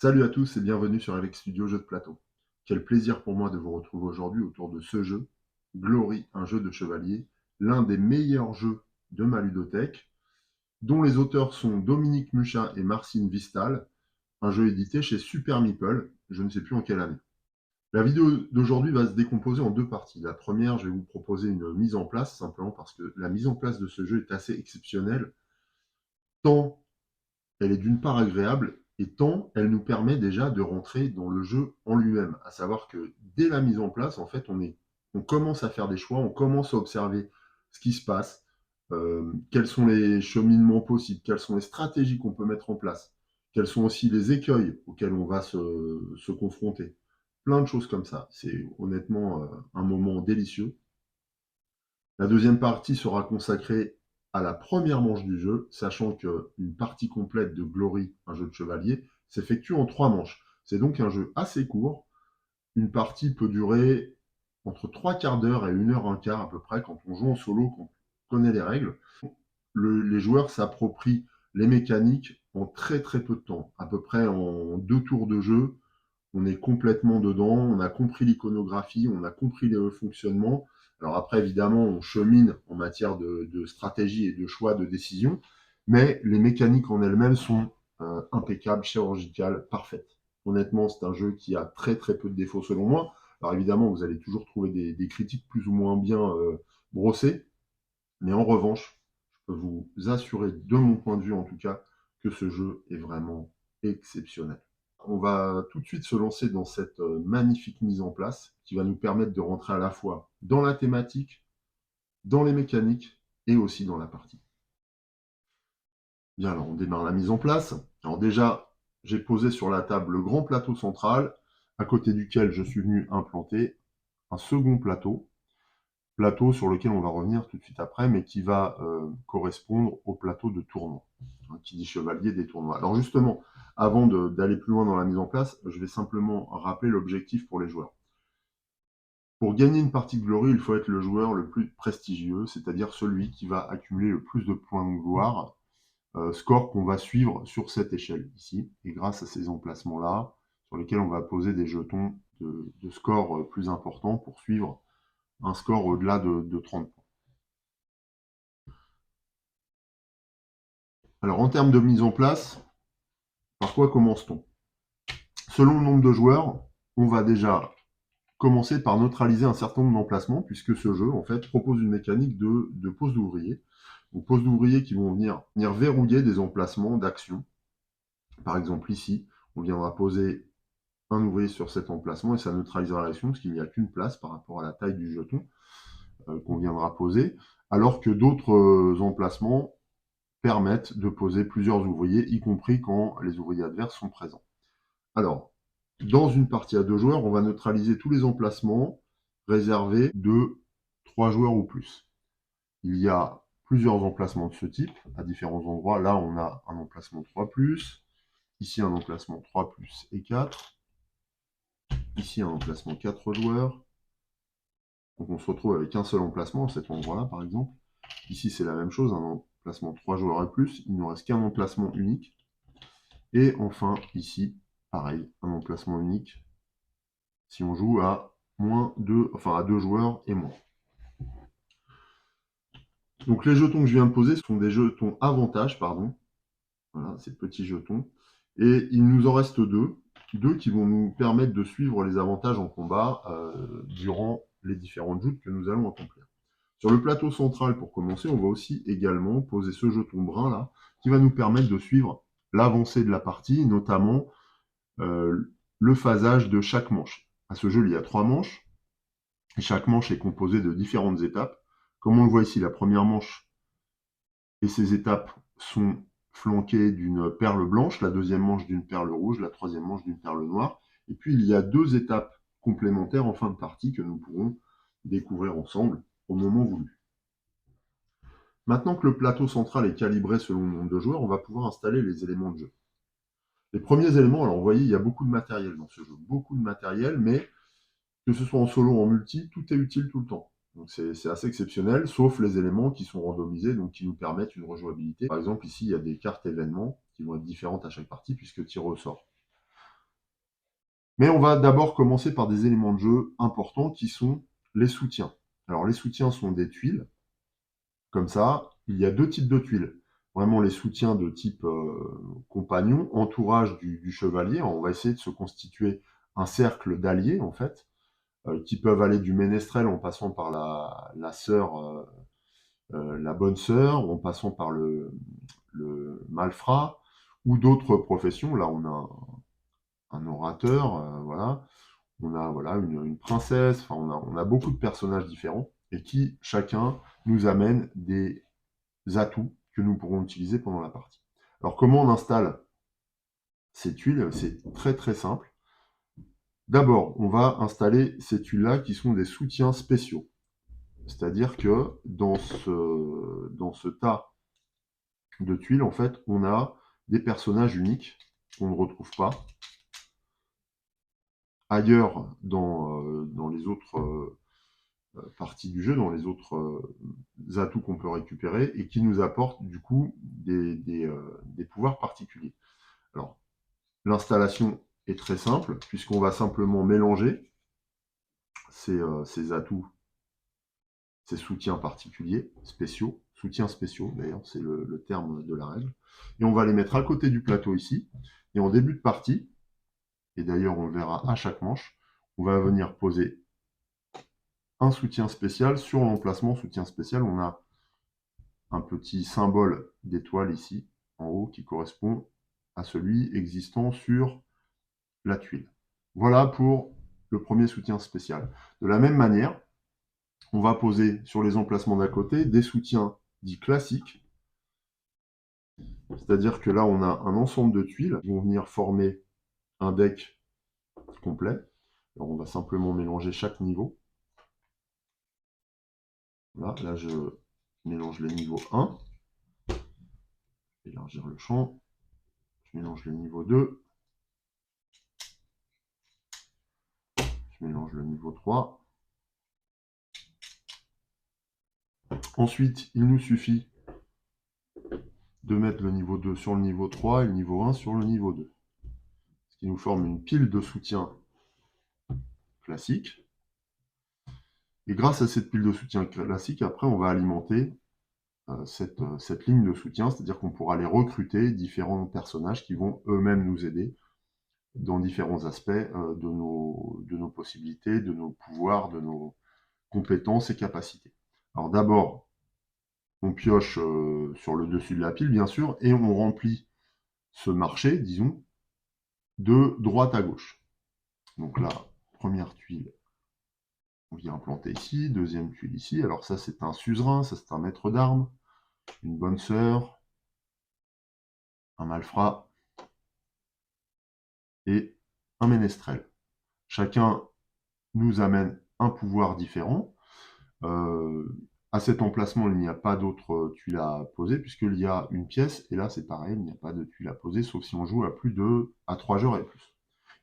Salut à tous et bienvenue sur Alex Studio Jeux de plateau. Quel plaisir pour moi de vous retrouver aujourd'hui autour de ce jeu, Glory, un jeu de chevalier, l'un des meilleurs jeux de ma ludothèque, dont les auteurs sont Dominique Muchat et Marcin Vistal, un jeu édité chez Super Meeple, je ne sais plus en quelle année. La vidéo d'aujourd'hui va se décomposer en deux parties. La première, je vais vous proposer une mise en place, simplement parce que la mise en place de ce jeu est assez exceptionnelle, tant elle est d'une part agréable et tant elle nous permet déjà de rentrer dans le jeu en lui-même. À savoir que dès la mise en place, en fait, on commence à faire des choix, on commence à observer ce qui se passe, quels sont les cheminements possibles, quelles sont les stratégies qu'on peut mettre en place, quels sont aussi les écueils auxquels on va se confronter. Plein de choses comme ça. C'est honnêtement un moment délicieux. La deuxième partie sera consacrée à la première manche du jeu, sachant qu'une partie complète de Glory, un jeu de chevalier, s'effectue en 3 manches. C'est donc un jeu assez court. Une partie peut durer entre 3 quarts d'heure et 1 heure un quart à peu près quand on joue en solo, qu'on connaît les règles. Les joueurs s'approprient les mécaniques en très très peu de temps, à peu près en 2 tours de jeu. On est complètement dedans, on a compris l'iconographie, on a compris les fonctionnements. Alors après, évidemment, on chemine en matière de stratégie et de choix de décision, mais les mécaniques en elles-mêmes sont impeccables, chirurgicales, parfaites. Honnêtement, c'est un jeu qui a très très peu de défauts selon moi. Alors évidemment, vous allez toujours trouver des critiques plus ou moins bien brossées, mais en revanche, je peux vous assurer, de mon point de vue en tout cas, que ce jeu est vraiment exceptionnel. On va tout de suite se lancer dans cette magnifique mise en place qui va nous permettre de rentrer à la fois dans la thématique, dans les mécaniques et aussi dans la partie. Bien, alors on démarre la mise en place. Alors déjà, j'ai posé sur la table le grand plateau central, à côté duquel je suis venu implanter un second plateau sur lequel on va revenir tout de suite après, mais qui va correspondre au plateau de tournoi, hein, qui dit chevalier des tournois. Alors justement, avant d'aller plus loin dans la mise en place, je vais simplement rappeler l'objectif pour les joueurs. Pour gagner une partie de Glory, il faut être le joueur le plus prestigieux, c'est-à-dire celui qui va accumuler le plus de points de gloire, score qu'on va suivre sur cette échelle ici. Et grâce à ces emplacements-là, sur lesquels on va poser des jetons de score plus importants pour suivre un score au-delà de 30 points. Alors en termes de mise en place, par quoi commence-t-on? Selon le nombre de joueurs, on va déjà commencer par neutraliser un certain nombre d'emplacements, puisque ce jeu, en fait, propose une mécanique de pose d'ouvriers. Donc, pose d'ouvriers qui vont venir verrouiller des emplacements d'action. Par exemple, ici, on viendra poser un ouvrier sur cet emplacement et ça neutralisera l'action, parce qu'il n'y a qu'une place par rapport à la taille du jeton qu'on viendra poser, alors que d'autres emplacements permettent de poser plusieurs ouvriers, y compris quand les ouvriers adverses sont présents. Alors, dans une partie à 2 joueurs, on va neutraliser tous les emplacements réservés de 3 joueurs ou plus. Il y a plusieurs emplacements de ce type à différents endroits. Là, on a un emplacement 3+, ici un emplacement 3+ et 4, ici un emplacement 4 joueurs. Donc on se retrouve avec un seul emplacement à cet endroit-là, par exemple. Ici, c'est la même chose, un emplacement 3 joueurs et plus. Il ne reste qu'un emplacement unique. Et enfin, ici, pareil, un emplacement unique si on joue à à 2 joueurs et moins. Donc les jetons que je viens de poser sont des jetons avantage, pardon. Voilà, ces petits jetons. Et il nous en reste deux qui vont nous permettre de suivre les avantages en combat durant les différentes joutes que nous allons accomplir. Sur le plateau central, pour commencer, on va aussi également poser ce jeton brun là, qui va nous permettre de suivre l'avancée de la partie, notamment le phasage de chaque manche. À ce jeu, il y a 3 manches, et chaque manche est composée de différentes étapes. Comme on le voit ici, la première manche et ses étapes sont flanquées d'une perle blanche, la deuxième manche d'une perle rouge, la troisième manche d'une perle noire. Et puis il y a 2 étapes complémentaires en fin de partie que nous pourrons découvrir ensemble au moment voulu. Maintenant que le plateau central est calibré selon le nombre de joueurs, on va pouvoir installer les éléments de jeu. Les premiers éléments, alors vous voyez, il y a beaucoup de matériel dans ce jeu, beaucoup de matériel, mais que ce soit en solo ou en multi, tout est utile tout le temps. Donc c'est assez exceptionnel, sauf les éléments qui sont randomisés, donc qui nous permettent une rejouabilité. Par exemple, ici, il y a des cartes événements qui vont être différentes à chaque partie, puisque tirées au sort. Mais on va d'abord commencer par des éléments de jeu importants qui sont les soutiens. Alors les soutiens sont des tuiles, comme ça. Il y a deux types de tuiles. Vraiment les soutiens de type compagnon, entourage du chevalier. On va essayer de se constituer un cercle d'alliés, en fait, qui peuvent aller du ménestrel en passant par la sœur, la bonne sœur, en passant par le malfrat, ou d'autres professions. Là, on a un orateur, voilà. On a voilà, une princesse, enfin, on a beaucoup de personnages différents, et qui, chacun, nous amène des atouts que nous pourrons utiliser pendant la partie. Alors, comment on installe ces tuiles? C'est très très simple. D'abord, on va installer ces tuiles-là qui sont des soutiens spéciaux. C'est-à-dire que dans ce tas de tuiles, en fait, on a des personnages uniques qu'on ne retrouve pas ailleurs dans les autres parties du jeu, dans les autres atouts qu'on peut récupérer et qui nous apportent du coup des pouvoirs particuliers. Alors, l'installation est très simple puisqu'on va simplement mélanger ces atouts, ces soutiens particuliers, spéciaux, soutiens spéciaux d'ailleurs, c'est le terme de la règle, et on va les mettre à côté du plateau ici, et en début de partie, et d'ailleurs on le verra à chaque manche, on va venir poser un soutien spécial. Sur l'emplacement soutien spécial, on a un petit symbole d'étoile ici, en haut, qui correspond à celui existant sur la tuile. Voilà pour le premier soutien spécial. De la même manière, on va poser sur les emplacements d'à côté des soutiens dits classiques, c'est-à-dire que là, on a un ensemble de tuiles qui vont venir former un deck complet. Alors, on va simplement mélanger chaque niveau. Là, je mélange le niveau 1. Élargir le champ. Je mélange le niveau 2. Je mélange le niveau 3. Ensuite, il nous suffit de mettre le niveau 2 sur le niveau 3 et le niveau 1 sur le niveau 2. Ce qui nous forme une pile de soutien classique. Et grâce à cette pile de soutien classique, après, on va alimenter cette ligne de soutien, c'est-à-dire qu'on pourra aller recruter différents personnages qui vont eux-mêmes nous aider dans différents aspects de nos possibilités, de nos pouvoirs, de nos compétences et capacités. Alors d'abord, on pioche sur le dessus de la pile, bien sûr, et on remplit ce marché, disons, de droite à gauche. Donc là, première tuile, on vient implanter ici, deuxième tuile ici. Alors ça, c'est un suzerain, ça c'est un maître d'armes, une bonne sœur, un malfrat et un ménestrel. Chacun nous amène un pouvoir différent. À cet emplacement, il n'y a pas d'autres tuiles à poser, puisqu'il y a une pièce, et là c'est pareil, il n'y a pas de tuiles à poser, sauf si on joue à 3 joueurs et plus.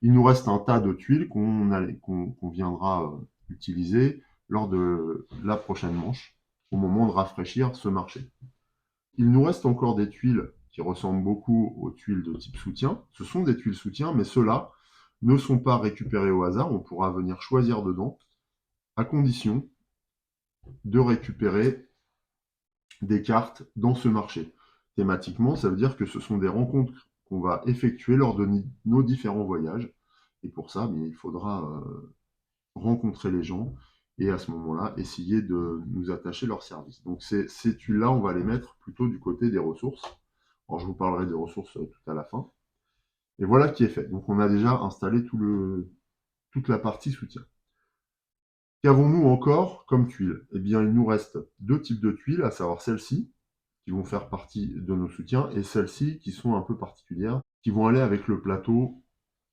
Il nous reste un tas de tuiles qu'on viendra utiliser lors de la prochaine manche, au moment de rafraîchir ce marché. Il nous reste encore des tuiles qui ressemblent beaucoup aux tuiles de type soutien. Ce sont des tuiles soutien, mais ceux-là ne sont pas récupérés au hasard. On pourra venir choisir dedans, à condition de récupérer des cartes dans ce marché. Thématiquement, ça veut dire que ce sont des rencontres qu'on va effectuer lors de nos différents voyages. Et pour ça, il faudra rencontrer les gens et à ce moment-là, essayer de nous attacher leur service. Donc ces tuiles-là, on va les mettre plutôt du côté des ressources. Alors je vous parlerai des ressources tout à la fin. Et voilà qui est fait. Donc on a déjà installé toute la partie soutien. Qu'avons-nous encore comme tuiles? Eh bien, il nous reste deux types de tuiles, à savoir celles-ci, qui vont faire partie de nos soutiens, et celles-ci qui sont un peu particulières, qui vont aller avec le plateau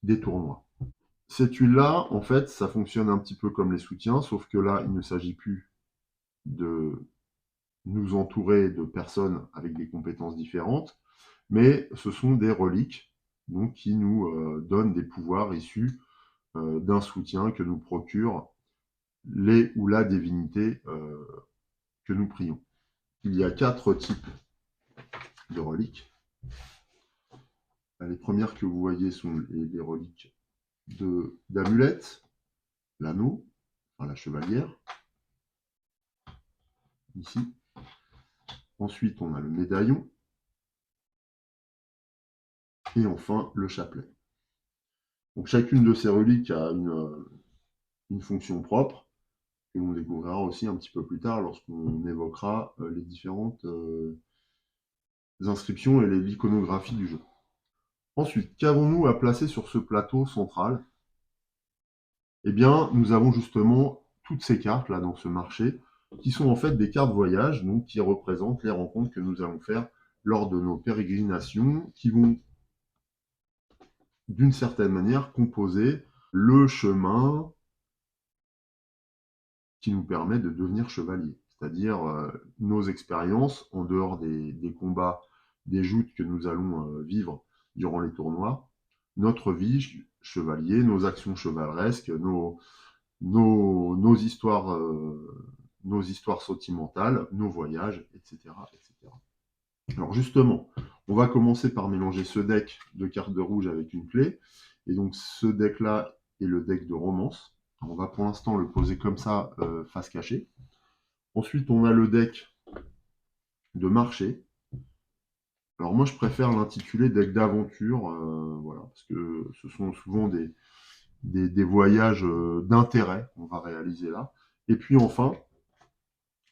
des tournois. Ces tuiles-là, en fait, ça fonctionne un petit peu comme les soutiens, sauf que là, il ne s'agit plus de nous entourer de personnes avec des compétences différentes, mais ce sont des reliques donc, qui nous donnent des pouvoirs issus d'un soutien que nous procure les ou la divinité que nous prions. Il y a 4 types de reliques. Les premières que vous voyez sont les reliques d'amulettes, l'anneau, enfin la chevalière, ici. Ensuite, on a le médaillon. Et enfin, le chapelet. Donc chacune de ces reliques a une fonction propre, que l'on découvrira aussi un petit peu plus tard lorsqu'on évoquera les différentes inscriptions et l'iconographie du jeu. Ensuite, qu'avons-nous à placer sur ce plateau central? Eh bien, nous avons justement toutes ces cartes là dans ce marché, qui sont en fait des cartes voyage, donc qui représentent les rencontres que nous allons faire lors de nos pérégrinations, qui vont d'une certaine manière composer le chemin qui nous permet de devenir chevalier. C'est-à-dire nos expériences en dehors des combats, des joutes que nous allons vivre durant les tournois, notre vie chevalier, nos actions chevaleresques, nos histoires sentimentales, nos voyages, etc., etc. Alors justement, on va commencer par mélanger ce deck de cartes de rouge avec une clé. Et donc ce deck-là est le deck de romance. On va pour l'instant le poser comme ça, face cachée. Ensuite, on a le deck de marché. Alors moi, je préfère l'intituler deck d'aventure, voilà, parce que ce sont souvent des voyages d'intérêt qu'on va réaliser là. Et puis enfin,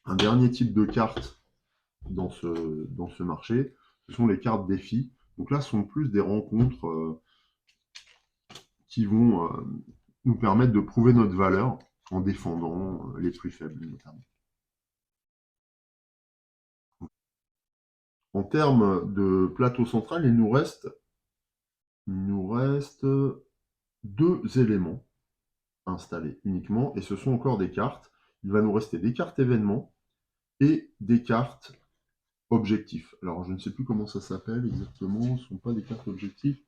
un dernier type de carte dans ce marché, ce sont les cartes défis. Donc là, ce sont plus des rencontres qui vont nous permettre de prouver notre valeur en défendant les plus faibles notamment. En termes de plateau central, il nous reste deux éléments installés uniquement, et ce sont encore des cartes. Il va nous rester des cartes événements et des cartes objectifs. Alors, je ne sais plus comment ça s'appelle exactement, ce ne sont pas des cartes objectifs,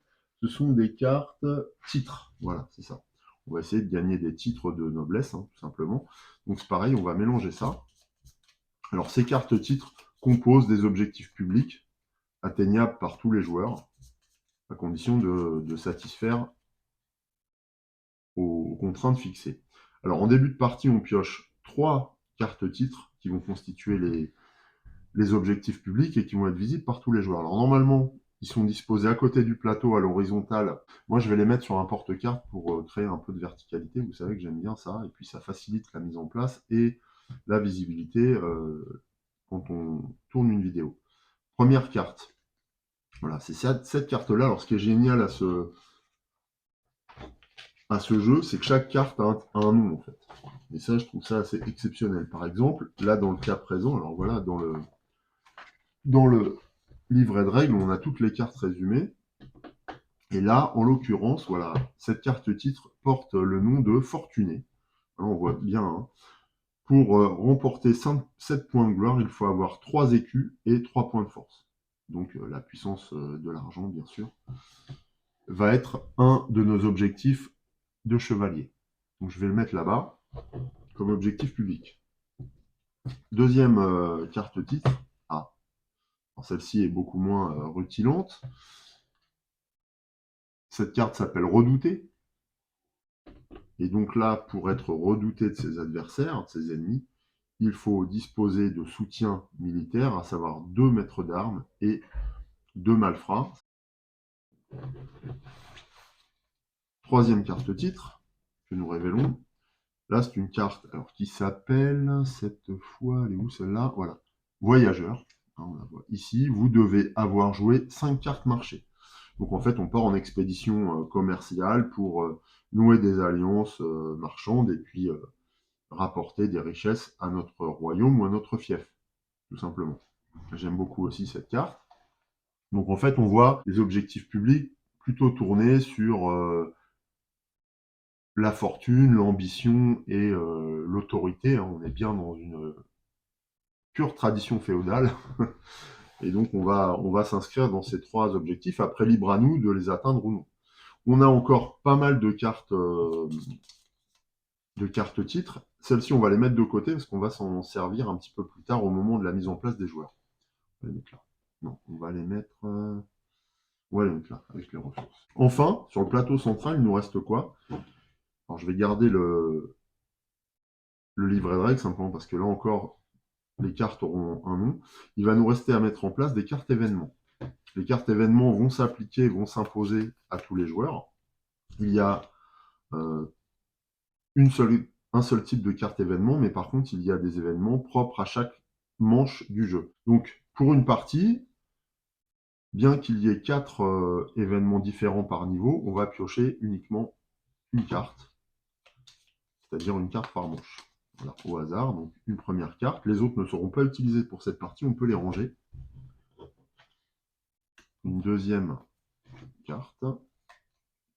ce sont des cartes titres. Voilà, c'est ça. On va essayer de gagner des titres de noblesse, hein, tout simplement. Donc c'est pareil, on va mélanger ça. Alors, ces cartes titres composent des objectifs publics atteignables par tous les joueurs, à condition de satisfaire aux contraintes fixées. Alors, en début de partie, on pioche 3 cartes titres qui vont constituer les objectifs publics et qui vont être visibles par tous les joueurs. Alors, normalement, ils sont disposés à côté du plateau, à l'horizontale. Moi, je vais les mettre sur un porte-carte pour créer un peu de verticalité. Vous savez que j'aime bien ça. Et puis, ça facilite la mise en place et la visibilité quand on tourne une vidéo. Première carte. Voilà, c'est cette carte-là. Alors, ce qui est génial à ce jeu, c'est que chaque carte a un nom, en fait. Et ça, je trouve ça assez exceptionnel. Par exemple, là, dans le cas présent, alors voilà, dans le livret de règles, on a toutes les cartes résumées. Et là, en l'occurrence, voilà, cette carte titre porte le nom de Fortuné. Hein, on voit bien, hein. Pour remporter 7 points de gloire, il faut avoir 3 écus et 3 points de force. Donc la puissance de l'argent, bien sûr, va être un de nos objectifs de chevalier. Donc je vais le mettre là-bas, comme objectif public. Deuxième carte titre. Ah, celle-ci est beaucoup moins rutilante. Cette carte s'appelle Redouté. Et donc là, pour être redouté de ses adversaires, de ses ennemis, il faut disposer de soutien militaire, à savoir 2 maîtres d'armes et 2 malfrats. Troisième carte titre que nous révélons. Là, c'est une carte alors, qui s'appelle, cette fois, elle est où celle-là? Voilà, Voyageur. Hein, on la voit ici. Vous devez avoir joué 5 cartes marché. Donc en fait, on part en expédition commerciale pour nouer des alliances marchandes et puis rapporter des richesses à notre royaume ou à notre fief, tout simplement. J'aime beaucoup aussi cette carte. Donc en fait, on voit les objectifs publics plutôt tournés sur la fortune, l'ambition et l'autorité. Hein. On est bien dans une pure tradition féodale. Et donc on va s'inscrire dans ces 3 objectifs. Après, libre à nous de les atteindre ou non. On a encore pas mal de cartes titres. Celles-ci, on va les mettre de côté parce qu'on va s'en servir un petit peu plus tard au moment de la mise en place des joueurs. On va les mettre là. Non, on va les mettre Ouais, donc là, avec les ressources. Enfin, sur le plateau central, il nous reste quoi? Alors, je vais garder le livret de règles, simplement parce que là encore, les cartes auront un nom. Il va nous rester à mettre en place des cartes événements. Les cartes événements vont s'appliquer, vont s'imposer à tous les joueurs. Il y a euh, un seul type de carte événement, mais par contre, il y a des événements propres à chaque manche du jeu. Donc, pour une partie, bien qu'il y ait 4 événements différents par niveau, on va piocher uniquement une carte, c'est-à-dire une carte par manche. Voilà, au hasard, donc une première carte. Les autres ne seront pas utilisées pour cette partie, on peut les ranger. Une deuxième carte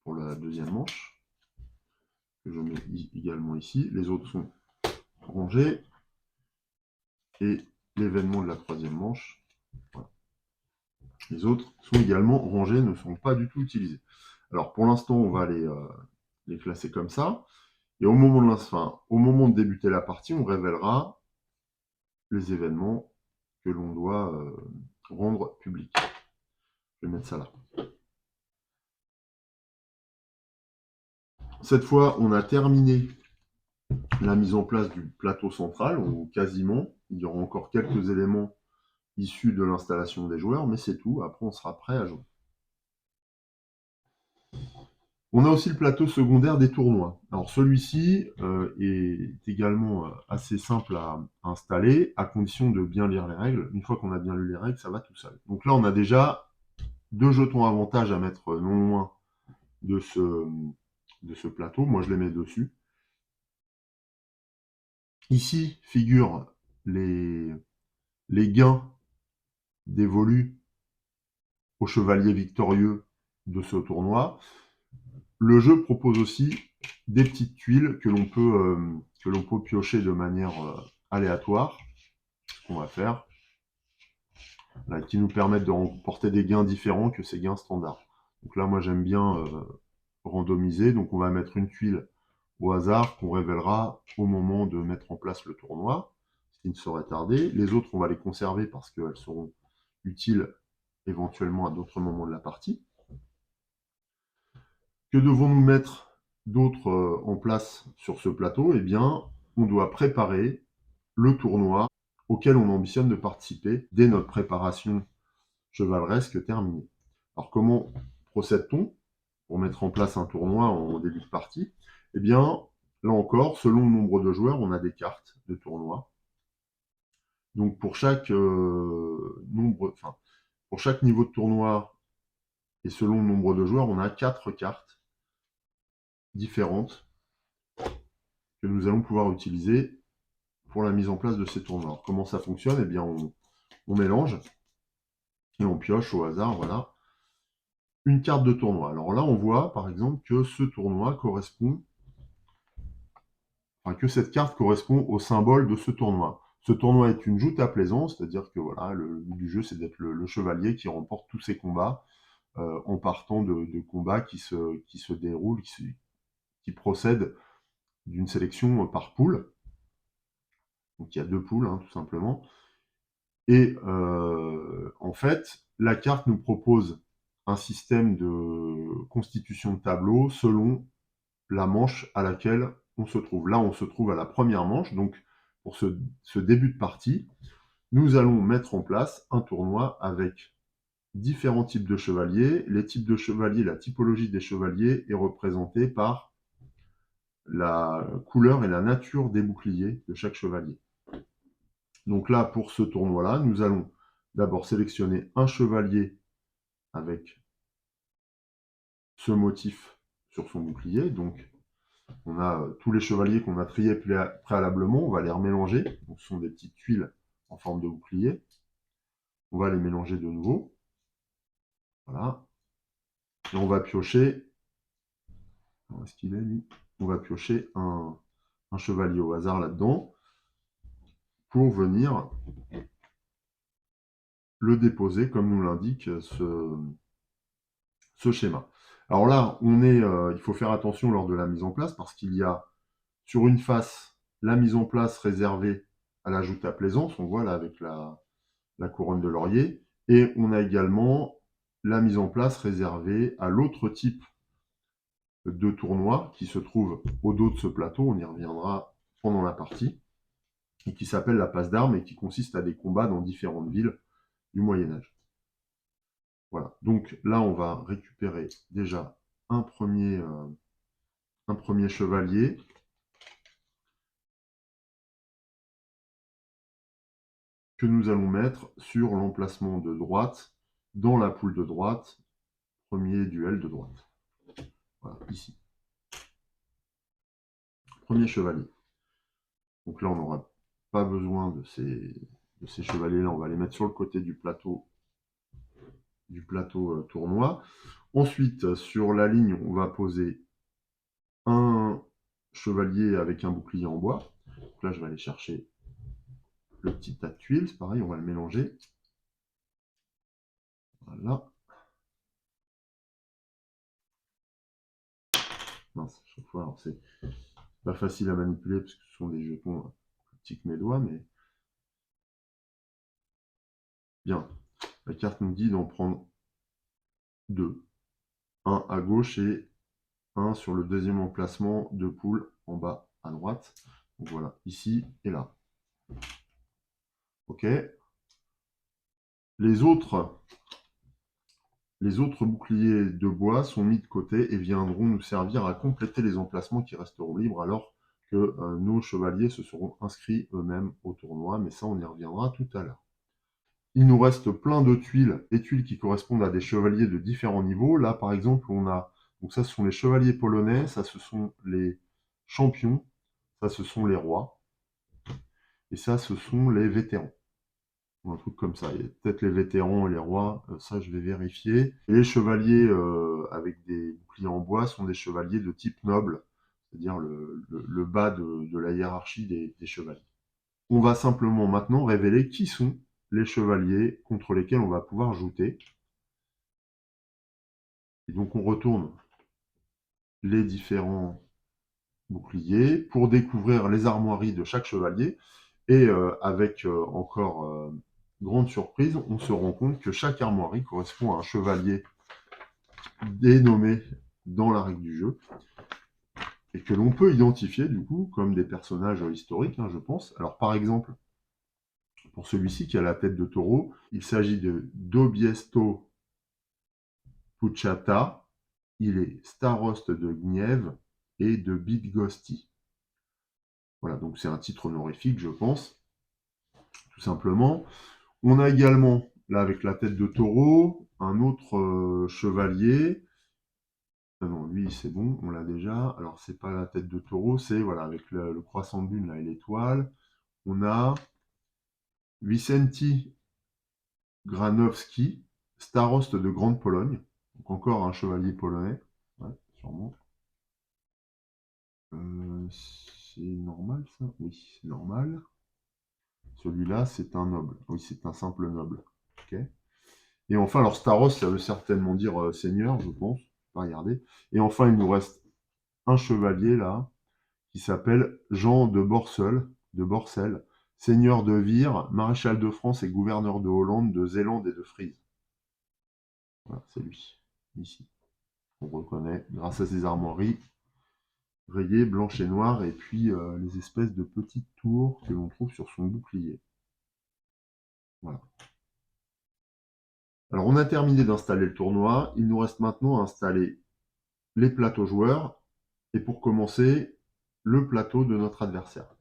pour la deuxième manche, que je mets également ici. Les autres sont rangés. Et l'événement de la troisième manche, voilà. Les autres sont également rangés, ne sont pas du tout utilisés. Alors pour l'instant, on va les classer comme ça. Et au moment de débuter la partie, on révélera les événements que l'on doit rendre publics. Je vais mettre ça là. Cette fois, on a terminé la mise en place du plateau central, ou quasiment. Il y aura encore quelques éléments issus de l'installation des joueurs, mais c'est tout. Après, on sera prêt à jouer. On a aussi le plateau secondaire des tournois. Alors celui-ci est également assez simple à installer, à condition de bien lire les règles. Une fois qu'on a bien lu les règles, ça va tout seul. Donc là, on a déjà 2 jetons avantage à mettre non loin de ce plateau. Moi, je les mets dessus. Ici figurent les gains dévolus aux chevaliers victorieux de ce tournoi. Le jeu propose aussi des petites tuiles que l'on peut piocher de manière aléatoire, ce qu'on va faire, là, qui nous permettent de remporter des gains différents que ces gains standards. Donc là, moi, j'aime bien randomiser, donc on va mettre une tuile au hasard qu'on révélera au moment de mettre en place le tournoi, ce qui ne saurait tarder. Les autres, on va les conserver parce qu'elles seront utiles éventuellement à d'autres moments de la partie. Que devons-nous mettre d'autre en place sur ce plateau? Eh bien, on doit préparer le tournoi auquel on ambitionne de participer dès notre préparation chevaleresque terminée. Alors, comment procède-t-on pour mettre en place un tournoi en début de partie? Eh bien, là encore, selon le nombre de joueurs, on a des cartes de tournoi. Donc, pour chaque pour chaque niveau de tournoi et selon le nombre de joueurs, on a 4 cartes différentes que nous allons pouvoir utiliser pour la mise en place de ces tournois. Alors, comment ça fonctionne? Eh bien, on mélange et on pioche au hasard, voilà, une carte de tournoi. Alors là, on voit par exemple que ce tournoi correspond, enfin, que cette carte correspond au symbole de ce tournoi. Ce tournoi est une joute à plaisance, c'est-à-dire que voilà, le but du jeu, c'est d'être le chevalier qui remporte tous ses combats en partant de combats qui se déroulent, qui procèdent d'une sélection par poule. Donc il y a 2 poules, hein, tout simplement. Et en fait, la carte nous propose un système de constitution de tableau selon la manche à laquelle on se trouve. Là, on se trouve à la première manche, donc pour ce début de partie, nous allons mettre en place un tournoi avec différents types de chevaliers. Les types de chevaliers, la typologie des chevaliers est représentée par la couleur et la nature des boucliers de chaque chevalier. Donc là, pour ce tournoi-là, nous allons d'abord sélectionner un chevalier avec ce motif sur son bouclier. Donc, on a tous les chevaliers qu'on a triés préalablement, on va les remélanger. Donc, ce sont des petites tuiles en forme de bouclier. On va les mélanger de nouveau. Voilà. Et on va piocher. Où est-ce qu'il est, lui? On va piocher un chevalier au hasard là-dedans pour venir le déposer comme nous l'indique ce schéma. Alors là, il faut faire attention lors de la mise en place parce qu'il y a sur une face la mise en place réservée à la joute à plaisance, on voit là avec la couronne de laurier, et on a également la mise en place réservée à l'autre type de tournoi qui se trouve au dos de ce plateau, on y reviendra pendant la partie, et qui s'appelle la passe d'armes et qui consiste à des combats dans différentes villes du Moyen-Âge. Voilà, donc là on va récupérer déjà un premier chevalier. Que nous allons mettre sur l'emplacement de droite, dans la poule de droite, premier duel de droite. Voilà, ici. Premier chevalier. Donc là, on n'aura pas besoin de ces chevaliers-là. On va les mettre sur le côté du plateau tournoi. Ensuite, sur la ligne, on va poser un chevalier avec un bouclier en bois. Donc là, je vais aller chercher le petit tas de tuiles. C'est pareil, on va le mélanger. Voilà. Mince, chaque fois, c'est pas facile à manipuler parce que ce sont des jetons plus petits que mes doigts, mais bien. La carte nous dit d'en prendre deux. Un à gauche et un sur le deuxième emplacement de poule en bas à droite. Donc voilà, ici et là. Ok. Les autres boucliers de bois sont mis de côté et viendront nous servir à compléter les emplacements qui resteront libres alors que nos chevaliers se seront inscrits eux-mêmes au tournoi, mais ça on y reviendra tout à l'heure. Il nous reste plein de tuiles, des tuiles qui correspondent à des chevaliers de différents niveaux. Là par exemple on a, donc ça ce sont les chevaliers polonais, ça ce sont les champions, ça ce sont les rois, et ça ce sont les vétérans. Ou un truc comme ça. Il y a peut-être les vétérans et les rois, ça je vais vérifier. Et les chevaliers avec des boucliers en bois sont des chevaliers de type noble, c'est-à-dire le bas de la hiérarchie des chevaliers. On va simplement maintenant révéler qui sont les chevaliers contre lesquels on va pouvoir jouter. Et donc on retourne les différents boucliers pour découvrir les armoiries de chaque chevalier. Et avec encore grande surprise, on se rend compte que chaque armoirie correspond à un chevalier dénommé dans la règle du jeu, et que l'on peut identifier du coup comme des personnages historiques, je pense. Alors par exemple, pour celui-ci qui a la tête de taureau, il s'agit de Dobiesto Puchata, il est staroste de Gniev et de Bydgoszcz. Voilà, donc c'est un titre honorifique, je pense, tout simplement. On a également, là avec la tête de taureau, un autre chevalier. Ah non, lui c'est bon, on l'a déjà. Alors c'est pas la tête de taureau, c'est voilà, avec le croissant de lune là et l'étoile. On a Vicenti Granowski, staroste de Grande Pologne. Donc encore un chevalier polonais. Ouais, sûrement. C'est normal ça? Oui, c'est normal. Celui-là, c'est un noble. Oui, c'est un simple noble. Ok. Et enfin, alors Staros, ça veut certainement dire seigneur, je pense. Pas regarder. Et enfin, il nous reste un chevalier là, qui s'appelle Jean de Borcel, seigneur de Vire, maréchal de France et gouverneur de Hollande, de Zélande et de Frise. Voilà, c'est lui, ici. On reconnaît grâce à ses armoiries rayées, blanches et noires, et puis les espèces de petites tours que l'on trouve sur son bouclier. Voilà. Alors on a terminé d'installer le tournoi, il nous reste maintenant à installer les plateaux joueurs, et pour commencer, le plateau de notre adversaire.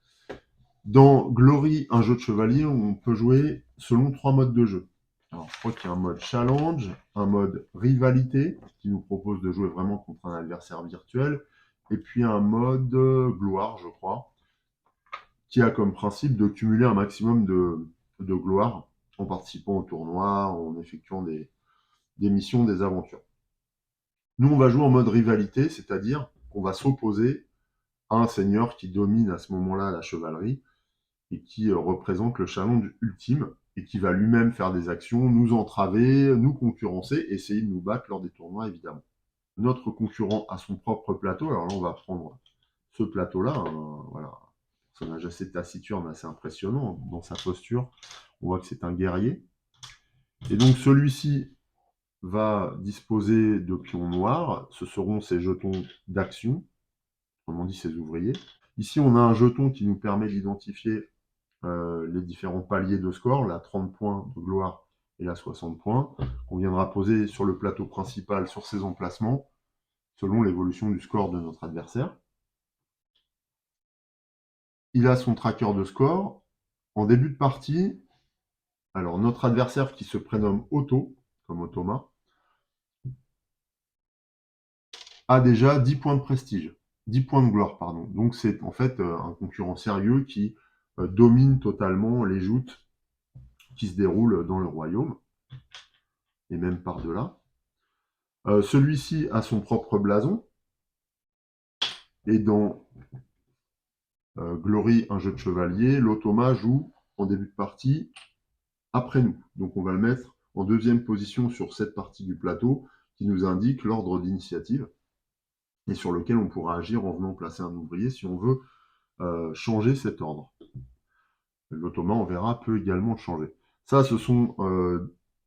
Dans Glory, un jeu de chevalier, on peut jouer selon 3 modes de jeu. Alors, je crois qu'il y a un mode challenge, un mode rivalité, qui nous propose de jouer vraiment contre un adversaire virtuel, et puis un mode gloire, je crois, qui a comme principe de cumuler un maximum de gloire en participant au tournoi, en effectuant des missions, des aventures. Nous, on va jouer en mode rivalité, c'est-à-dire qu'on va s'opposer à un seigneur qui domine à ce moment-là la chevalerie, et qui représente le challenge ultime, et qui va lui-même faire des actions, nous entraver, nous concurrencer, essayer de nous battre lors des tournois, évidemment. Notre concurrent a son propre plateau, alors là, on va prendre ce plateau-là, voilà, un personnage assez taciturne, assez impressionnant dans sa posture. On voit que c'est un guerrier. Et donc, celui-ci va disposer de pions noirs. Ce seront ses jetons d'action, autrement dit ses ouvriers. Ici, on a un jeton qui nous permet d'identifier les différents paliers de score, la 30 points de gloire et la 60 points, qu'on viendra poser sur le plateau principal sur ces emplacements, selon l'évolution du score de notre adversaire. Il a son tracker de score. En début de partie, alors notre adversaire qui se prénomme Otto, comme Automa, a déjà 10 points de prestige, 10 points de gloire, pardon. Donc c'est en fait un concurrent sérieux qui domine totalement les joutes qui se déroulent dans le royaume, et même par-delà. Celui-ci a son propre blason, et dans Glory, un jeu de chevalier, l'Automa joue en début de partie après nous. Donc on va le mettre en deuxième position sur cette partie du plateau qui nous indique l'ordre d'initiative et sur lequel on pourra agir en venant placer un ouvrier si on veut changer cet ordre. L'automa, on verra, peut également le changer. Ça, ce sont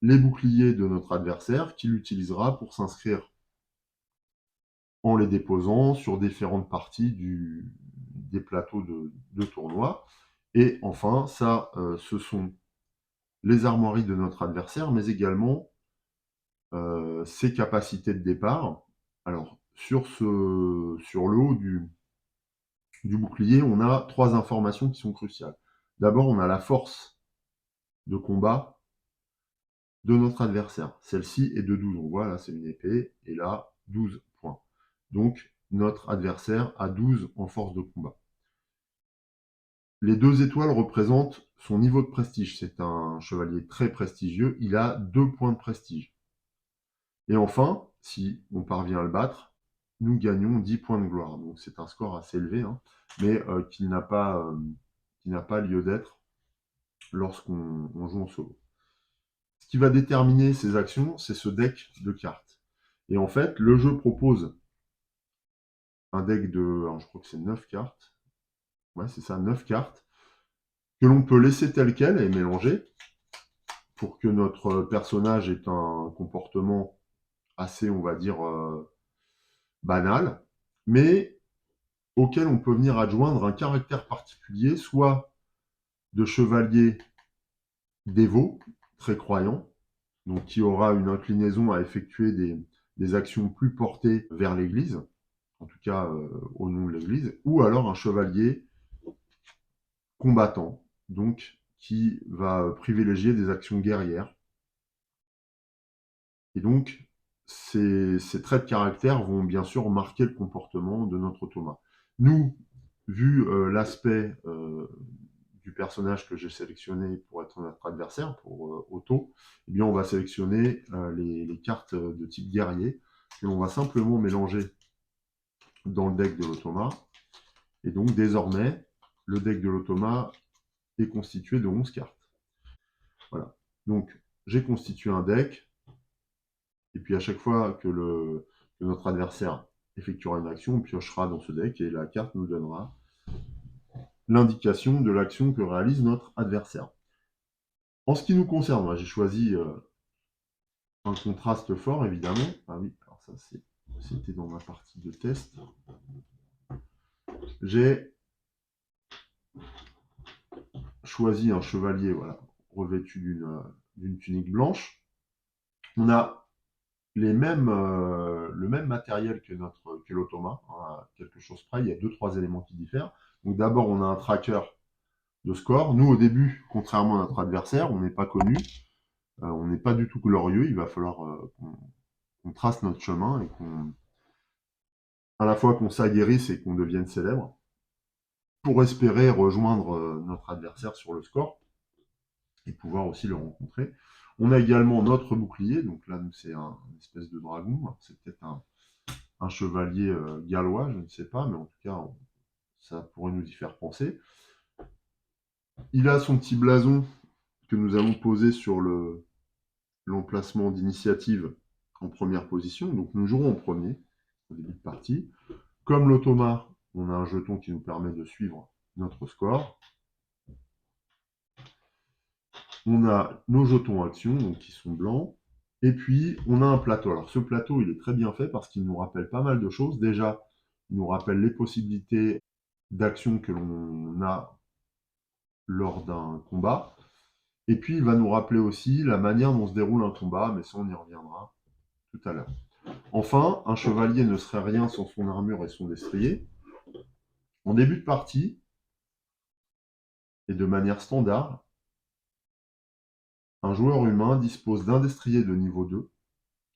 les boucliers de notre adversaire qu'il utilisera pour s'inscrire en les déposant sur différentes parties des plateaux de tournoi. Et enfin, ça, ce sont les armoiries de notre adversaire, mais également ses capacités de départ. Alors, sur le haut du bouclier, on a 3 informations qui sont cruciales. D'abord, on a la force de combat de notre adversaire. Celle-ci est de 12. On voit là, c'est une épée, et là, 12 points. Donc, notre adversaire a 12 en force de combat. Les 2 étoiles représentent son niveau de prestige. C'est un chevalier très prestigieux. Il a 2 points de prestige. Et enfin, si on parvient à le battre, nous gagnons 10 points de gloire. Donc c'est un score assez élevé, hein, mais qui n'a pas lieu d'être lorsqu'on joue en solo. Ce qui va déterminer ces actions, c'est ce deck de cartes. Et en fait, le jeu propose un deck de, alors je crois que c'est 9 cartes. Ouais, c'est ça, 9 cartes, que l'on peut laisser telles quelles et mélanger pour que notre personnage ait un comportement assez, on va dire, banal, mais auquel on peut venir adjoindre un caractère particulier, soit de chevalier dévot, très croyant, donc qui aura une inclinaison à effectuer des actions plus portées vers l'Église, en tout cas au nom de l'Église, ou alors un chevalier combattant, donc qui va privilégier des actions guerrières. Et donc, ces traits de caractère vont bien sûr marquer le comportement de notre Automa. Nous, vu l'aspect du personnage que j'ai sélectionné pour être notre adversaire, pour Otto, eh bien on va sélectionner les cartes de type guerrier que l'on va simplement mélanger dans le deck de l'Automa. Et donc désormais, le deck de l'Automa est constitué de 11 cartes. Voilà. Donc j'ai constitué un deck, et puis à chaque fois que notre adversaire effectuera une action, on piochera dans ce deck et la carte nous donnera l'indication de l'action que réalise notre adversaire. En ce qui nous concerne, moi j'ai choisi un contraste fort, évidemment. Ah oui, alors ça c'était dans ma partie de test. J'ai choisi un chevalier, voilà, revêtu d'une tunique blanche. On a le même matériel que l'Automa, hein, à quelque chose près. Il y a 2-3 éléments qui diffèrent. Donc d'abord, on a un tracker de score. Nous, au début, contrairement à notre adversaire, on n'est pas connu, on n'est pas du tout glorieux. Il va falloir qu'on trace notre chemin et à la fois qu'on s'aguerrisse et qu'on devienne célèbre pour espérer rejoindre notre adversaire sur le score et pouvoir aussi le rencontrer. On a également notre bouclier, donc là, c'est une espèce de dragon. C'est peut-être un chevalier gallois, je ne sais pas, mais en tout cas, ça pourrait nous y faire penser. Il a son petit blason que nous allons poser sur l'emplacement d'initiative en première position. Donc nous jouerons en premier, au début de partie. Comme l'Automa, on a un jeton qui nous permet de suivre notre score. On a nos jetons actions, donc qui sont blancs. Et puis, on a un plateau. Alors, ce plateau, il est très bien fait parce qu'il nous rappelle pas mal de choses. Déjà, il nous rappelle les possibilités d'action que l'on a lors d'un combat. Et puis, il va nous rappeler aussi la manière dont se déroule un combat, mais ça, on y reviendra tout à l'heure. Enfin, un chevalier ne serait rien sans son armure et son destrier. En début de partie, et de manière standard, un joueur humain dispose d'un destrier de niveau 2,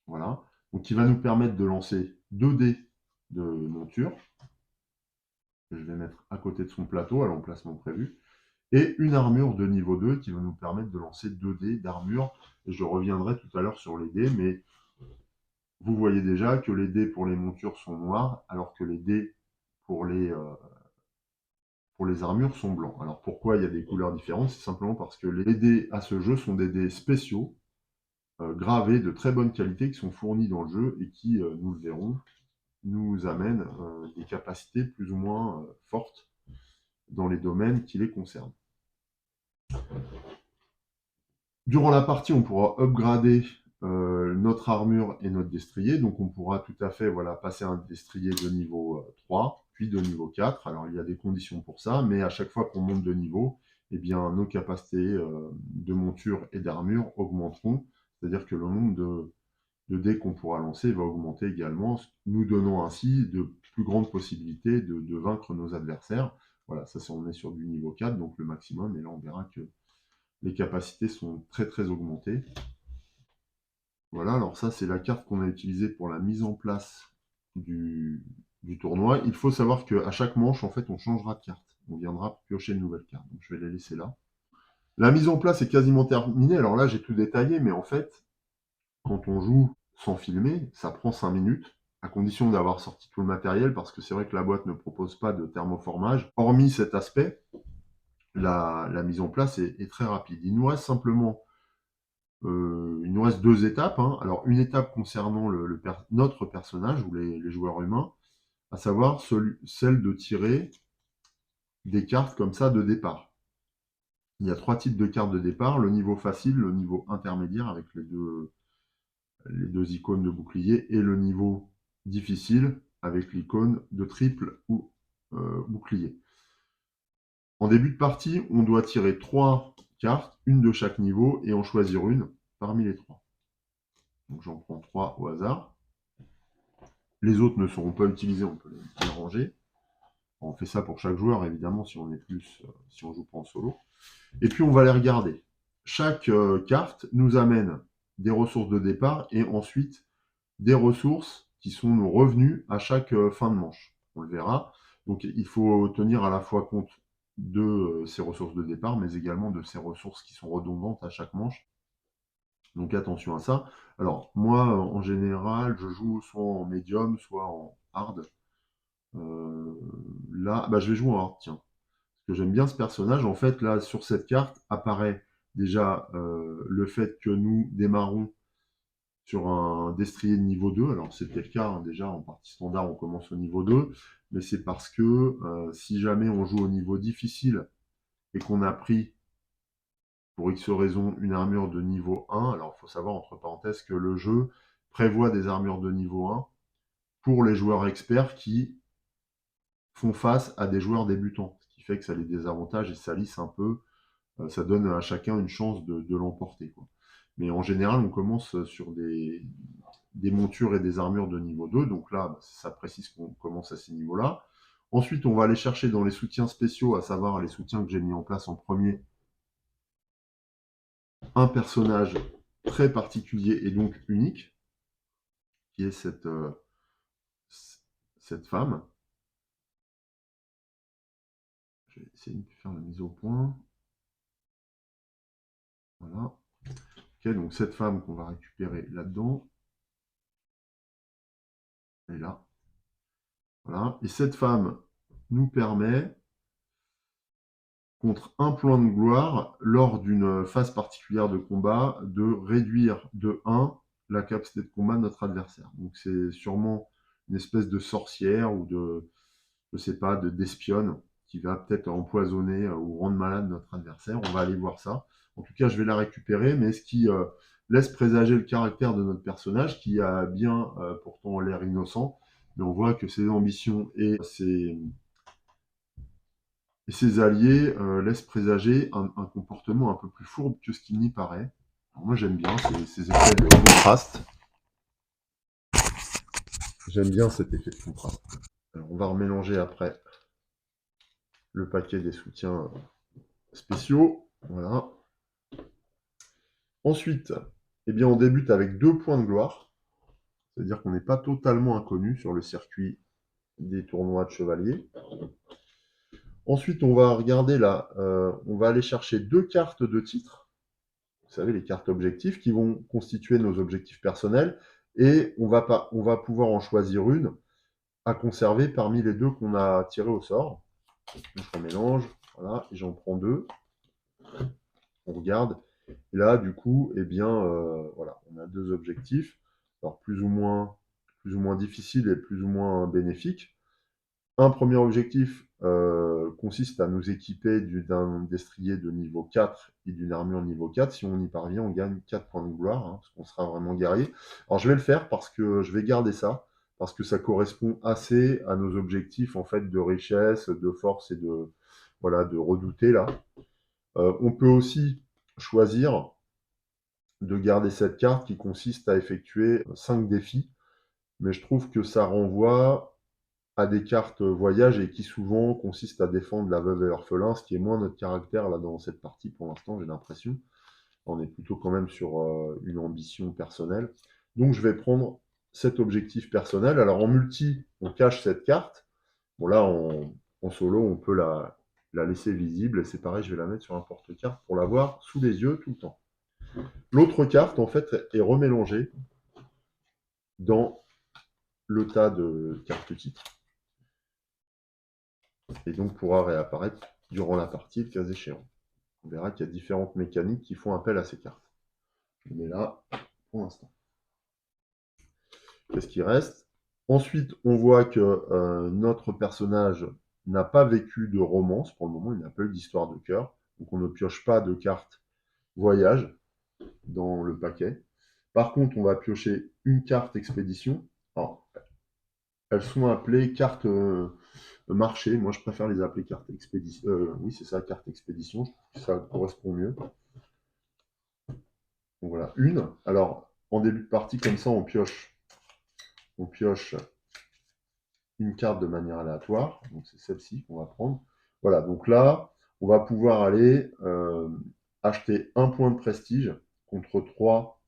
voilà, donc qui va nous permettre de lancer 2 dés de monture, que je vais mettre à côté de son plateau à l'emplacement prévu, et une armure de niveau 2 qui va nous permettre de lancer 2 dés d'armure. Et je reviendrai tout à l'heure sur les dés, mais vous voyez déjà que les dés pour les montures sont noirs, alors que les dés pour les armures sont blancs. Alors pourquoi il y a des couleurs différentes? C'est simplement parce que les dés à ce jeu sont des dés spéciaux, gravés de très bonne qualité, qui sont fournis dans le jeu et qui, nous le verrons, nous amènent des capacités plus ou moins fortes dans les domaines qui les concernent. Durant la partie, on pourra upgrader notre armure et notre destrier. Donc on pourra tout à fait passer un destrier de niveau 3, puis de niveau 4. Alors il y a des conditions pour ça, mais à chaque fois qu'on monte de niveau, eh bien, nos capacités de monture et d'armure augmenteront. C'est-à-dire que le nombre de dés qu'on pourra lancer va augmenter également, nous donnant ainsi de plus grandes possibilités de vaincre nos adversaires. Voilà, ça c'est on est sur du niveau 4, donc le maximum, et là on verra que les capacités sont très très augmentées. Voilà, alors ça c'est la carte qu'on a utilisée pour la mise en place du tournoi. Il faut savoir qu'à chaque manche, en fait, on changera de carte. On viendra piocher une nouvelle carte. Donc je vais les laisser là. La mise en place est quasiment terminée. Alors là, j'ai tout détaillé, mais en fait, quand on joue sans filmer, ça prend 5 minutes, à condition d'avoir sorti tout le matériel, parce que c'est vrai que la boîte ne propose pas de thermoformage. Hormis cet aspect, la mise en place est très rapide. Il nous reste simplement il nous reste 2 étapes, hein. Alors, une étape concernant notre personnage ou les joueurs humains, à savoir celle de tirer des cartes comme ça de départ. Il y a 3 types de cartes de départ, le niveau facile, le niveau intermédiaire avec les deux icônes de bouclier, et le niveau difficile avec l'icône de triple ou bouclier. En début de partie, on doit tirer 3 cartes, une de chaque niveau, et en choisir une parmi les 3. Donc j'en prends 3 au hasard. Les autres ne seront pas utilisés, on peut les ranger. On fait ça pour chaque joueur, évidemment, si on joue pas en solo. Et puis on va les regarder. Chaque carte nous amène des ressources de départ et ensuite des ressources qui sont nos revenus à chaque fin de manche. On le verra. Donc il faut tenir à la fois compte de ces ressources de départ, mais également de ces ressources qui sont redondantes à chaque manche. Donc attention à ça. Alors moi, en général, je joue soit en médium, soit en hard. Là, je vais jouer en hard, tiens. Parce que j'aime bien ce personnage. En fait, là, sur cette carte, apparaît déjà le fait que nous démarrons sur un destrier de niveau 2. Alors c'était le cas, hein, déjà, en partie standard, on commence au niveau 2. Mais c'est parce que si jamais on joue au niveau difficile et qu'on a pris pour X raison une armure de niveau 1, alors il faut savoir entre parenthèses que le jeu prévoit des armures de niveau 1 pour les joueurs experts qui font face à des joueurs débutants, ce qui fait que ça les désavantage et ça lisse un peu, ça donne à chacun une chance de l'emporter, quoi. Mais en général, on commence sur des montures et des armures de niveau 2, donc là, ça précise qu'on commence à ces niveaux-là. Ensuite, on va aller chercher dans les soutiens spéciaux, à savoir les soutiens que j'ai mis en place en premier, un personnage très particulier et donc unique, qui est cette femme. Je vais essayer de faire la mise au point. Voilà. Ok, donc cette femme qu'on va récupérer là-dedans. Elle est là. Voilà. Et cette femme nous permet, contre un point de gloire, lors d'une phase particulière de combat, de réduire de 1 la capacité de combat de notre adversaire. Donc c'est sûrement une espèce de sorcière ou je sais pas, d'espionne qui va peut-être empoisonner ou rendre malade notre adversaire. On va aller voir ça. En tout cas, je vais la récupérer, mais ce qui laisse présager le caractère de notre personnage qui a bien pourtant l'air innocent, mais on voit que ses ambitions et ses alliés laissent présager un comportement un peu plus fourbe que ce qu'il n'y paraît. Alors moi j'aime bien ces effets de contraste. J'aime bien cet effet de contraste. Alors, on va remélanger après le paquet des soutiens spéciaux. Voilà. Ensuite, eh bien, on débute avec 2 points de gloire. C'est-à-dire qu'on n'est pas totalement inconnu sur le circuit des tournois de chevaliers. Ensuite, on va regarder là, on va aller chercher 2 cartes de titre. Vous savez, les cartes objectifs qui vont constituer nos objectifs personnels. Et on va pouvoir en choisir une à conserver parmi les 2 qu'on a tirés au sort. Donc, on mélange, voilà, et j'en prends 2. On regarde. Et là, du coup, eh bien, voilà, on a 2 objectifs. Alors, plus ou moins difficiles et plus ou moins bénéfiques. Un premier objectif consiste à nous équiper d'un destrier de niveau 4 et d'une armure niveau 4. Si on y parvient, on gagne 4 points de gloire, parce qu'on sera vraiment guerrier. Alors je vais le faire parce que je vais garder ça, parce que ça correspond assez à nos objectifs en fait de richesse, de force et voilà, de redouter là. On peut aussi choisir de garder cette carte qui consiste à effectuer 5 défis, mais je trouve que ça renvoie à des cartes voyage et qui souvent consistent à défendre la veuve et l'orphelin, ce qui est moins notre caractère là dans cette partie pour l'instant, j'ai l'impression. On est plutôt quand même sur une ambition personnelle. Donc je vais prendre cet objectif personnel. Alors en multi, on cache cette carte. Bon là, en solo, on peut la laisser visible. Et c'est pareil, je vais la mettre sur un porte-carte pour la voir sous les yeux tout le temps. L'autre carte, en fait, est remélangée dans le tas de cartes titres. Et donc pourra réapparaître durant la partie, le cas échéant. On verra qu'il y a différentes mécaniques qui font appel à ces cartes. Je les mets là pour l'instant. Qu'est-ce qui reste? Ensuite, on voit que notre personnage n'a pas vécu de romance pour le moment, il n'a pas eu d'histoire de cœur. Donc on ne pioche pas de carte voyage dans le paquet. Par contre, on va piocher une carte expédition. Alors, elles sont appelées cartes marché. Moi, je préfère les appeler cartes expédition. Oui, c'est ça, carte expédition. Je trouve que ça correspond mieux. Donc voilà, une. Alors, en début de partie, comme ça, on pioche une carte de manière aléatoire. Donc c'est celle-ci qu'on va prendre. Voilà, donc là, on va pouvoir aller acheter un point de prestige contre 3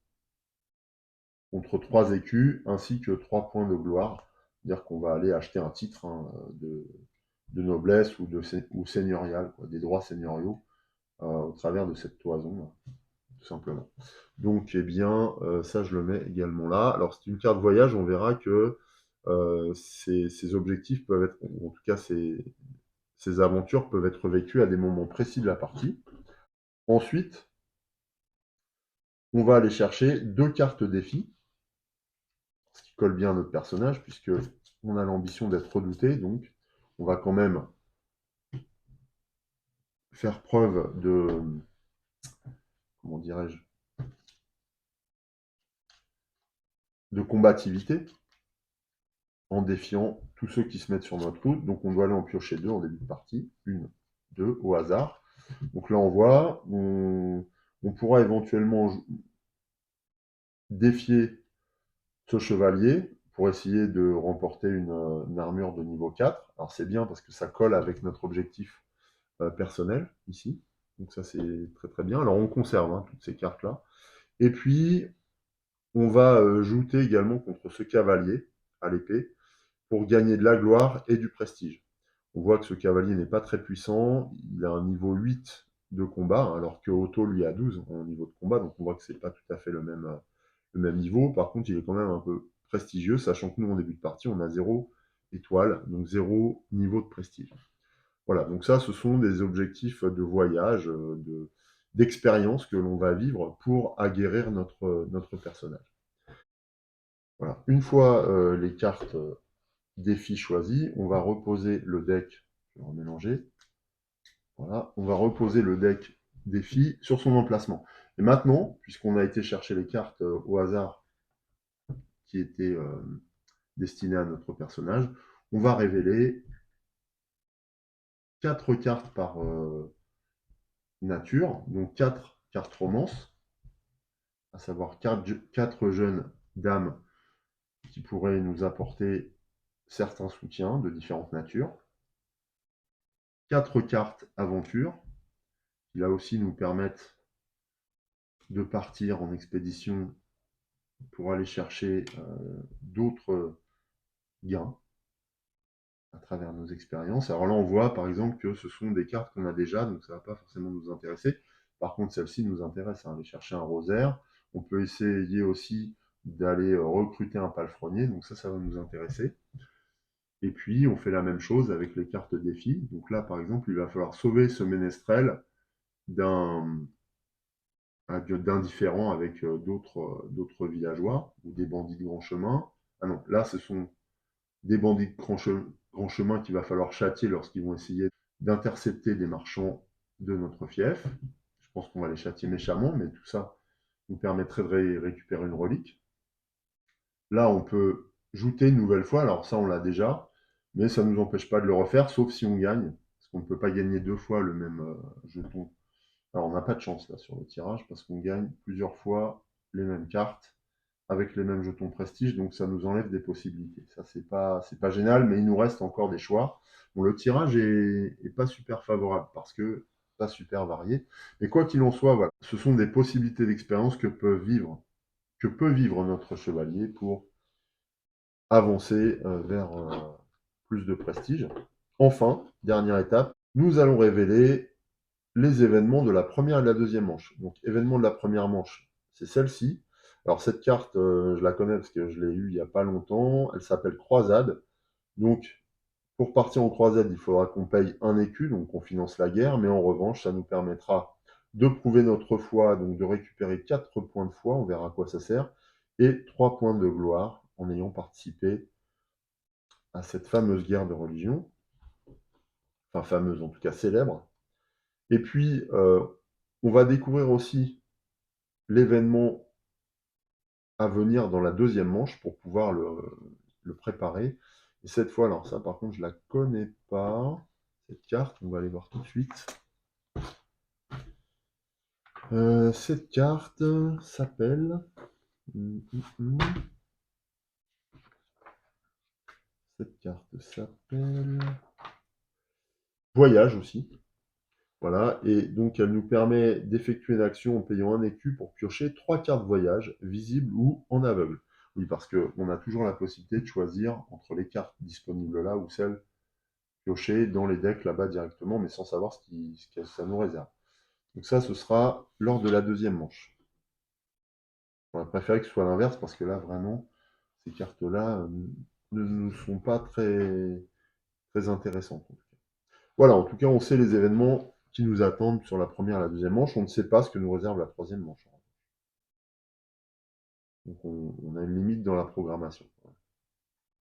écus, ainsi que 3 points de gloire. C'est-à-dire qu'on va aller acheter un titre de noblesse ou seigneurial, quoi, des droits seigneuriaux au travers de cette toison, tout simplement. Donc, eh bien, ça, je le mets également là. Alors, c'est une carte voyage, on verra que ces objectifs peuvent être, ou en tout cas, ces aventures peuvent être vécues à des moments précis de la partie. Ensuite, on va aller chercher 2 cartes défis, ce qui colle bien à notre personnage, puisque on a l'ambition d'être redouté, donc on va quand même faire preuve de, comment dirais-je, de combativité en défiant tous ceux qui se mettent sur notre route. Donc on doit aller en piocher 2 en début de partie, 1, 2 au hasard. Donc là on voit, on pourra éventuellement défier ce chevalier pour essayer de remporter une armure de niveau 4. Alors c'est bien parce que ça colle avec notre objectif personnel ici. Donc ça c'est très très bien. Alors on conserve toutes ces cartes là. Et puis on va jouter également contre ce cavalier à l'épée pour gagner de la gloire et du prestige. On voit que ce cavalier n'est pas très puissant, il a un niveau 8 de combat, alors que Otto lui a 12 en niveau de combat, donc on voit que c'est pas tout à fait le même niveau. Par contre, il est quand même un peu prestigieux, sachant que nous, en début de partie, on a 0 étoile, donc 0 niveau de prestige. Voilà, donc ça, ce sont des objectifs de voyage, d'expérience que l'on va vivre pour aguerrir notre personnage. Voilà. Une fois les cartes défi choisi, on va reposer le deck, je vais remélanger, voilà, on va reposer le deck défi sur son emplacement. Et maintenant, puisqu'on a été chercher les cartes au hasard qui étaient destinées à notre personnage, on va révéler 4 cartes par nature, donc 4 cartes romance, à savoir 4 jeunes dames qui pourraient nous apporter certains soutiens de différentes natures, 4 cartes aventure, qui là aussi nous permettent de partir en expédition pour aller chercher d'autres gains à travers nos expériences. Alors là, on voit par exemple que ce sont des cartes qu'on a déjà, donc ça ne va pas forcément nous intéresser. Par contre, celle-ci nous intéresse, hein, aller chercher un rosaire. On peut essayer aussi d'aller recruter un palefrenier, donc ça va nous intéresser. Et puis, on fait la même chose avec les cartes défis. Donc là, par exemple, il va falloir sauver ce ménestrel d'indifférents avec d'autres villageois ou des bandits de grand chemin. Ah non, là, ce sont des bandits de grand chemin qu'il va falloir châtier lorsqu'ils vont essayer d'intercepter des marchands de notre fief. Je pense qu'on va les châtier méchamment, mais tout ça nous permettrait de récupérer une relique. Là, on peut jouter une nouvelle fois, alors ça, on l'a déjà, mais ça ne nous empêche pas de le refaire, sauf si on gagne, parce qu'on ne peut pas gagner 2 fois le même jeton. Alors, on n'a pas de chance, là, sur le tirage, parce qu'on gagne plusieurs fois les mêmes cartes, avec les mêmes jetons prestige, donc ça nous enlève des possibilités. Ça, c'est pas génial, mais il nous reste encore des choix. Bon, le tirage est pas super favorable, parce que pas super varié. Mais quoi qu'il en soit, voilà, ce sont des possibilités d'expérience que peut vivre notre chevalier pour avancer vers plus de prestige. Enfin, dernière étape, nous allons révéler les événements de la première et de la deuxième manche. Donc, événement de la première manche, c'est celle-ci. Alors, cette carte, je la connais parce que je l'ai eue il n'y a pas longtemps. Elle s'appelle Croisade. Donc, pour partir en croisade, il faudra qu'on paye un écu, donc on finance la guerre, mais en revanche, ça nous permettra de prouver notre foi, donc de récupérer 4 points de foi, on verra à quoi ça sert, et 3 points de gloire en ayant participé à cette fameuse guerre de religion, enfin fameuse en tout cas célèbre. Et puis, on va découvrir aussi l'événement à venir dans la deuxième manche pour pouvoir le préparer. Et cette fois, alors ça par contre, je la connais pas, cette carte, on va aller voir tout de suite. Cette carte s'appelle... Cette carte s'appelle... Voyage aussi. Voilà, et donc elle nous permet d'effectuer une action en payant un écu pour piocher 3 cartes voyage, visibles ou en aveugle. Oui, parce qu'on a toujours la possibilité de choisir entre les cartes disponibles là ou celles piochées dans les decks là-bas directement, mais sans savoir ce que ça nous réserve. Donc ça, ce sera lors de la deuxième manche. On va préférer que ce soit l'inverse, parce que là, vraiment, ces cartes-là ne nous sont pas très, très intéressantes. Voilà, en tout cas, on sait les événements qui nous attendent sur la première et la deuxième manche. On ne sait pas ce que nous réserve la troisième manche. Donc on a une limite dans la programmation.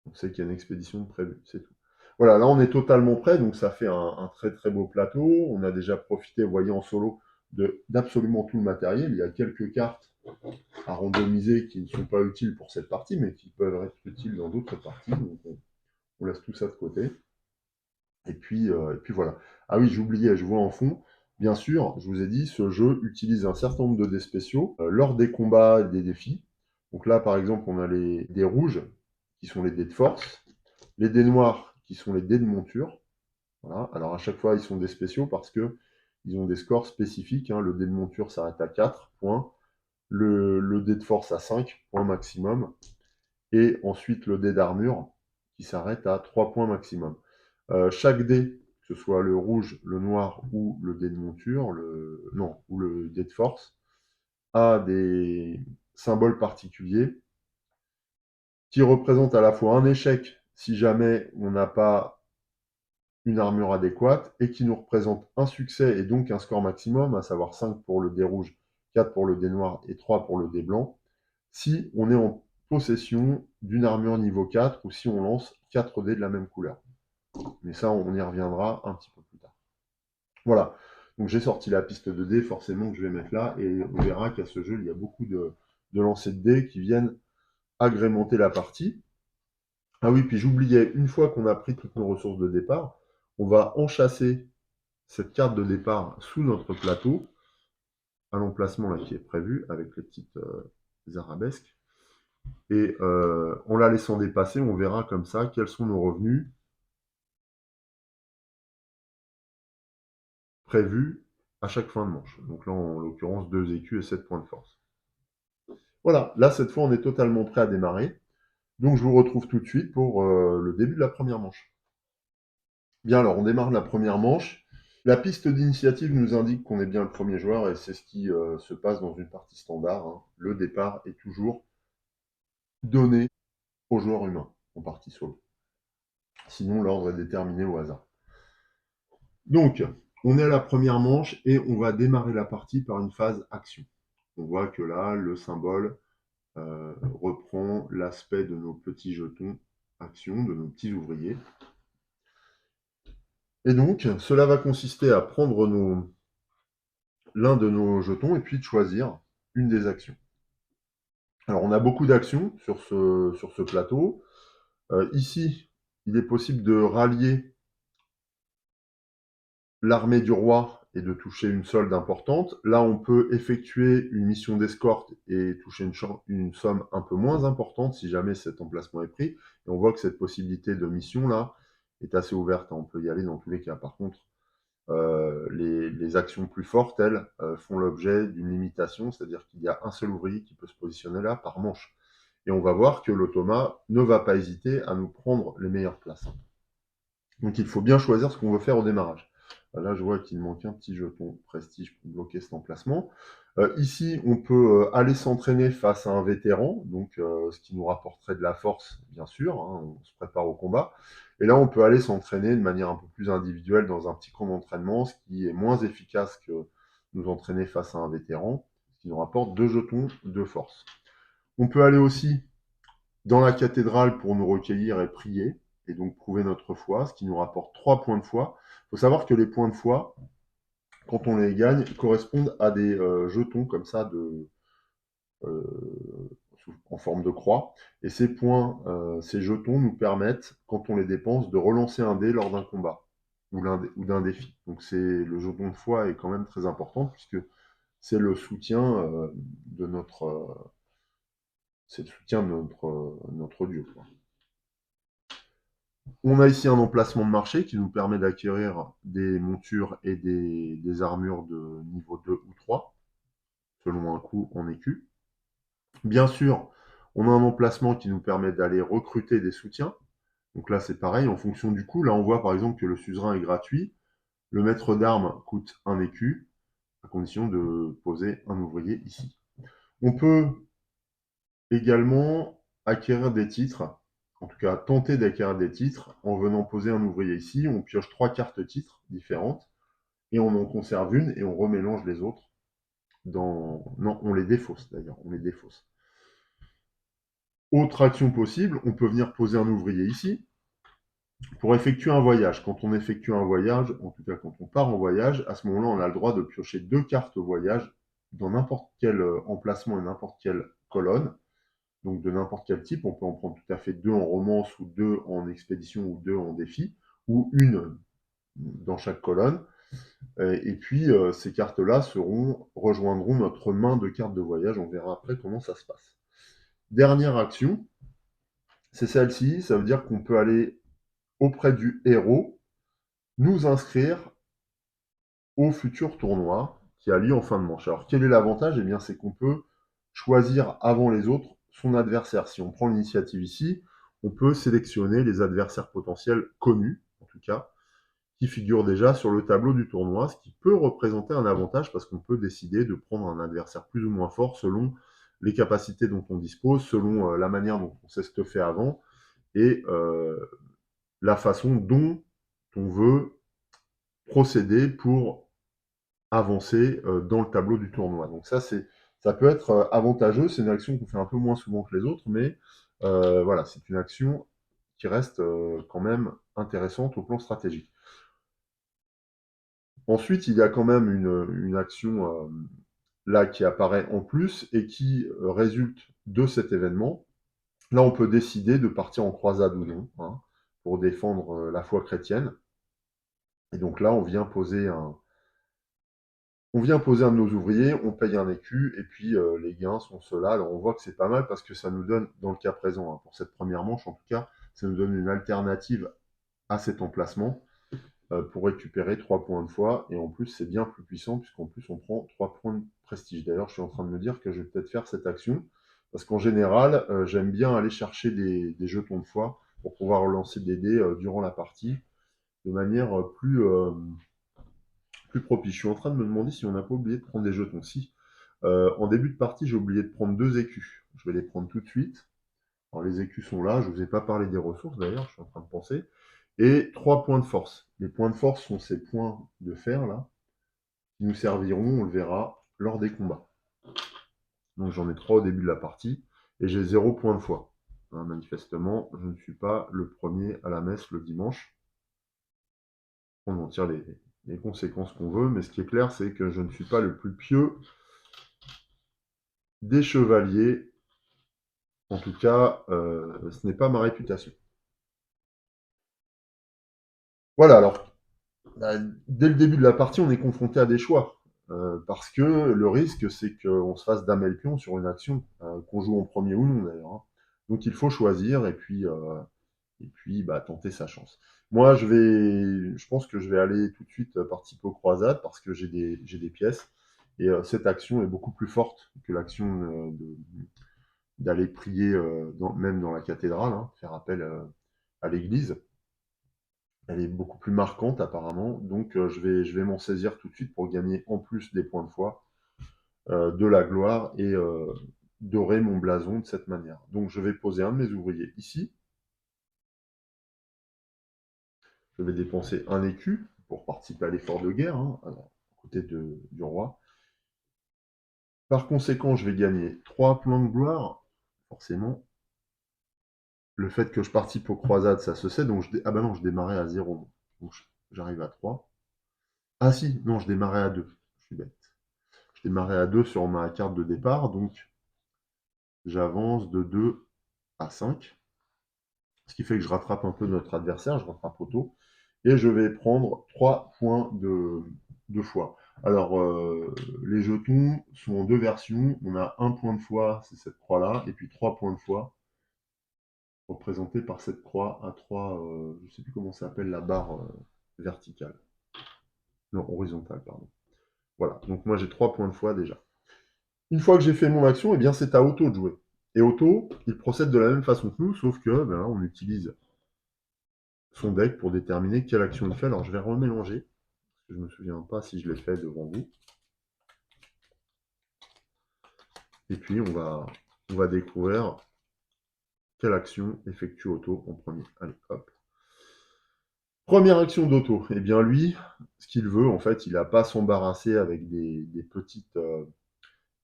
On sait qu'il y a une expédition de prévue, c'est tout. Voilà, là on est totalement prêt, donc ça fait un très très beau plateau. On a déjà profité, vous voyez, en solo, d'absolument tout le matériel. Il y a quelques cartes à randomiser qui ne sont pas utiles pour cette partie, mais qui peuvent être utiles dans d'autres parties. Donc on laisse tout ça de côté. Et puis voilà. Ah oui, j'oubliais, je vois en fond. Bien sûr, je vous ai dit, ce jeu utilise un certain nombre de dés spéciaux lors des combats et des défis. Donc là, par exemple, on a les dés rouges, qui sont les dés de force, les dés noirs, qui sont les dés de monture. Voilà. Alors à chaque fois, ils sont des spéciaux parce que ils ont des scores spécifiques. Hein. Le dé de monture s'arrête à 4 points, le dé de force à 5 points maximum, et ensuite le dé d'armure, qui s'arrête à 3 points maximum. Chaque dé, que ce soit le rouge, le noir ou le dé de monture, ou le dé de force, a des symboles particuliers qui représentent à la fois un échec si jamais on n'a pas une armure adéquate et qui nous représente un succès et donc un score maximum, à savoir 5 pour le dé rouge, 4 pour le dé noir et 3 pour le dé blanc, si on est en possession d'une armure niveau 4 ou si on lance 4 dés de la même couleur. Mais ça, on y reviendra un petit peu plus tard. Voilà. Donc j'ai sorti la piste de dés, forcément, que je vais mettre là, et on verra qu'à ce jeu, il y a beaucoup de lancers de dés qui viennent agrémenter la partie. Ah oui, puis j'oubliais, une fois qu'on a pris toutes nos ressources de départ, on va enchasser cette carte de départ sous notre plateau, à l'emplacement là qui est prévu, avec les petites arabesques. Et en la laissant dépasser, on verra comme ça quels sont nos revenus prévus à chaque fin de manche. Donc là, en l'occurrence, 2 écus et 7 points de force. Voilà, là, cette fois, on est totalement prêt à démarrer. Donc, je vous retrouve tout de suite pour le début de la première manche. Bien, alors, on démarre la première manche. La piste d'initiative nous indique qu'on est bien le premier joueur, et c'est ce qui se passe dans une partie standard, hein. Le départ est toujours donné au joueur humain, en partie solo. Sinon, l'ordre est déterminé au hasard. Donc, on est à la première manche et on va démarrer la partie par une phase action. On voit que là, le symbole reprend l'aspect de nos petits jetons action, de nos petits ouvriers. Et donc, cela va consister à prendre l'un de nos jetons et puis de choisir une des actions. Alors, on a beaucoup d'actions sur ce plateau. Ici, il est possible de rallier l'armée du roi et de toucher une solde importante. Là, on peut effectuer une mission d'escorte et toucher une somme un peu moins importante si jamais cet emplacement est pris. Et on voit que cette possibilité de mission-là est assez ouverte. On peut y aller dans tous les cas. Par contre, les actions plus fortes, elles, font l'objet d'une limitation, c'est-à-dire qu'il y a un seul ouvrier qui peut se positionner là par manche. Et on va voir que l'automa ne va pas hésiter à nous prendre les meilleures places. Donc il faut bien choisir ce qu'on veut faire au démarrage. Là, je vois qu'il manque un petit jeton prestige pour bloquer cet emplacement. Ici, on peut aller s'entraîner face à un vétéran, donc ce qui nous rapporterait de la force, bien sûr, hein, on se prépare au combat. Et là, on peut aller s'entraîner de manière un peu plus individuelle dans un petit camp d'entraînement, ce qui est moins efficace que nous entraîner face à un vétéran, ce qui nous rapporte 2 jetons de force. On peut aller aussi dans la cathédrale pour nous recueillir et prier, et donc prouver notre foi, ce qui nous rapporte 3 points de foi. Il faut savoir que les points de foi, quand on les gagne, correspondent à des jetons comme ça euh, en forme de croix. Et ces points, ces jetons nous permettent, quand on les dépense, de relancer un dé lors d'un combat ou d'un défi. Donc le jeton de foi est quand même très important puisque c'est le soutien de notre, c'est le soutien de notre dieu, quoi. On a ici un emplacement de marché qui nous permet d'acquérir des montures et des armures de niveau 2 ou 3, selon un coût en écus. Bien sûr, on a un emplacement qui nous permet d'aller recruter des soutiens. Donc là, c'est pareil, en fonction du coût. Là, on voit par exemple que le suzerain est gratuit. Le maître d'armes coûte un écu, à condition de poser un ouvrier ici. On peut également acquérir des titres, en tout cas tenter d'acquérir des titres en venant poser un ouvrier ici. On pioche 3 cartes titres différentes et on en conserve une et on remélange les autres Non, on les défausse d'ailleurs, on les défausse. Autre action possible, on peut venir poser un ouvrier ici pour effectuer un voyage. Quand on effectue un voyage, en tout cas quand on part en voyage, à ce moment-là, on a le droit de piocher 2 cartes voyage dans n'importe quel emplacement et n'importe quelle colonne. Donc de n'importe quel type, on peut en prendre tout à fait 2 en romance ou 2 en expédition ou 2 en défi, ou une dans chaque colonne. Et puis ces cartes-là rejoindront notre main de cartes de voyage. On verra après comment ça se passe. Dernière action, c'est celle-ci. Ça veut dire qu'on peut aller auprès du héros, nous inscrire au futur tournoi qui a lieu en fin de manche. Alors quel est l'avantage? Eh bien c'est qu'on peut choisir avant les autres son adversaire. Si on prend l'initiative ici, on peut sélectionner les adversaires potentiels connus, en tout cas, qui figurent déjà sur le tableau du tournoi, ce qui peut représenter un avantage parce qu'on peut décider de prendre un adversaire plus ou moins fort selon les capacités dont on dispose, selon la manière dont on s'est stuffé avant et la façon dont on veut procéder pour avancer dans le tableau du tournoi. Donc ça peut être avantageux, c'est une action qu'on fait un peu moins souvent que les autres, mais voilà, c'est une action qui reste quand même intéressante au plan stratégique. Ensuite, il y a quand même une action là qui apparaît en plus et qui résulte de cet événement. Là, on peut décider de partir en croisade ou non, hein, pour défendre la foi chrétienne. Et donc là, on vient poser un de nos ouvriers, on paye un écu, et puis les gains sont ceux-là. Alors on voit que c'est pas mal parce que ça nous donne, dans le cas présent, hein, pour cette première manche en tout cas, ça nous donne une alternative à cet emplacement pour récupérer 3 points de foi. Et en plus, c'est bien plus puissant puisqu'en plus, on prend 3 points de prestige. D'ailleurs, je suis en train de me dire que je vais peut-être faire cette action parce qu'en général, j'aime bien aller chercher des jetons de foi pour pouvoir relancer des dés durant la partie de manière plus propice. Je suis en train de me demander si on n'a pas oublié de prendre des jetons. Si, en début de partie, j'ai oublié de prendre 2 écus. Je vais les prendre tout de suite. Alors, les écus sont là. Je ne vous ai pas parlé des ressources d'ailleurs, je suis en train de penser. Et 3 points de force. Les points de force sont ces points de fer là, qui nous serviront, on le verra, lors des combats. Donc j'en ai 3 au début de la partie. Et j'ai 0 point de foi. Hein, manifestement, je ne suis pas le premier à la messe le dimanche. On en tire les conséquences qu'on veut, mais ce qui est clair, c'est que je ne suis pas le plus pieux des chevaliers. En tout cas, ce n'est pas ma réputation. Voilà, alors, dès le début de la partie, on est confronté à des choix. Parce que le risque, c'est qu'on se fasse damer le pion sur une action, qu'on joue en premier ou non d'ailleurs, hein. Donc il faut choisir et puis bah, tenter sa chance. Moi, je pense que je vais aller tout de suite participer aux croisades parce que j'ai des pièces. Et cette action est beaucoup plus forte que l'action d'aller prier même dans la cathédrale, hein, faire appel à l'église. Elle est beaucoup plus marquante apparemment, donc je vais m'en saisir tout de suite pour gagner en plus des points de foi, de la gloire et dorer mon blason de cette manière. Donc je vais poser un de mes ouvriers ici. Je vais dépenser un écu pour participer à l'effort de guerre, hein, à côté du roi. Par conséquent, je vais gagner 3 points de gloire, forcément. Le fait que je participe aux croisades, ça se sait, donc ah bah non, je démarrais à 0. Donc j'arrive à 3. Ah si, non, je démarrais à 2. Je suis bête. Je démarrais à 2 sur ma carte de départ, donc j'avance de 2 à 5. Ce qui fait que je rattrape un peu notre adversaire, je rattrape Otto. Et je vais prendre 3 points de foi. Alors, les jetons sont en 2 versions. On a 1 point de foi, c'est cette croix-là, et puis 3 points de foi, représentés par cette croix à 3, je ne sais plus comment ça s'appelle, la barre verticale. Non, horizontale, pardon. Voilà, donc moi j'ai 3 points de foi déjà. Une fois que j'ai fait mon action, eh bien c'est à Otto de jouer. Et Otto, il procède de la même façon que nous, sauf que ben là, on utilise son deck pour déterminer quelle action il fait. Alors je vais remélanger, parce que je ne me souviens pas si je l'ai fait devant vous. Et puis on va découvrir quelle action effectue Otto en premier. Allez, hop. Première action d'Otto. Eh bien lui, ce qu'il veut, en fait, il n'a pas à s'embarrasser avec des petites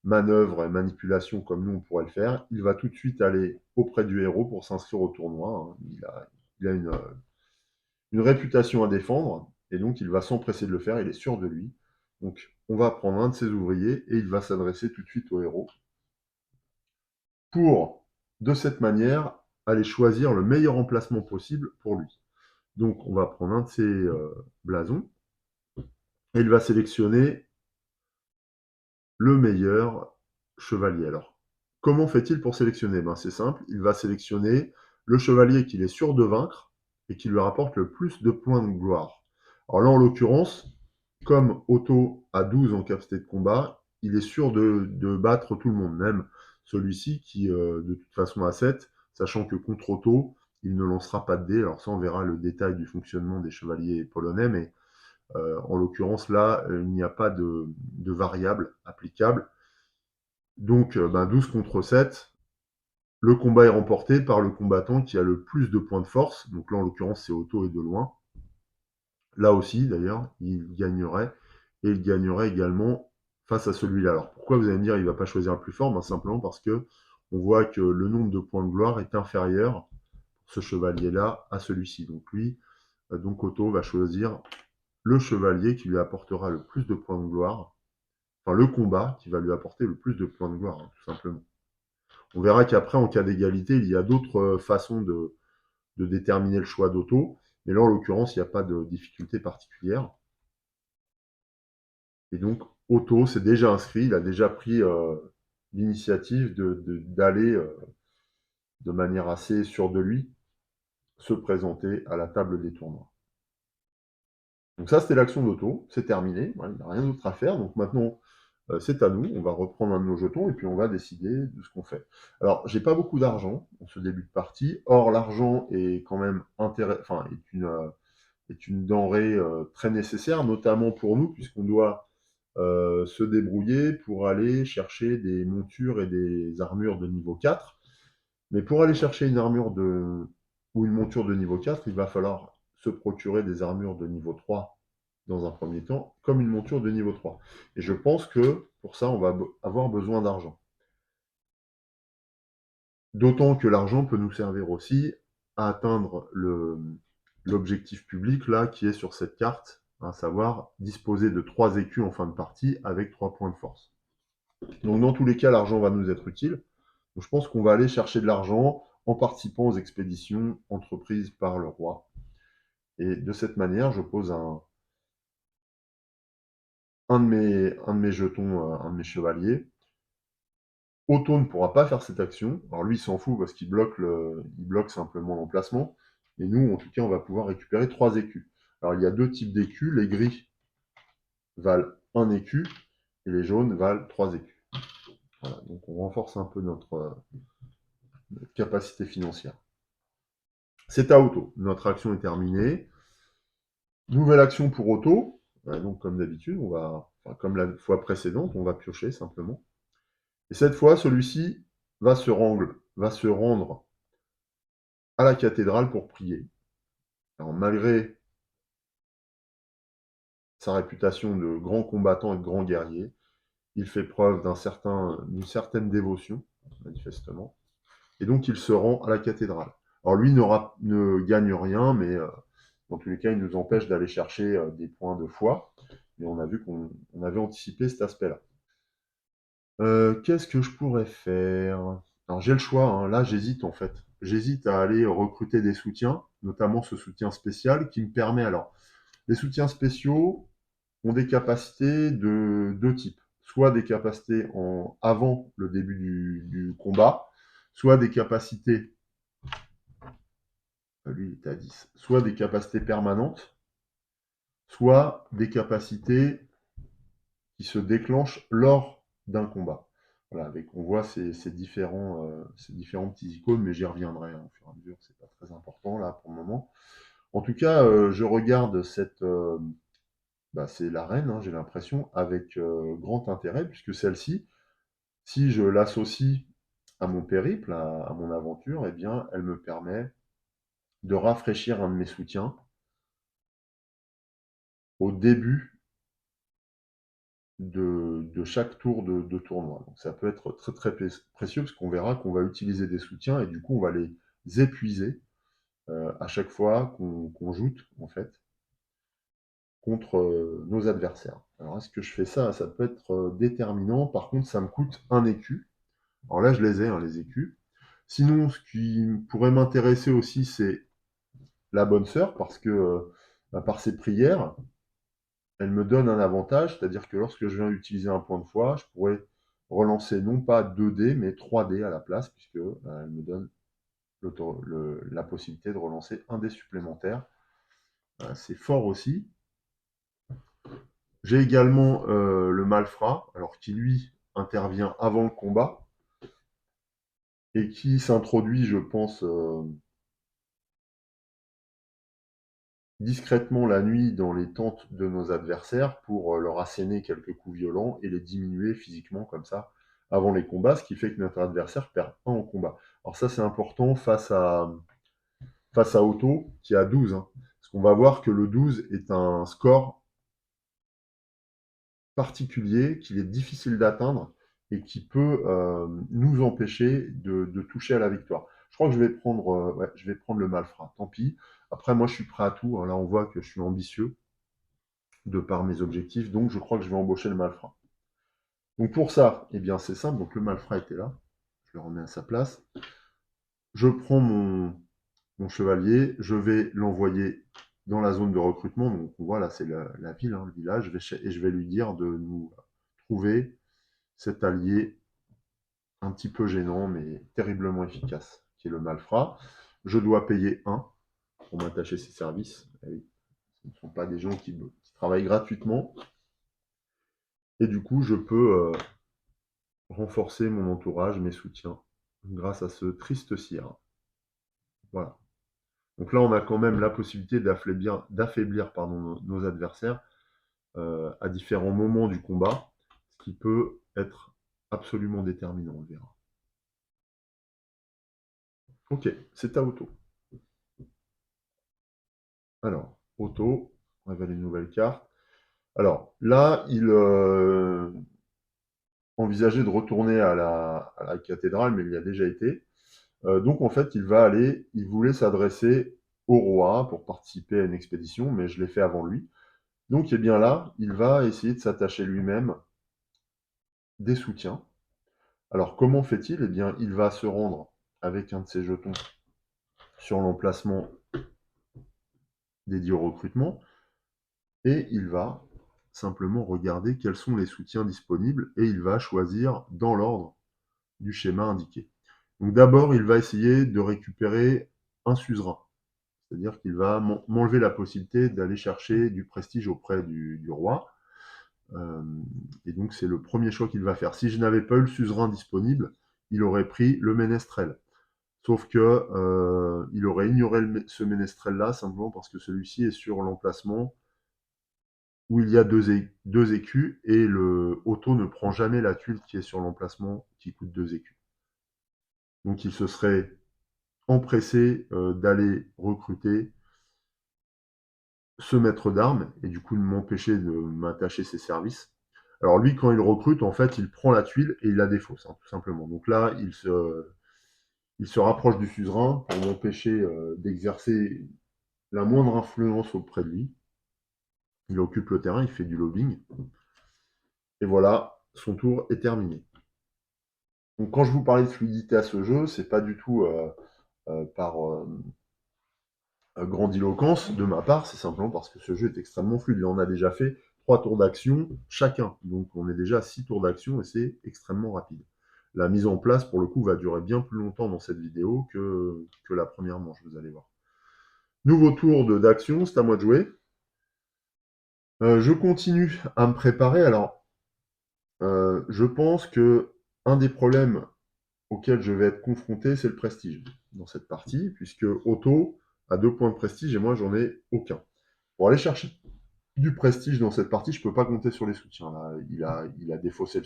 manœuvres et manipulations comme nous on pourrait le faire. Il va tout de suite aller auprès du héros pour s'inscrire au tournoi, hein. Il a une réputation à défendre, et donc il va s'empresser de le faire, il est sûr de lui. Donc on va prendre un de ses ouvriers, et il va s'adresser tout de suite au héros, pour, de cette manière, aller choisir le meilleur emplacement possible pour lui. Donc on va prendre un de ses blasons, et il va sélectionner le meilleur chevalier. Alors, comment fait-il pour sélectionner? Ben, c'est simple, il va sélectionner le chevalier qu'il est sûr de vaincre, et qui lui rapporte le plus de points de gloire. Alors là, en l'occurrence, comme Otto a 12 en capacité de combat, il est sûr de battre tout le monde, même celui-ci qui, de toute façon, a 7, sachant que contre Otto, il ne lancera pas de dés. Alors ça, on verra le détail du fonctionnement des chevaliers polonais, mais en l'occurrence, là, il n'y a pas de variable applicable. Donc, 12 contre 7, le combat est remporté par le combattant qui a le plus de points de force. Donc là, en l'occurrence, c'est Otto et de loin. Là aussi, d'ailleurs, il gagnerait. Et il gagnerait également face à celui-là. Alors, pourquoi vous allez me dire il ne va pas choisir le plus fort? Ben, simplement parce que on voit que le nombre de points de gloire est inférieur pour ce chevalier-là à celui-ci. Donc lui, donc Otto va choisir le chevalier qui lui apportera le plus de points de gloire, enfin le combat qui va lui apporter le plus de points de gloire, hein, tout simplement. On verra qu'après, en cas d'égalité, il y a d'autres façons de déterminer le choix d'Otto, mais là, en l'occurrence, il n'y a pas de difficulté particulière. Et donc, Otto s'est déjà inscrit, il a déjà pris l'initiative d'aller, de manière assez sûre de lui, se présenter à la table des tournois. Donc ça, c'était l'action d'Otto, c'est terminé, voilà, il n'y a rien d'autre à faire. Donc maintenant, c'est à nous, on va reprendre un de nos jetons et puis on va décider de ce qu'on fait. Alors, j'ai pas beaucoup d'argent en ce début de partie, or l'argent est quand même est une denrée très nécessaire, notamment pour nous, puisqu'on doit se débrouiller pour aller chercher des montures et des armures de niveau 4. Mais pour aller chercher une armure ou une monture de niveau 4, il va falloir se procurer des armures de niveau 3 dans un premier temps, comme une monture de niveau 3. Et je pense que pour ça, on va avoir besoin d'argent. D'autant que l'argent peut nous servir aussi à atteindre l'objectif public, là, qui est sur cette carte, à savoir disposer de 3 écus en fin de partie avec 3 points de force. Donc dans tous les cas, l'argent va nous être utile. Donc je pense qu'on va aller chercher de l'argent en participant aux expéditions entreprises par le roi. Et de cette manière, je pose un de mes jetons, un de mes chevaliers. Otto ne pourra pas faire cette action. Alors lui, il s'en fout parce qu'il il bloque simplement l'emplacement. Et nous, en tout cas, on va pouvoir récupérer 3 écus. Alors il y a 2 types d'écus. Les gris valent 1 écu et les jaunes valent 3 écus. Voilà, donc on renforce un peu notre capacité financière. C'est à Otto. Notre action est terminée. Nouvelle action pour Otto. Donc comme d'habitude, comme la fois précédente, on va piocher simplement. Et cette fois, celui-ci va se rendre à la cathédrale pour prier. Alors, malgré sa réputation de grand combattant et de grand guerrier, il fait preuve d'une certaine dévotion, manifestement. Et donc, il se rend à la cathédrale. Alors, lui ne gagne rien, mais dans tous les cas, il nous empêche d'aller chercher des points de foi. Et on a vu qu'on avait anticipé cet aspect-là. Qu'est-ce que je pourrais faire? Alors j'ai le choix, hein. Là j'hésite en fait. J'hésite à aller recruter des soutiens, notamment ce soutien spécial qui me permet alors. Les soutiens spéciaux ont des capacités de deux types. Soit des capacités avant le début du combat, soit des capacités, lui il est à 10, soit des capacités permanentes, soit des capacités qui se déclenchent lors d'un combat. Voilà, on voit ces différents petits icônes, mais j'y reviendrai hein, au fur et à mesure, c'est pas très important là pour le moment. En tout cas, je regarde c'est la reine, hein, j'ai l'impression, avec grand intérêt, puisque celle-ci, si je l'associe à mon périple, à mon aventure, eh bien, elle me permet de rafraîchir un de mes soutiens au début de chaque tour de tournoi. Donc ça peut être très très précieux parce qu'on verra qu'on va utiliser des soutiens et du coup on va les épuiser à chaque fois qu'on joute en fait contre nos adversaires. Alors est-ce que je fais ça? Ça peut être déterminant. Par contre ça me coûte un écu. Alors là je les ai, hein, les écus. Sinon ce qui pourrait m'intéresser aussi c'est la bonne sœur parce que par ses prières elle me donne un avantage, c'est-à-dire que lorsque je viens utiliser un point de foi, je pourrais relancer non pas 2 dés, mais 3 dés à la place, puisque elle me donne la possibilité de relancer un dé supplémentaire. C'est fort aussi. J'ai également le malfrat, alors qui lui intervient avant le combat, et qui s'introduit, je pense, discrètement la nuit dans les tentes de nos adversaires pour leur asséner quelques coups violents et les diminuer physiquement comme ça avant les combats, ce qui fait que notre adversaire perd 1 en combat. Alors ça c'est important face à Otto qui a 12, hein, parce qu'on va voir que le 12 est un score particulier qu'il est difficile d'atteindre et qui peut nous empêcher de toucher à la victoire. Je crois que je vais prendre le malfrat, tant pis. Après moi je suis prêt à tout, hein. Là on voit que je suis ambitieux. de par mes objectifs, donc je crois que je vais embaucher le malfrat. Donc pour ça, eh bien c'est simple, donc le malfrat était là, je le remets à sa place, je prends mon chevalier, je vais l'envoyer dans la zone de recrutement, donc on voit là c'est la ville, hein, le village, et je vais lui dire de nous trouver cet allié un petit peu gênant, mais terriblement efficace, qui est le malfrat. Je dois payer 1 pour m'attacher ses services. Eh oui, ce ne sont pas des gens qui travaillent gratuitement. Et du coup, je peux renforcer mon entourage, mes soutiens, grâce à ce triste sire. Voilà. Donc là, on a quand même la possibilité d'affaiblir nos adversaires à différents moments du combat, ce qui peut être absolument déterminant, on verra. Ok, c'est à Otto. Alors, Otto, on révèle une nouvelle carte. Alors, là, il envisageait de retourner à la cathédrale, mais il y a déjà été. Donc, en fait, il voulait s'adresser au roi pour participer à une expédition, mais je l'ai fait avant lui. Donc, eh bien là, il va essayer de s'attacher lui-même des soutiens. Alors, comment fait-il? Eh bien, il va se rendre avec un de ses jetons sur l'emplacement dédié au recrutement, et il va simplement regarder quels sont les soutiens disponibles, et il va choisir dans l'ordre du schéma indiqué. Donc d'abord, il va essayer de récupérer un suzerain, c'est-à-dire qu'il va m'enlever la possibilité d'aller chercher du prestige auprès du roi. Et donc c'est le premier choix qu'il va faire. Si je n'avais pas eu le suzerain disponible, il aurait pris le ménestrel. Sauf que il aurait ignoré ce ménestrel-là simplement parce que celui-ci est sur l'emplacement où il y a deux écus et le Otto ne prend jamais la tuile qui est sur l'emplacement qui coûte 2 écus. Donc il se serait empressé d'aller recruter ce maître d'armes et du coup de m'empêcher de m'attacher ses services. Alors lui, quand il recrute, en fait, il prend la tuile et il la défausse, hein, tout simplement. Donc là, il se rapproche du suzerain pour m'empêcher d'exercer la moindre influence auprès de lui. Il occupe le terrain, il fait du lobbying. Et voilà, son tour est terminé. Donc quand je vous parlais de fluidité à ce jeu, c'est pas du tout par grandiloquence de ma part, c'est simplement parce que ce jeu est extrêmement fluide. Là, on a déjà fait 3 tours d'action chacun. Donc on est déjà à 6 tours d'action et c'est extrêmement rapide. La mise en place, pour le coup, va durer bien plus longtemps dans cette vidéo que la première manche, vous allez voir. Nouveau tour d'action, c'est à moi de jouer. Je continue à me préparer. Alors, je pense que un des problèmes auquel je vais être confronté, c'est le prestige dans cette partie, puisque Otto a 2 points de prestige et moi, j'en ai aucun. Pour aller chercher du prestige dans cette partie, je ne peux pas compter sur les soutiens. Là. Il a défaussé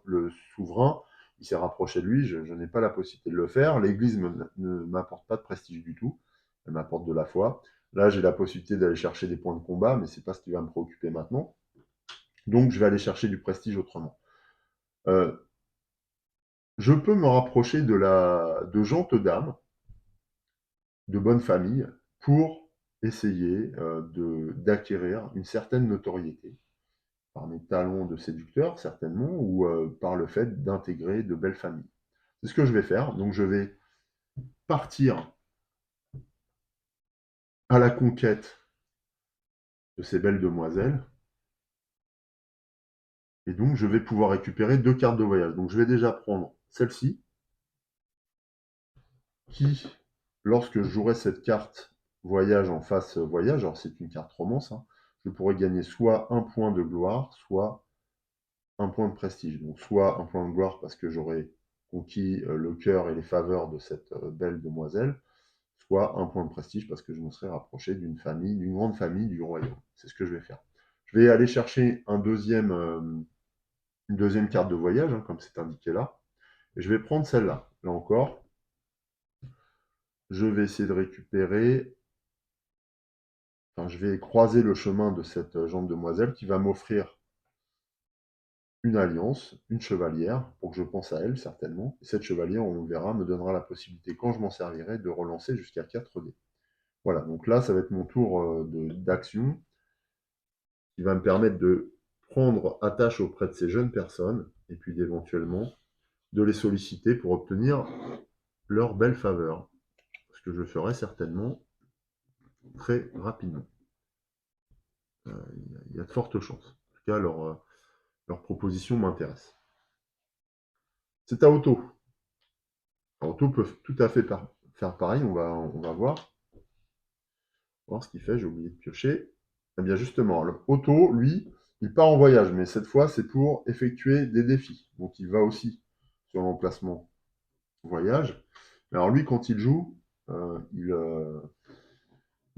le souverain, il s'est rapproché de lui, je n'ai pas la possibilité de le faire. L'Église ne m'apporte pas de prestige du tout, elle m'apporte de la foi. Là, j'ai la possibilité d'aller chercher des points de combat, mais ce n'est pas ce qui va me préoccuper maintenant. Donc, je vais aller chercher du prestige autrement. Je peux me rapprocher de gentes dames, de bonne famille, pour essayer d'acquérir une certaine notoriété, par mes talents de séducteur certainement, ou par le fait d'intégrer de belles familles. C'est ce que je vais faire, donc je vais partir à la conquête de ces belles demoiselles, et donc je vais pouvoir récupérer 2 cartes de voyage. Donc je vais déjà prendre celle-ci, qui, lorsque je jouerai cette carte voyage en face voyage, alors c'est une carte romance, hein, je pourrais gagner soit un point de gloire, soit un point de prestige. Donc soit un point de gloire parce que j'aurai conquis le cœur et les faveurs de cette belle demoiselle, soit un point de prestige parce que je me serai rapproché d'une famille, d'une grande famille du royaume. C'est ce que je vais faire. Je vais aller chercher une deuxième carte de voyage, hein, comme c'est indiqué là, et je vais prendre celle-là. Là encore, je vais essayer de récupérer. Enfin, je vais croiser le chemin de cette jeune demoiselle qui va m'offrir une alliance, une chevalière, pour que je pense à elle, certainement. Et cette chevalière, on verra, me donnera la possibilité, quand je m'en servirai, de relancer jusqu'à 4 dés. Voilà, donc là, ça va être mon tour d'action. qui va me permettre de prendre attache auprès de ces jeunes personnes et puis d'éventuellement de les solliciter pour obtenir leur belle faveur. Ce que je ferai certainement très rapidement. Il y a de fortes chances. En tout cas, leur proposition m'intéresse. C'est à Otto. Otto peut tout à fait faire pareil, on va voir. Voir ce qu'il fait, j'ai oublié de piocher. Eh bien justement, Otto, lui, il part en voyage, mais cette fois, c'est pour effectuer des défis. Donc il va aussi sur l'emplacement voyage. Alors lui, quand il joue, il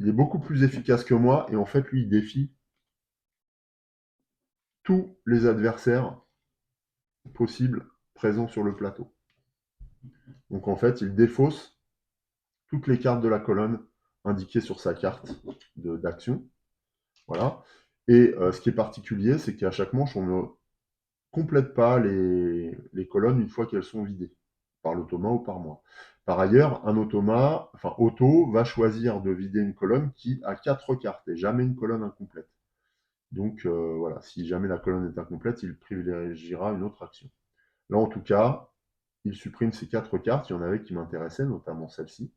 est beaucoup plus efficace que moi, et en fait, lui, il défie tous les adversaires possibles présents sur le plateau. Donc en fait, il défausse toutes les cartes de la colonne indiquées sur sa carte d'action. Voilà. Et ce qui est particulier, c'est qu'à chaque manche, on ne complète pas les colonnes une fois qu'elles sont vidées, par l'automa ou par moi. Par ailleurs, Otto va choisir de vider une colonne qui a 4 cartes et jamais une colonne incomplète. Donc voilà, si jamais la colonne est incomplète, il privilégiera une autre action. Là, en tout cas, il supprime ces 4 cartes. Il y en avait qui m'intéressaient, notamment celle-ci,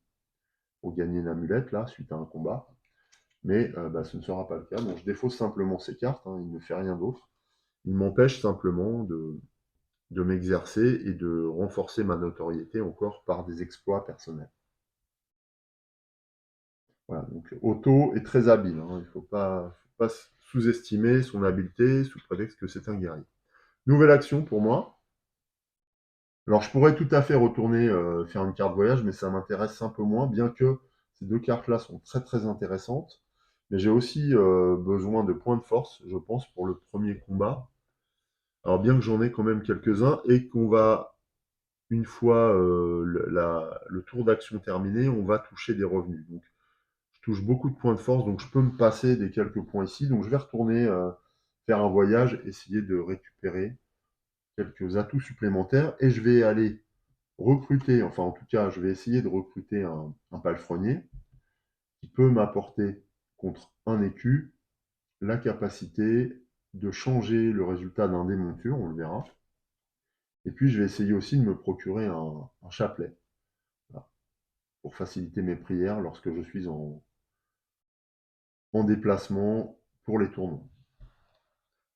pour gagner une amulette, là, suite à un combat. Mais ce ne sera pas le cas. Donc je défausse simplement ces cartes, hein, il ne fait rien d'autre. Il m'empêche simplement de m'exercer et de renforcer ma notoriété encore par des exploits personnels. Voilà, donc Otto est très habile, hein, il ne faut pas sous-estimer son habileté sous prétexte que c'est un guerrier. Nouvelle action pour moi. Alors je pourrais tout à fait retourner faire une carte voyage, mais ça m'intéresse un peu moins, bien que ces deux cartes-là sont très très intéressantes. Mais j'ai aussi besoin de points de force, je pense, pour le premier combat. Alors bien que j'en ai quand même quelques-uns, et qu'on va, une fois le tour d'action terminé, on va toucher des revenus. Donc je touche beaucoup de points de force, donc je peux me passer des quelques points ici. Donc je vais retourner faire un voyage, essayer de récupérer quelques atouts supplémentaires, et je vais aller recruter, enfin en tout cas je vais essayer de recruter un palefrenier qui peut m'apporter contre un écu la capacité de changer le résultat d'un dé monture, on le verra. Et puis je vais essayer aussi de me procurer un chapelet, voilà, pour faciliter mes prières lorsque je suis en déplacement pour les tournois.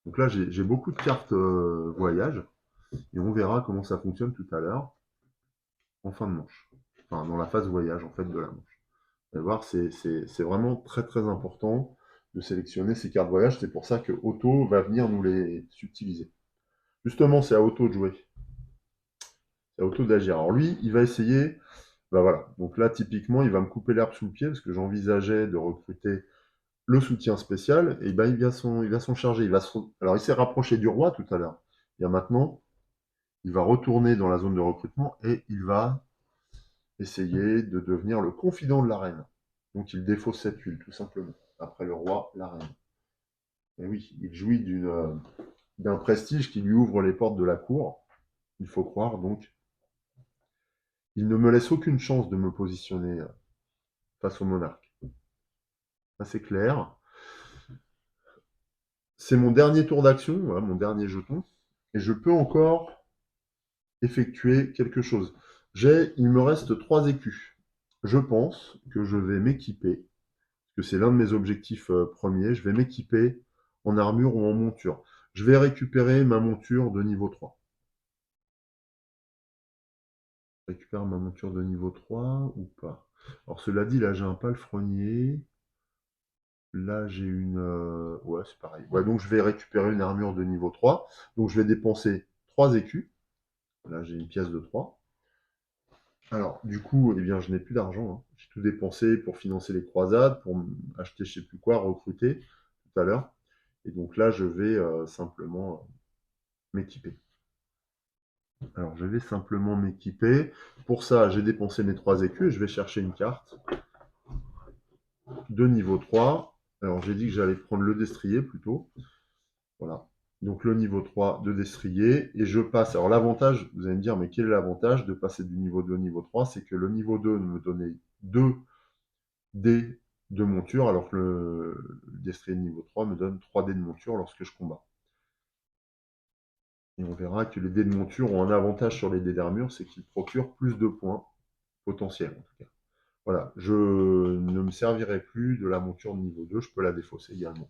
Donc là j'ai beaucoup de cartes voyage, et on verra comment ça fonctionne tout à l'heure en fin de manche. Enfin dans la phase voyage en fait de la manche. Vous allez voir, c'est vraiment très très important de sélectionner ces cartes voyage. C'est pour ça que Otto va venir nous les subtiliser. Justement, c'est à Otto de jouer. C'est à Otto d'agir. Alors lui, il va essayer. Ben voilà. Donc là, typiquement, il va me couper l'herbe sous le pied parce que j'envisageais de recruter le soutien spécial. Et ben il va s'en charger. Alors il s'est rapproché du roi tout à l'heure. Et maintenant, il va retourner dans la zone de recrutement et il va essayer de devenir le confident de la reine. Donc il défausse cette huile, tout simplement. Après le roi, la reine. Et oui, il jouit d'un prestige qui lui ouvre les portes de la cour, il faut croire, donc il ne me laisse aucune chance de me positionner face au monarque. Ça c'est clair. C'est mon dernier tour d'action, voilà, mon dernier jeton, et je peux encore effectuer quelque chose. Il me reste 3 écus. Je pense que je vais m'équiper, parce que c'est l'un de mes objectifs premiers, je vais m'équiper en armure ou en monture. Je vais récupérer ma monture de niveau 3. Je récupère ma monture de niveau 3 ou pas? Alors cela dit, là j'ai un palefrenier. Là j'ai une... ouais, c'est pareil. Ouais, donc je vais récupérer une armure de niveau 3. Donc je vais dépenser 3 écus. Là j'ai une pièce de 3. Alors du coup, eh bien, je n'ai plus d'argent, hein. J'ai tout dépensé pour financer les croisades, pour acheter je sais plus quoi, recruter tout à l'heure. Et donc là je vais simplement m'équiper. Alors je vais simplement m'équiper. Pour ça, j'ai dépensé mes 3 écus et je vais chercher une carte de niveau 3. Alors j'ai dit que j'allais prendre le destrier plutôt. Voilà. Donc le niveau 3 de destrier. Et je passe. Alors l'avantage, vous allez me dire, mais quel est l'avantage de passer du niveau 2 au niveau 3? C'est que le niveau 2 me donnait 2 dés de monture, alors que le destrier de niveau 3 me donne 3 dés de monture lorsque je combats. Et on verra que les dés de monture ont un avantage sur les dés d'armure, c'est qu'ils procurent plus de points potentiels en tout cas. Voilà, je ne me servirai plus de la monture de niveau 2, je peux la défausser également.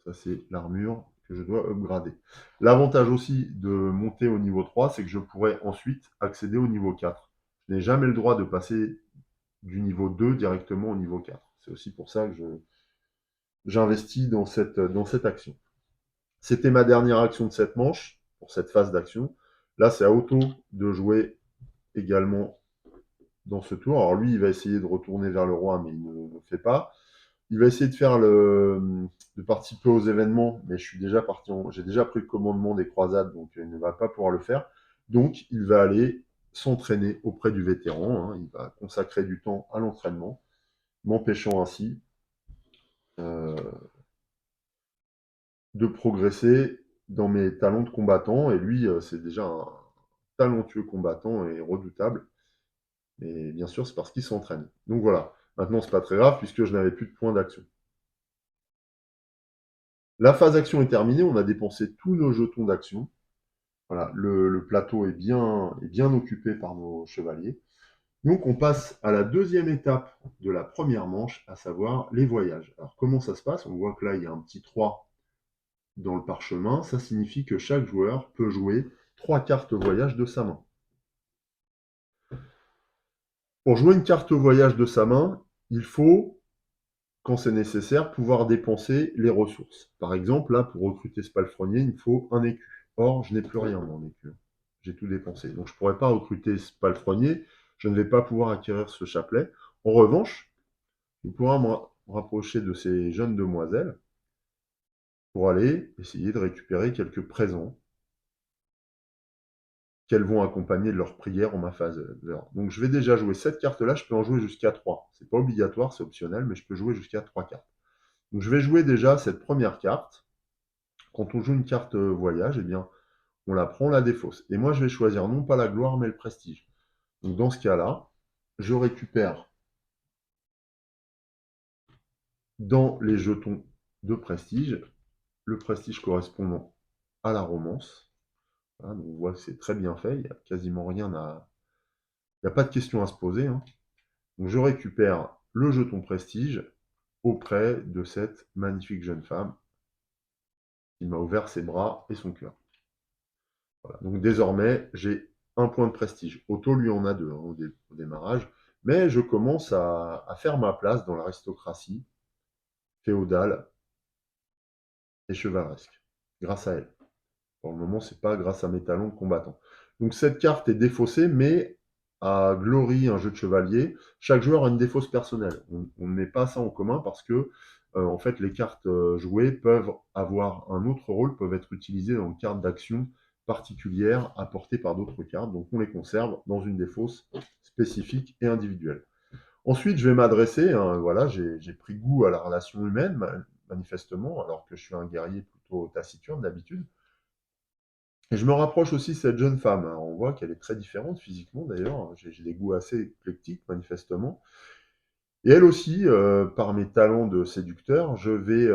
Ça, c'est l'armure que je dois upgrader. L'avantage aussi de monter au niveau 3, c'est que je pourrais ensuite accéder au niveau 4. Je n'ai jamais le droit de passer du niveau 2 directement au niveau 4. C'est aussi pour ça que j'investis dans cette action. C'était ma dernière action de cette manche, pour cette phase d'action. Là, c'est à Otto de jouer également dans ce tour. Alors lui, il va essayer de retourner vers le roi, mais il ne le fait pas. Il va essayer de participer aux événements, mais je suis déjà parti, j'ai déjà pris le commandement des croisades, donc il ne va pas pouvoir le faire. Donc il va aller s'entraîner auprès du vétéran. Il va consacrer du temps à l'entraînement, m'empêchant ainsi de progresser dans mes talents de combattant. Et lui, c'est déjà un talentueux combattant et redoutable. Et bien sûr, c'est parce qu'il s'entraîne. Donc voilà. Maintenant, c'est pas très grave puisque je n'avais plus de points d'action. La phase action est terminée. On a dépensé tous nos jetons d'action. Voilà, le plateau est bien occupé par nos chevaliers. Donc on passe à la deuxième étape de la première manche, à savoir les voyages. Alors comment ça se passe? On voit que là, il y a un petit 3 dans le parchemin. Ça signifie que chaque joueur peut jouer 3 cartes voyage de sa main. Pour jouer une carte voyage de sa main, il faut, quand c'est nécessaire, pouvoir dépenser les ressources. Par exemple, là, pour recruter ce palefrenier, il me faut un écu. Or, je n'ai plus rien dans l'écu. J'ai tout dépensé. Donc, je ne pourrais pas recruter ce palefrenier. Je ne vais pas pouvoir acquérir ce chapelet. En revanche, il pourra me rapprocher de ces jeunes demoiselles pour aller essayer de récupérer quelques présents qu'elles vont accompagner de leur prière en ma phase. Donc je vais déjà jouer cette carte-là, je peux en jouer jusqu'à 3. C'est pas obligatoire, c'est optionnel, mais je peux jouer jusqu'à 3 cartes. Donc je vais jouer déjà cette première carte. Quand on joue une carte voyage, eh bien, on la prend, on la défausse. Et moi, je vais choisir non pas la gloire, mais le prestige. Donc dans ce cas-là, je récupère dans les jetons de prestige le prestige correspondant à la romance. Voilà, donc on voit que c'est très bien fait, il n'y a quasiment rien à... Il n'y a pas de question à se poser. Donc je récupère le jeton prestige auprès de cette magnifique jeune femme qui m'a ouvert ses bras et son cœur. Voilà. Donc désormais, j'ai un point de prestige. Otto, lui, en a deux au démarrage. Mais je commence à faire ma place dans l'aristocratie féodale et chevaleresque, grâce à elle. Pour le moment, c'est pas grâce à mes talents de combattant. Donc cette carte est défaussée, mais à Glory, un jeu de chevalier, chaque joueur a une défausse personnelle. On ne met pas ça en commun parce que en fait, les cartes jouées peuvent avoir un autre rôle, peuvent être utilisées dans une carte d'action particulière apportée par d'autres cartes. Donc on les conserve dans une défausse spécifique et individuelle. Ensuite, je vais m'adresser, voilà, j'ai pris goût à la relation humaine, manifestement, alors que je suis un guerrier plutôt taciturne d'habitude. Et je me rapproche aussi de cette jeune femme. Alors, on voit qu'elle est très différente physiquement d'ailleurs. J'ai des goûts assez éclectiques manifestement. Et elle aussi, par mes talents de séducteur, je vais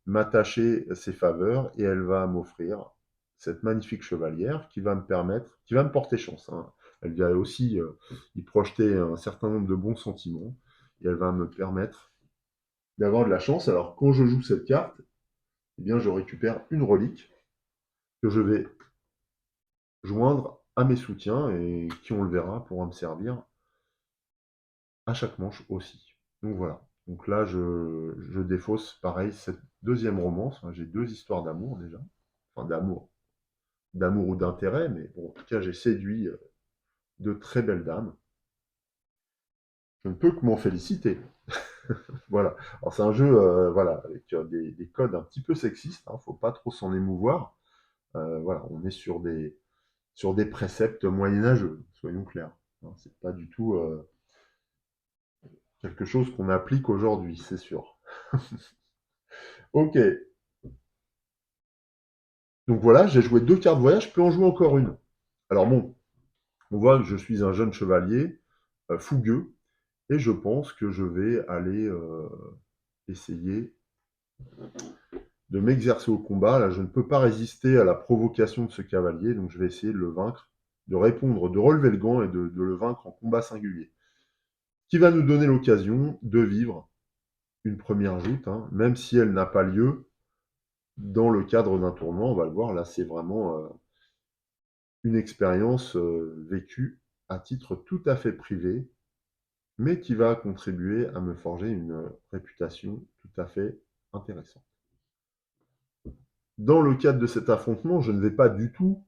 m'attacher à ses faveurs et elle va m'offrir cette magnifique chevalière qui va me permettre, qui va me porter chance. Elle va aussi y projeter un certain nombre de bons sentiments et elle va me permettre d'avoir de la chance. Alors quand je joue cette carte, eh bien je récupère une relique que je vais joindre à mes soutiens et qui, on le verra, pourra me servir à chaque manche aussi. Donc voilà. Donc là, je défausse pareil cette deuxième romance. J'ai deux histoires d'amour déjà. Enfin, d'amour ou d'intérêt, mais bon, en tout cas, j'ai séduit de très belles dames. Je ne peux que m'en féliciter. Voilà. Alors c'est un jeu, voilà, avec des codes un petit peu sexistes. Faut pas trop s'en émouvoir. Voilà, on est sur des préceptes moyenâgeux, soyons clairs. C'est pas du tout quelque chose qu'on applique aujourd'hui, c'est sûr. Ok, donc voilà, j'ai joué deux cartes voyage, je peux en jouer encore une. Alors bon, on voit que je suis un jeune chevalier, fougueux, Et je pense que je vais aller essayer de m'exercer au combat. Là, je ne peux pas résister à la provocation de ce cavalier, donc je vais essayer de le vaincre, de répondre, de relever le gant et de le vaincre en combat singulier. Qui va nous donner l'occasion de vivre une première joute, hein, même si elle n'a pas lieu dans le cadre d'un tournoi. On va le voir, là, c'est vraiment une expérience vécue à titre tout à fait privé, mais qui va contribuer à me forger une réputation tout à fait intéressante. Dans le cadre de cet affrontement, je ne vais pas du tout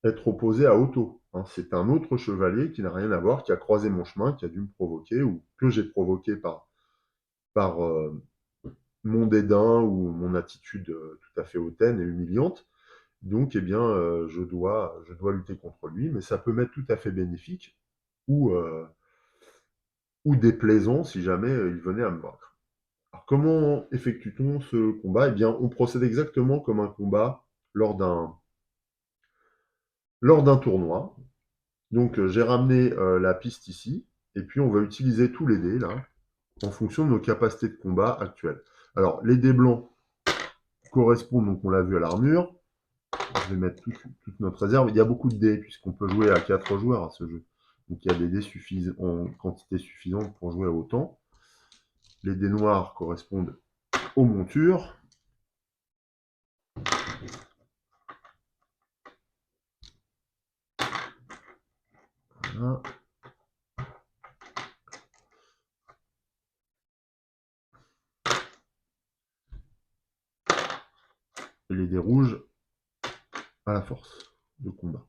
être opposé à Otto, hein. C'est un autre chevalier qui n'a rien à voir, qui a croisé mon chemin, qui a dû me provoquer, ou que j'ai provoqué par mon dédain ou mon attitude tout à fait hautaine et humiliante. Donc, eh bien, je dois lutter contre lui, mais ça peut m'être tout à fait bénéfique ou déplaisant si jamais il venait à me vaincre. Alors, comment effectue-t-on ce combat? Eh bien, on procède exactement comme un combat lors d'un tournoi. Donc, j'ai ramené la piste ici, et puis on va utiliser tous les dés, là, en fonction de nos capacités de combat actuelles. Alors, les dés blancs correspondent, donc on l'a vu, à l'armure. Je vais mettre toute notre réserve. Il y a beaucoup de dés, puisqu'on peut jouer à 4 joueurs à ce jeu. Donc il y a des dés en quantité suffisante pour jouer à autant. Les dés noirs correspondent aux montures. Voilà. Et les dés rouges à la force de combat.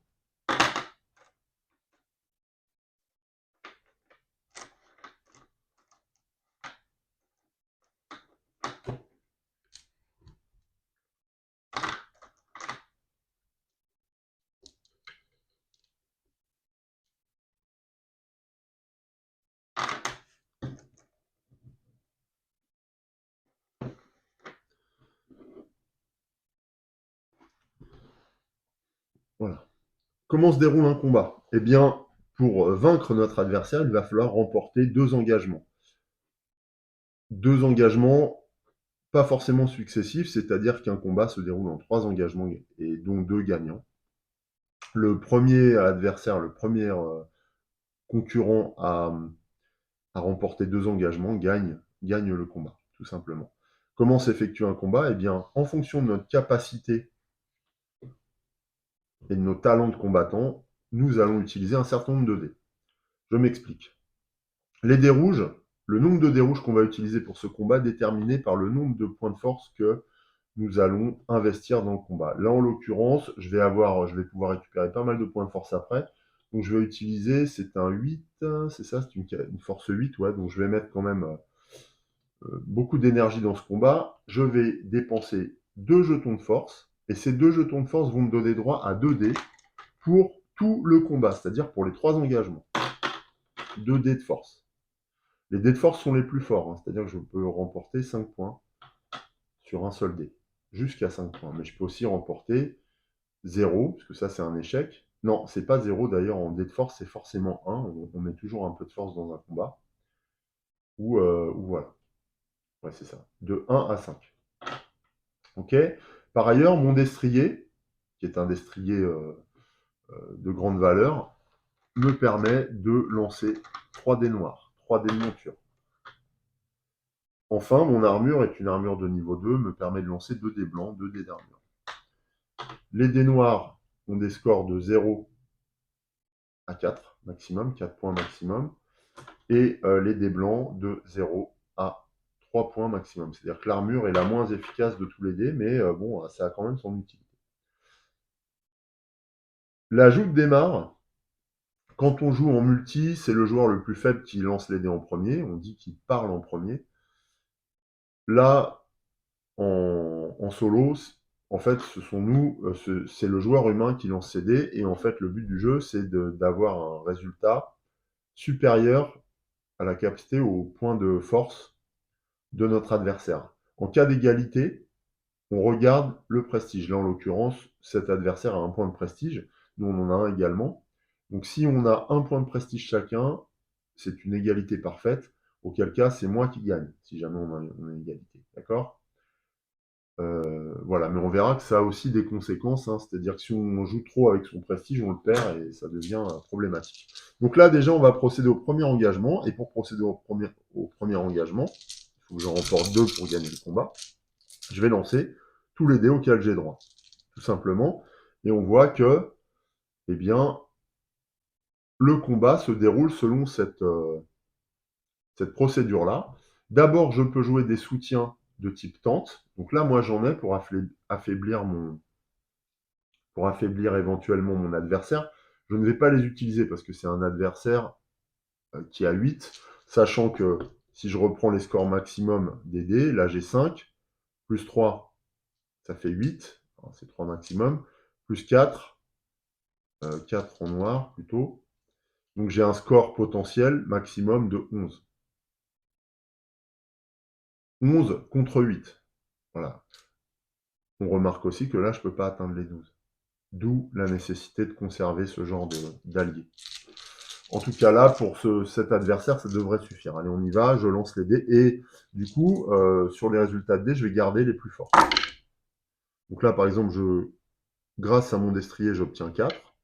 Voilà. Comment se déroule un combat? Eh bien, pour vaincre notre adversaire, il va falloir remporter 2 engagements. 2 engagements pas forcément successifs, c'est-à-dire qu'un combat se déroule en 3 engagements et donc 2 gagnants. Le premier adversaire, le premier concurrent à remporter 2 engagements gagne le combat, tout simplement. Comment s'effectue un combat? Eh bien, en fonction de notre capacité et de nos talents de combattant, nous allons utiliser un certain nombre de dés. Je m'explique. Les dés rouges, le nombre de dés rouges qu'on va utiliser pour ce combat est déterminé par le nombre de points de force que nous allons investir dans le combat. Là, en l'occurrence, je vais pouvoir récupérer pas mal de points de force après. Donc, je vais utiliser, c'est un 8, c'est ça, c'est une force 8, ouais. Donc, je vais mettre quand même beaucoup d'énergie dans ce combat. Je vais dépenser 2 jetons de force, et ces 2 jetons de force vont me donner droit à 2 dés pour tout le combat, c'est-à-dire pour les 3 engagements. 2 dés de force. Les dés de force sont les plus forts, hein, c'est-à-dire que je peux remporter 5 points sur un seul dé, jusqu'à 5 points. Mais je peux aussi remporter 0, parce que ça c'est un échec. Non, c'est pas 0 d'ailleurs, en dé de force c'est forcément 1, on met toujours un peu de force dans un combat. Ou voilà. Ouais, c'est ça. De 1 à 5. Ok. Par ailleurs, mon destrier, qui est un destrier de grande valeur, me permet de lancer 3 dés noirs, 3 dés de monture. Enfin, mon armure est une armure de niveau 2, me permet de lancer 2 dés blancs, 2 dés d'armure. Les dés noirs ont des scores de 0 à 4 maximum, 4 points maximum, et les dés blancs de 0 à 3 points maximum. C'est-à-dire que l'armure est la moins efficace de tous les dés, mais bon, ça a quand même son utilité. La joute démarre. Quand on joue en multi, c'est le joueur le plus faible qui lance les dés en premier. On dit qu'il parle en premier. Là, en solo, en fait, c'est le joueur humain qui lance ses dés. Et en fait, le but du jeu, c'est d'avoir un résultat supérieur à la capacité au point de force de notre adversaire. En cas d'égalité, on regarde le prestige. Là, en l'occurrence, cet adversaire a un point de prestige. Nous, on en a un également. Donc, si on a un point de prestige chacun, c'est une égalité parfaite. auquel cas c'est moi qui gagne, si jamais on a une égalité, d'accord? Voilà, mais on verra que ça a aussi des conséquences, hein, c'est-à-dire que si on joue trop avec son prestige, on le perd et ça devient problématique. Donc là, déjà, on va procéder au premier engagement, et pour procéder au premier engagement, il faut que j'en remporte 2 pour gagner le combat. Je vais lancer tous les dés auxquels j'ai droit, tout simplement, et on voit que, eh bien, le combat se déroule selon cette procédure-là. D'abord, je peux jouer des soutiens de type tente. Donc là, moi, j'en ai pour affaiblir éventuellement mon adversaire. Je ne vais pas les utiliser parce que c'est un adversaire qui a 8, sachant que si je reprends les scores maximum des dés, là j'ai 5, plus 3, ça fait 8, c'est 3 maximum, plus 4, 4 en noir plutôt, donc j'ai un score potentiel maximum de 11. 11 contre 8. Voilà. On remarque aussi que là, je ne peux pas atteindre les 12. D'où la nécessité de conserver ce genre d'alliés. En tout cas, là, pour cet adversaire, ça devrait suffire. Allez, on y va, je lance les dés. Et du coup, sur les résultats de dés, je vais garder les plus forts. Donc là, par exemple, grâce à mon destrier, j'obtiens 4.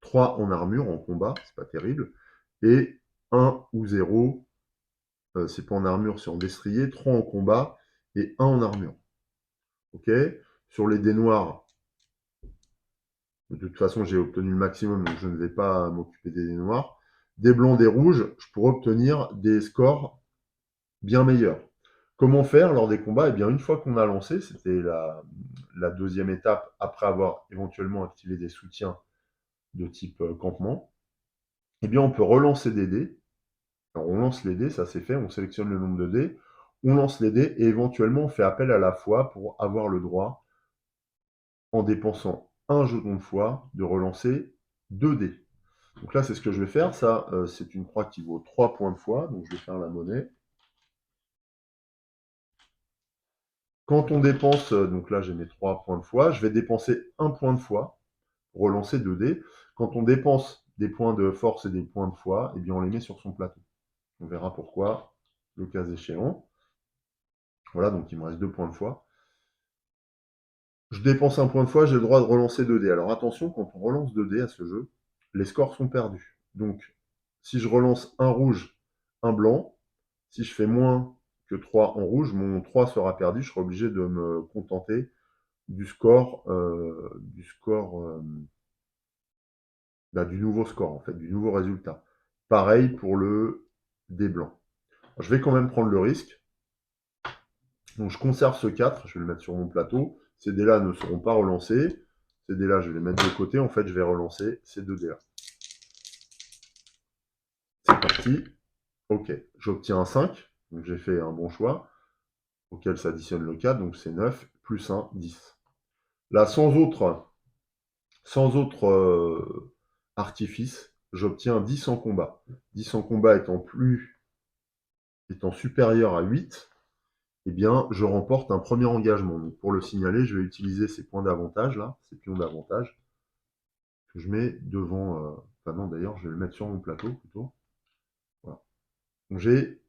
3 en armure, en combat, c'est pas terrible. Et 1 ou 0, c'est pas en armure, c'est en destrier. 3 en combat et 1 en armure. Ok. Sur les dés noirs, de toute façon, j'ai obtenu le maximum, donc je ne vais pas m'occuper des dés noirs. Des blancs, des rouges, je pourrais obtenir des scores bien meilleurs. Comment faire lors des combats? Eh bien, une fois qu'on a lancé, c'était la deuxième étape après avoir éventuellement activé des soutiens de type campement, eh bien, on peut relancer des dés. Alors, on lance les dés, ça c'est fait, on sélectionne le nombre de dés, on lance les dés et éventuellement on fait appel à la foi pour avoir le droit, en dépensant un jeton de foi, de relancer 2 dés. Donc là, c'est ce que je vais faire. Ça, c'est une croix qui vaut 3 points de foi, donc je vais faire la monnaie. Quand on dépense, donc là j'ai mes 3 points de foi, je vais dépenser 1 point de foi pour relancer 2 dés. Quand on dépense des points de force et des points de foi, eh bien on les met sur son plateau. On verra pourquoi, le cas échéant. Voilà, donc il me reste 2 points de foi. Je dépense 1 point de foi, j'ai le droit de relancer 2 dés. Alors attention, quand on relance 2 dés à ce jeu, les scores sont perdus. Donc, si je relance un rouge, un blanc, si je fais moins que 3 en rouge, mon 3 sera perdu, je serai obligé de me contenter du nouveau score, en fait, du nouveau résultat. Pareil pour le dé blanc. Je vais quand même prendre le risque. Donc je conserve ce 4, je vais le mettre sur mon plateau. Ces dés-là ne seront pas relancés. Ces dés-là, je vais les mettre de côté. En fait, je vais relancer ces 2 dés-là. C'est parti. Ok, j'obtiens un 5. Donc j'ai fait un bon choix, auquel s'additionne le 4, donc c'est 9, plus 1, 10. Là, sans autre artifice, j'obtiens 10 en combat. 10 en combat étant supérieur à 8, eh bien, je remporte un premier engagement. Donc, pour le signaler, je vais utiliser ces points d'avantage, là, ces pions d'avantage, que je mets devant... enfin non, d'ailleurs, je vais le mettre sur mon plateau, plutôt. Voilà. Donc, j'ai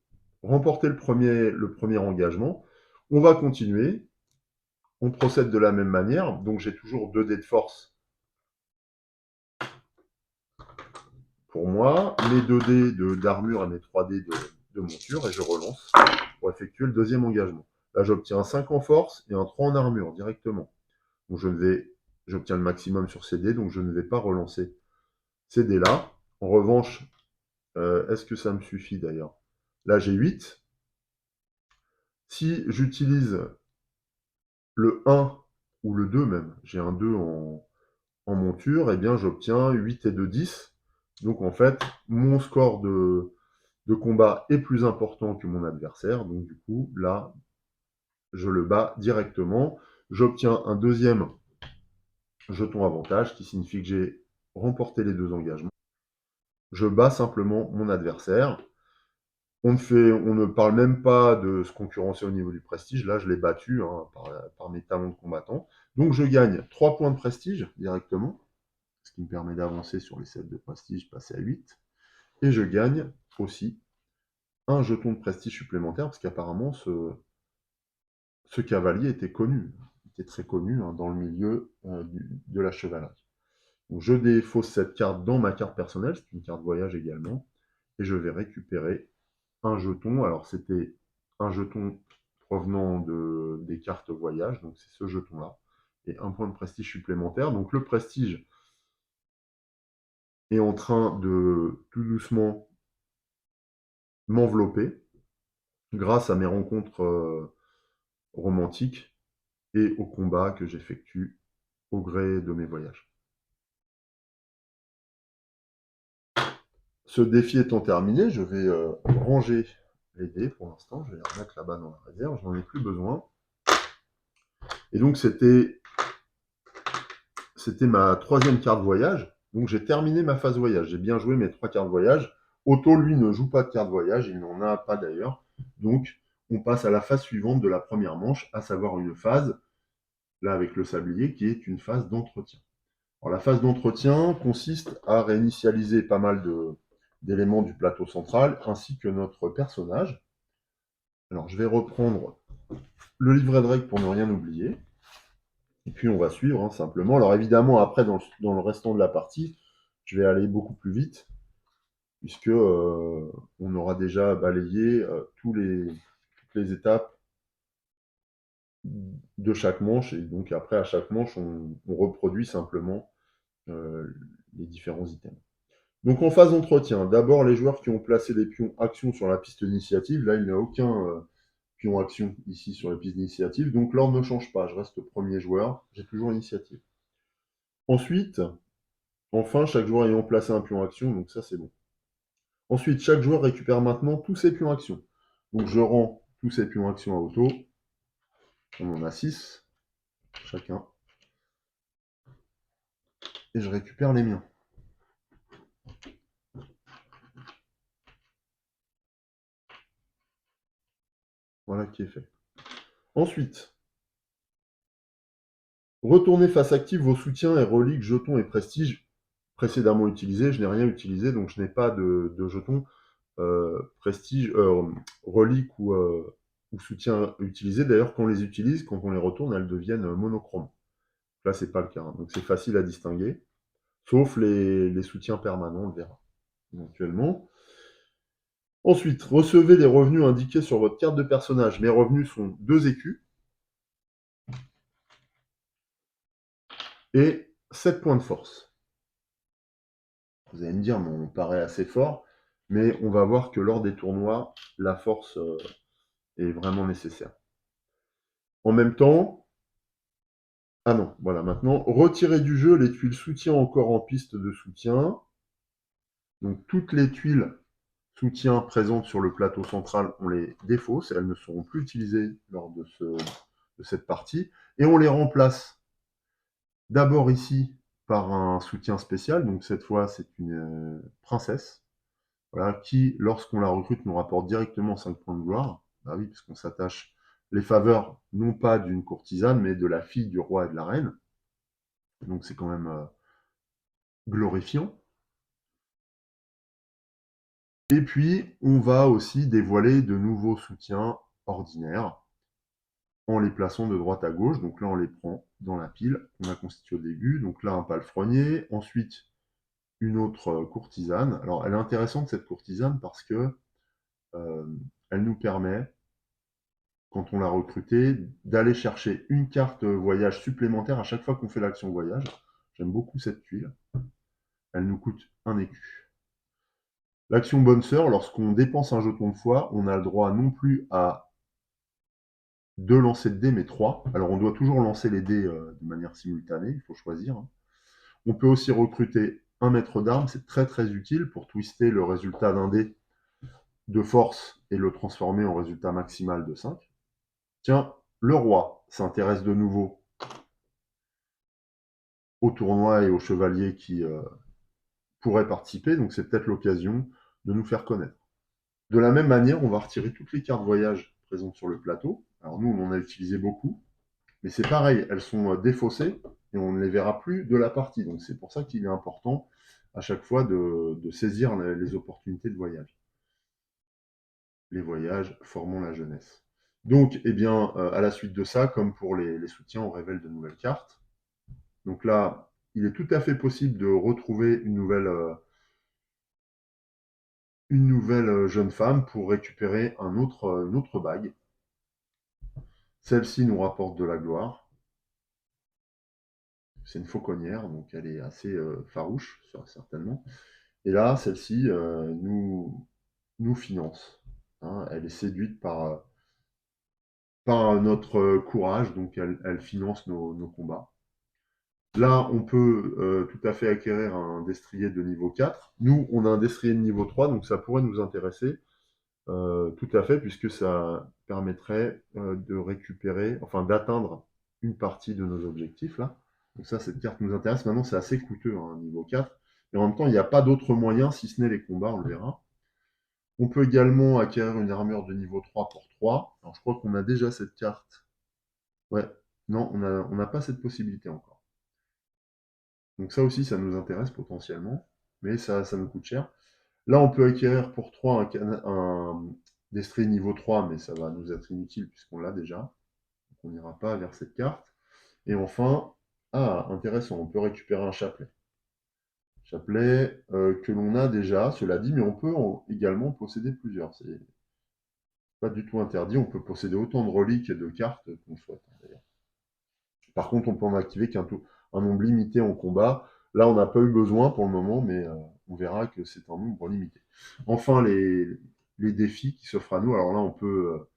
remporté le premier engagement. On va continuer. On procède de la même manière. Donc, j'ai toujours 2 dés de force pour moi, mes 2 dés d'armure et mes 3 dés de monture, et je relance pour effectuer le deuxième engagement. Là, j'obtiens un 5 en force et un 3 en armure directement. Donc, j'obtiens le maximum sur ces dés, donc je ne vais pas relancer ces dés-là. En revanche, est-ce que ça me suffit d'ailleurs? Là, j'ai 8. Si j'utilise le 1 ou le 2 même, j'ai un 2 en monture, eh bien j'obtiens 8 et 2, 10. Donc en fait, mon score de combat est plus important que mon adversaire. Donc du coup, là, je le bats directement. J'obtiens un deuxième jeton avantage, qui signifie que j'ai remporté les 2 engagements. Je bats simplement mon adversaire. On ne parle même pas de se concurrencer au niveau du prestige. Là, je l'ai battu par mes talents de combattant. Donc je gagne 3 points de prestige directement, ce qui me permet d'avancer sur les 7 de prestige, passer à 8. Et je gagne aussi un jeton de prestige supplémentaire, parce qu'apparemment, ce cavalier était connu, était très connu hein, dans le milieu de la chevalerie. Donc, je défausse cette carte dans ma carte personnelle, c'est une carte voyage également, et je vais récupérer un jeton. Alors, c'était un jeton provenant des cartes voyage, donc c'est ce jeton-là, et un point de prestige supplémentaire. Donc, le prestige est en train de tout doucement m'envelopper grâce à mes rencontres romantiques et aux combats que j'effectue au gré de mes voyages. Ce défi étant terminé, je vais ranger les dés pour l'instant. Je vais les remettre là-bas dans la réserve, je n'en ai plus besoin. Et donc c'était ma troisième carte voyage. Donc j'ai terminé ma phase voyage. J'ai bien joué mes 3 cartes voyage. Otto, lui, ne joue pas de carte voyage. Il n'en a pas d'ailleurs. Donc on passe à la phase suivante de la première manche, à savoir une phase, là avec le sablier, qui est une phase d'entretien. Alors la phase d'entretien consiste à réinitialiser pas mal d'éléments du plateau central, ainsi que notre personnage. Alors je vais reprendre le livret de règles pour ne rien oublier. Et puis on va suivre hein, simplement. Alors évidemment, après, dans le restant de la partie, je vais aller beaucoup plus vite, puisque on aura déjà balayé toutes les étapes de chaque manche. Et donc après, à chaque manche, on reproduit simplement les différents items. Donc en phase d'entretien, d'abord les joueurs qui ont placé des pions action sur la piste d'initiative. Là, il n'y a aucun pion action ici sur la piste d'initiative. Donc l'ordre ne change pas. Je reste premier joueur. J'ai toujours l'initiative. Ensuite, enfin, chaque joueur ayant placé un pion action, donc ça c'est bon. Ensuite, chaque joueur récupère maintenant tous ses pions action. Donc je rends tous ces pions action à Otto. On en a 6 chacun. Et je récupère les miens. Voilà qui est fait. Ensuite, retournez face active vos soutiens et reliques, jetons et prestiges précédemment utilisés. Je n'ai rien utilisé, donc je n'ai pas de jetons prestige, reliques ou soutiens utilisés. D'ailleurs, quand on les utilise, quand on les retourne, elles deviennent monochromes. Là, c'est pas le cas. Hein. Donc c'est facile à distinguer. Sauf les soutiens permanents, on le verra éventuellement. Ensuite, recevez les revenus indiqués sur votre carte de personnage. Mes revenus sont 2 écus et 7 points de force. Vous allez me dire, mais on paraît assez fort, mais on va voir que lors des tournois, la force est vraiment nécessaire. En même temps, ah non, voilà, maintenant, retirez du jeu les tuiles soutien encore en piste de soutien. Donc toutes les tuiles soutien présentes sur le plateau central, on les défausse et elles ne seront plus utilisées lors de cette partie. Et on les remplace d'abord ici par un soutien spécial. Donc cette fois, c'est une princesse voilà, qui, lorsqu'on la recrute, nous rapporte directement 5 points de gloire. Bah oui, parce qu'on s'attache les faveurs, non pas d'une courtisane, mais de la fille du roi et de la reine. Donc c'est quand même glorifiant. Et puis, on va aussi dévoiler de nouveaux soutiens ordinaires en les plaçant de droite à gauche. Donc là, on les prend dans la pile qu'on a constituée au début. Donc là, un palefrenier. Ensuite, une autre courtisane. Alors, elle est intéressante, cette courtisane, parce que elle nous permet, quand on l'a recrutée, d'aller chercher une carte voyage supplémentaire à chaque fois qu'on fait l'action voyage. J'aime beaucoup cette tuile. Elle nous coûte 1 écu. L'action bonne sœur, lorsqu'on dépense un jeton de foi, on a le droit non plus à 2 lancers de dés, mais 3. Alors on doit toujours lancer les dés de manière simultanée, il faut choisir. Hein. On peut aussi recruter un maître d'armes, c'est très très utile pour twister le résultat d'un dé de force et le transformer en résultat maximal de 5. Tiens, le roi s'intéresse de nouveau au tournoi et aux chevaliers qui pourraient participer, donc c'est peut-être l'occasion de nous faire connaître. De la même manière, on va retirer toutes les cartes voyage présentes sur le plateau. Alors nous, on en a utilisé beaucoup, mais c'est pareil, elles sont défaussées et on ne les verra plus de la partie. Donc c'est pour ça qu'il est important à chaque fois de saisir les opportunités de voyage. les voyages formant la jeunesse. Donc, eh bien, à la suite de ça, comme pour les soutiens, on révèle de nouvelles cartes. Donc là, il est tout à fait possible de retrouver une nouvelle jeune femme pour récupérer une autre bague. Celle-ci nous rapporte de la gloire. C'est une fauconnière, donc elle est assez farouche, certainement. Et là, celle-ci nous finance. Hein. Elle est séduite par notre courage, donc elle finance nos combats. Là, on peut tout à fait acquérir un destrier de niveau 4. Nous, on a un destrier de niveau 3, donc ça pourrait nous intéresser tout à fait, puisque ça permettrait de récupérer, enfin d'atteindre une partie de nos objectifs là. Donc ça, cette carte nous intéresse. Maintenant, c'est assez coûteux, hein, niveau 4. Et en même temps, il n'y a pas d'autres moyens, si ce n'est les combats, on le verra. On peut également acquérir une armure de niveau 3 pour 3. Alors, je crois qu'on a déjà cette carte. Ouais, non, on n'a pas cette possibilité encore. Donc ça aussi, ça nous intéresse potentiellement, mais ça nous coûte cher. Là, on peut acquérir pour 3 un destrier niveau 3, mais ça va nous être inutile puisqu'on l'a déjà. Donc on n'ira pas vers cette carte. Et enfin, intéressant, on peut récupérer un chapelet. Chapelet que l'on a déjà, cela dit, mais on peut également posséder plusieurs. C'est pas du tout interdit, on peut posséder autant de reliques et de cartes qu'on souhaite, d'ailleurs. Par contre, on peut en activer un nombre limité en combat. Là, on n'a pas eu besoin pour le moment, mais on verra que c'est un nombre limité. Enfin, les défis qui s'offrent à nous. Alors là, on peut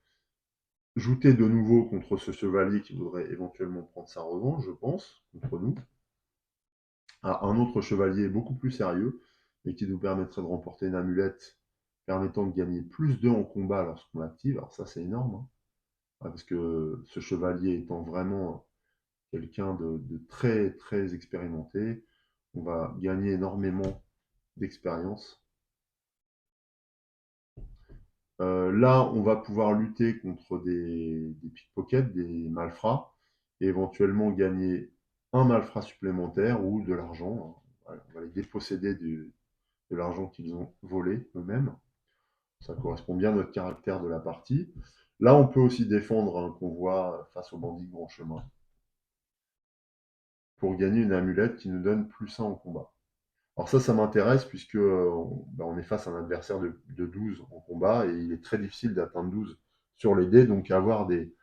jouter de nouveau contre ce chevalier qui voudrait éventuellement prendre sa revanche, je pense, contre nous, à un autre chevalier beaucoup plus sérieux, et qui nous permettrait de remporter une amulette permettant de gagner plus 2 en combat lorsqu'on l'active. Alors ça, c'est énorme, hein, parce que ce chevalier étant vraiment quelqu'un de très très expérimenté, on va gagner énormément d'expérience. Là, on va pouvoir lutter contre des pickpockets, des malfrats, et éventuellement gagner un malfrat supplémentaire ou de l'argent. Voilà, on va les déposséder de l'argent qu'ils ont volé eux-mêmes. Ça correspond bien à notre caractère de la partie. Là, on peut aussi défendre un convoi face aux bandits de grand chemin pour gagner une amulette qui nous donne plus 1 en combat. Alors ça m'intéresse puisque on est face à un adversaire de 12 en combat et il est très difficile d'atteindre 12 sur les dés, donc avoir des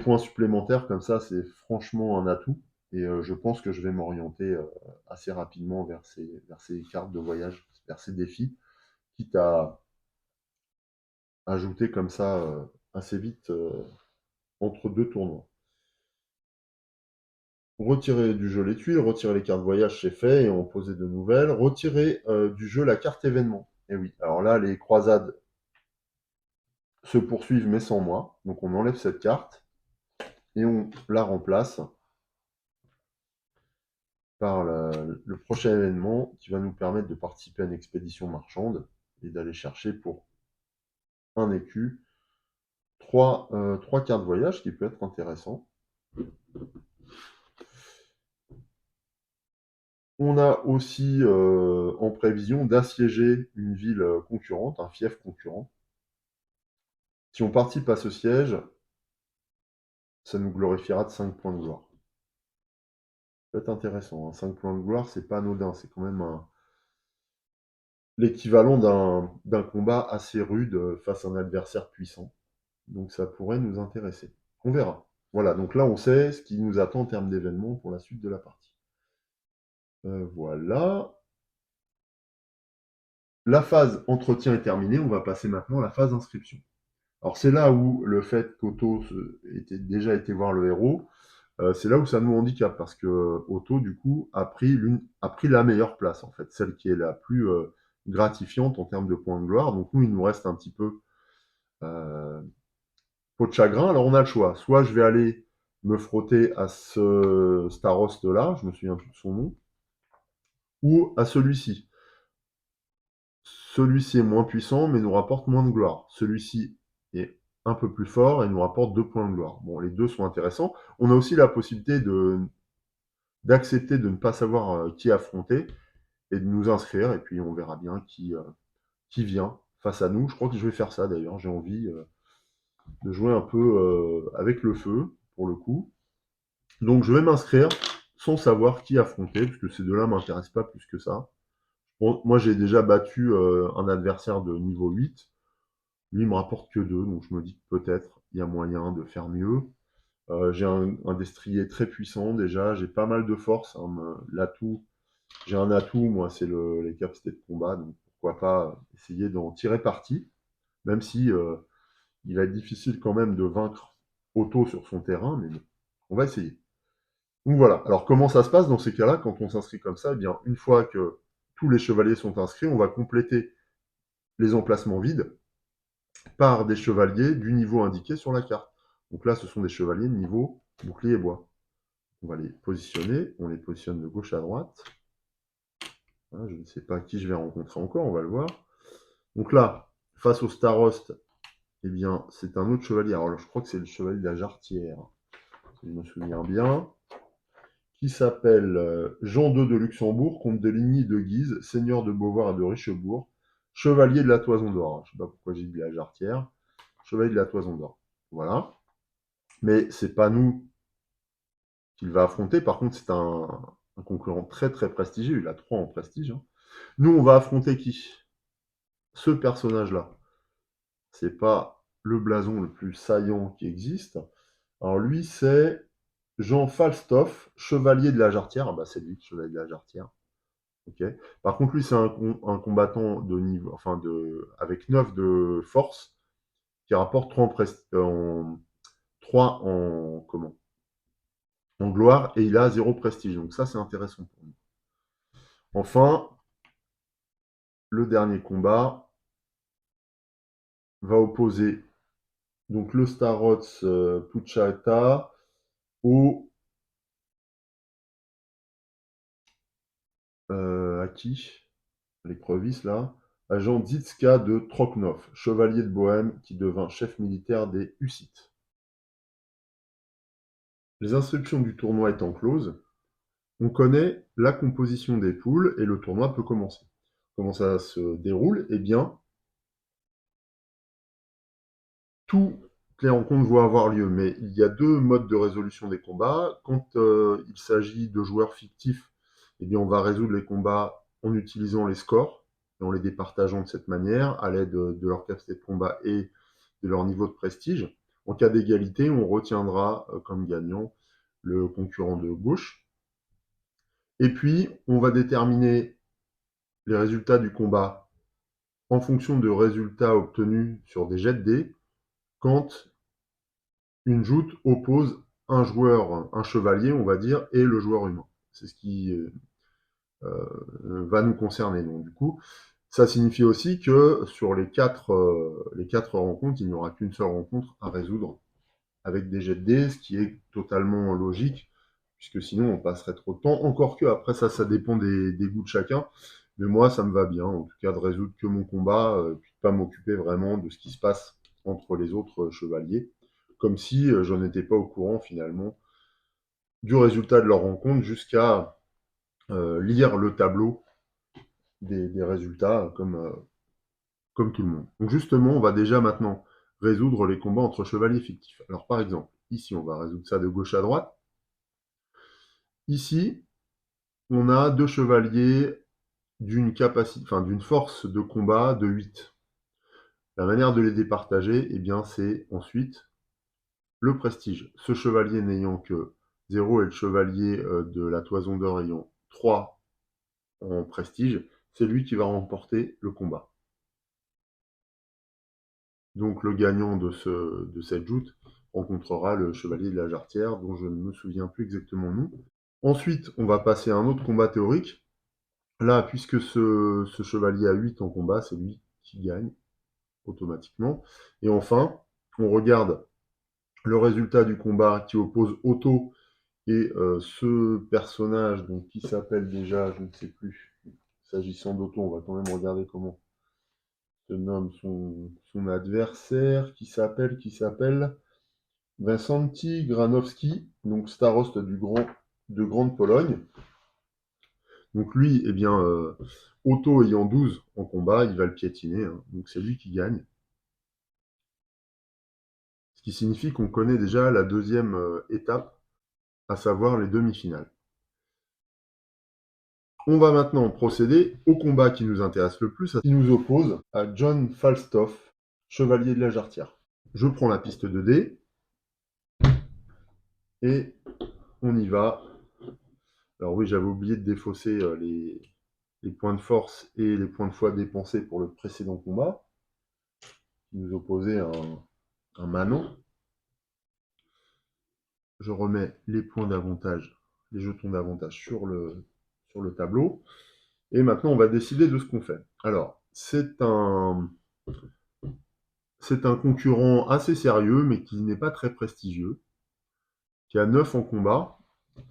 points supplémentaires comme ça, c'est franchement un atout. Et je pense que je vais m'orienter assez rapidement vers ces cartes de voyage, vers ces défis, quitte à ajouter comme ça assez vite entre 2 tournois. Retirer du jeu les tuiles, retirer les cartes voyage, c'est fait, et en poser de nouvelles. Retirer du jeu la carte événement. Et oui, alors là, les croisades se poursuivent, mais sans moi. Donc on enlève cette carte, et on la remplace par le prochain événement qui va nous permettre de participer à une expédition marchande, et d'aller chercher pour un écu 3 cartes voyage, qui peut être intéressant. On a aussi en prévision d'assiéger une ville concurrente, un fief concurrent. Si on participe à ce siège, ça nous glorifiera de 5 points de gloire. Ça peut être intéressant, hein. 5 points de gloire, c'est pas anodin, c'est quand même l'équivalent d'un combat assez rude face à un adversaire puissant. Donc ça pourrait nous intéresser. On verra. Voilà, donc là on sait ce qui nous attend en termes d'événements pour la suite de la partie. Voilà. La phase entretien est terminée, on va passer maintenant à la phase inscription. Alors c'est là où le fait qu'Otto ait déjà été voir le héros, c'est là où ça nous handicape, parce que Otto, du coup, a pris la meilleure place, en fait, celle qui est la plus gratifiante en termes de points de gloire. Donc nous, il nous reste un petit peu peau de chagrin. Alors on a le choix. Soit je vais aller me frotter à ce Staroste-là, je me souviens plus de son nom, ou à celui-ci. Celui-ci est moins puissant, mais nous rapporte moins de gloire. Celui-ci est un peu plus fort et nous rapporte 2 points de gloire. Bon, les deux sont intéressants. On a aussi la possibilité d'accepter de ne pas savoir qui affronter et de nous inscrire, et puis on verra bien qui vient face à nous. Je crois que je vais faire ça d'ailleurs. J'ai envie de jouer un peu avec le feu, pour le coup. Donc je vais m'inscrire sans savoir qui affronter, puisque ces deux-là ne m'intéressent pas plus que ça. Bon, moi j'ai déjà battu un adversaire de niveau 8. Lui il me rapporte que 2, donc je me dis que peut-être il y a moyen de faire mieux. J'ai un destrier très puissant déjà, j'ai pas mal de force. Hein, j'ai un atout, moi, c'est les capacités de combat, donc pourquoi pas essayer d'en tirer parti, même si il va être difficile quand même de vaincre Otto sur son terrain, mais bon, on va essayer. Donc voilà, alors comment ça se passe dans ces cas-là, quand on s'inscrit comme ça? Eh bien, une fois que tous les chevaliers sont inscrits, on va compléter les emplacements vides par des chevaliers du niveau indiqué sur la carte. Donc là, ce sont des chevaliers de niveau bouclier bois. On va les positionner, on les positionne de gauche à droite. Je ne sais pas qui je vais rencontrer encore, on va le voir. Donc là, face au Starost, eh bien, c'est un autre chevalier. Alors, je crois que c'est le chevalier de la Jarretière, si je me souviens bien, qui s'appelle Jean II de Luxembourg, comte de Ligny de Guise, seigneur de Beauvoir et de Richebourg, chevalier de la Toison d'Or. Je ne sais pas pourquoi j'ai dit la Jarretière. Chevalier de la Toison d'Or. Voilà. Mais c'est pas nous qu'il va affronter. Par contre, c'est un concurrent très très prestigieux. Il a 3 en prestige. Hein. Nous, on va affronter qui? Ce personnage-là. C'est pas le blason le plus saillant qui existe. Alors lui, c'est Jean Falstaff, chevalier de la Jarretière. Ah bah c'est lui, chevalier de la Jarretière. Okay. Par contre, lui, c'est un combattant de niveau, enfin avec 9 de force, qui rapporte 3 en gloire, et il a 0 prestige. Donc ça, c'est intéressant pour nous. Enfin, le dernier combat va opposer donc le Starots Puchata au à qui? L'écrevisse là, à Jean Dzitska de Trokhnov, chevalier de Bohême qui devint chef militaire des Hussites. Les instructions du tournoi étant closes, on connaît la composition des poules et le tournoi peut commencer. Comment ça se déroule? Eh bien, toutes les rencontres vont avoir lieu, mais il y a 2 modes de résolution des combats. Quand il s'agit de joueurs fictifs, eh bien, on va résoudre les combats en utilisant les scores et en les départageant de cette manière, à l'aide de leur capacité de combat et de leur niveau de prestige. En cas d'égalité, on retiendra comme gagnant le concurrent de gauche. Et puis, on va déterminer les résultats du combat en fonction de résultats obtenus sur des jets de dés quand une joute oppose un joueur, un chevalier, on va dire, et le joueur humain. C'est ce qui va nous concerner. Donc, du coup, ça signifie aussi que sur les quatre rencontres, il n'y aura qu'une seule rencontre à résoudre avec des jets de dés, ce qui est totalement logique, puisque sinon on passerait trop de temps. Encore que, après ça dépend des goûts de chacun. Mais moi, ça me va bien, en tout cas, de résoudre que mon combat, puis de pas m'occuper vraiment de ce qui se passe entre les autres chevaliers, comme si je n'étais pas au courant finalement du résultat de leur rencontre jusqu'à lire le tableau des résultats comme tout le monde. Donc justement, on va déjà maintenant résoudre les combats entre chevaliers fictifs. Alors par exemple, ici, on va résoudre ça de gauche à droite. Ici, on a 2 chevaliers d'une capacité, enfin d'une force de combat de 8. La manière de les départager, eh bien, c'est ensuite le prestige. Ce chevalier n'ayant que 0 et le chevalier de la Toison d'Or ayant 3 en prestige, c'est lui qui va remporter le combat. Donc le gagnant de cette joute rencontrera le chevalier de la Jarretière, dont je ne me souviens plus exactement le nom. Ensuite, on va passer à un autre combat théorique. Là, puisque ce chevalier a 8 en combat, c'est lui qui gagne automatiquement. Et enfin, on regarde le résultat du combat qui oppose Otto et ce personnage donc, qui s'appelle déjà, je ne sais plus, s'agissant d'Otto, on va quand même regarder comment se nomme son adversaire, qui s'appelle Vincenty Granowski, donc staroste de Grande Pologne. Donc lui, eh bien, Otto ayant 12 en combat, il va le piétiner, hein. Donc c'est lui qui gagne. Ce qui signifie qu'on connaît déjà la deuxième étape, à savoir les demi-finales. On va maintenant procéder au combat qui nous intéresse le plus, qui nous oppose à John Falstaff, chevalier de la Jarretière. Je prends la piste de dés, et on y va. Alors oui, j'avais oublié de défausser les points de force et les points de foi dépensés pour le précédent combat, qui nous opposait un Manon. Je remets les points d'avantage, les jetons d'avantage sur le tableau. Et maintenant, on va décider de ce qu'on fait. Alors, c'est un concurrent assez sérieux, mais qui n'est pas très prestigieux, qui a 9 en combat.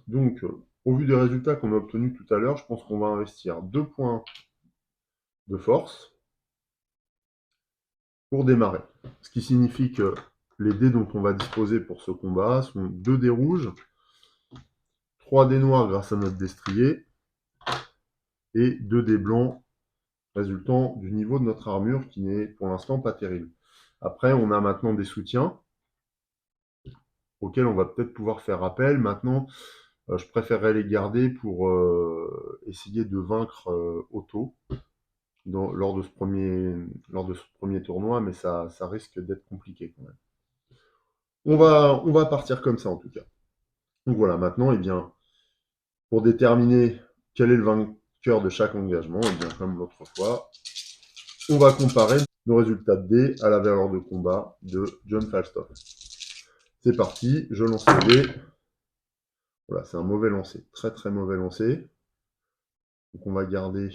Donc, au vu des résultats qu'on a obtenus tout à l'heure, je pense qu'on va investir 2 points de force pour démarrer. Ce qui signifie que les dés dont on va disposer pour ce combat sont 2 dés rouges, 3 dés noirs grâce à notre destrier, et 2 dés blancs résultant du niveau de notre armure qui n'est pour l'instant pas terrible. Après, on a maintenant des soutiens auxquels on va peut-être pouvoir faire appel. Maintenant, je préférerais les garder pour essayer de vaincre Otto lors de ce premier tournoi, mais ça risque d'être compliqué quand même. On va partir comme ça en tout cas. Donc voilà, maintenant, eh bien, pour déterminer quel est le vainqueur de chaque engagement, eh bien, comme l'autre fois, on va comparer nos résultats de dés à la valeur de combat de John Falstaff. C'est parti, je lance les dés. Voilà, c'est un mauvais lancer, très très mauvais lancer. Donc on va garder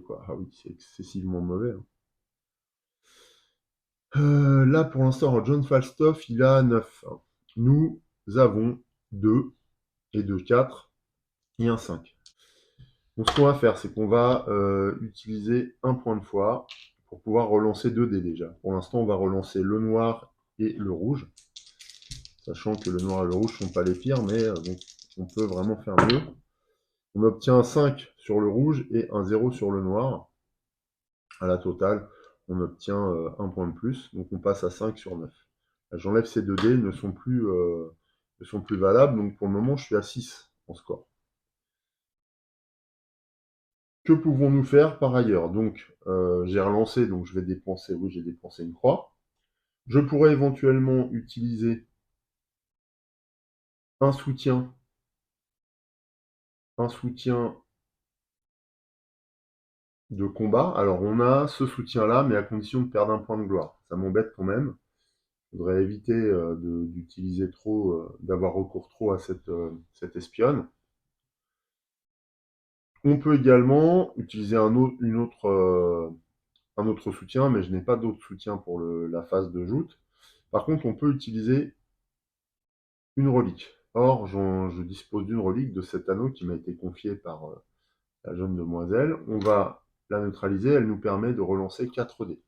quoi? Ah oui, c'est excessivement mauvais, hein. Là, pour l'instant, John Falstaff, il a 9. Nous avons 2 et 2, 4 et un 5. Donc ce qu'on va faire, c'est qu'on va utiliser un point de foi pour pouvoir relancer 2 dés déjà. Pour l'instant, on va relancer le noir et le rouge, sachant que le noir et le rouge ne sont pas les pires, mais bon, on peut vraiment faire mieux. On obtient un 5 sur le rouge et un 0 sur le noir. À la totale, on obtient un point de plus, donc on passe à 5 sur 9. J'enlève ces 2 dés, ils ne sont plus valables, donc pour le moment, je suis à 6 en score. Que pouvons-nous faire par ailleurs? Donc, j'ai relancé, donc je vais dépenser, oui, j'ai dépensé une croix. Je pourrais éventuellement utiliser un soutien de combat. Alors, on a ce soutien-là, mais à condition de perdre un point de gloire. Ça m'embête quand même. Il faudrait éviter d'utiliser trop, d'avoir recours trop à cette espionne. On peut également utiliser un autre soutien, mais je n'ai pas d'autre soutien pour la phase de joute. Par contre, on peut utiliser une relique. Or, je dispose d'une relique de cet anneau qui m'a été confié par la jeune demoiselle. On va la neutraliser, elle nous permet de relancer 4 dés.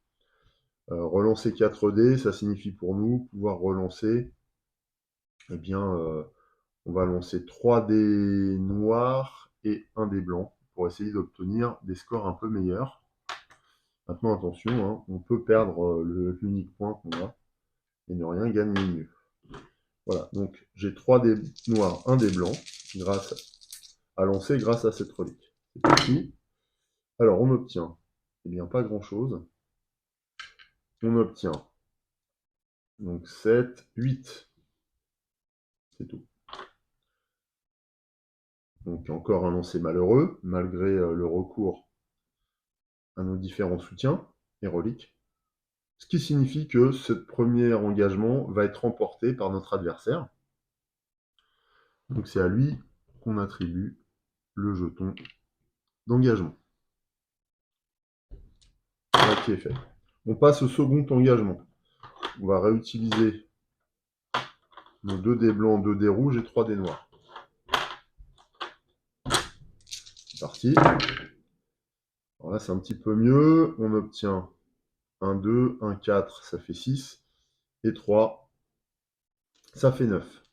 Relancer 4 dés, ça signifie pour nous pouvoir relancer, eh bien, on va lancer 3 dés noirs et 1 dé blanc pour essayer d'obtenir des scores un peu meilleurs. Maintenant, attention, hein, on peut perdre l'unique point qu'on a et ne rien gagner mieux. Voilà, donc j'ai 3 dés noirs, 1 dé blanc, à lancer grâce à cette relique. C'est parti. Alors, on obtient, eh bien, pas grand-chose. On obtient donc 7, 8. C'est tout. Donc encore un lancer malheureux, malgré le recours à nos différents soutiens et reliques. Ce qui signifie que ce premier engagement va être remporté par notre adversaire. Donc c'est à lui qu'on attribue le jeton d'engagement. Voilà qui est fait. On passe au second engagement. On va réutiliser nos 2 dés blancs, 2 dés rouges et 3 dés noirs. C'est parti. Alors là, c'est un petit peu mieux. On obtient un 2, un 4, ça fait 6. Et 3, ça fait 9.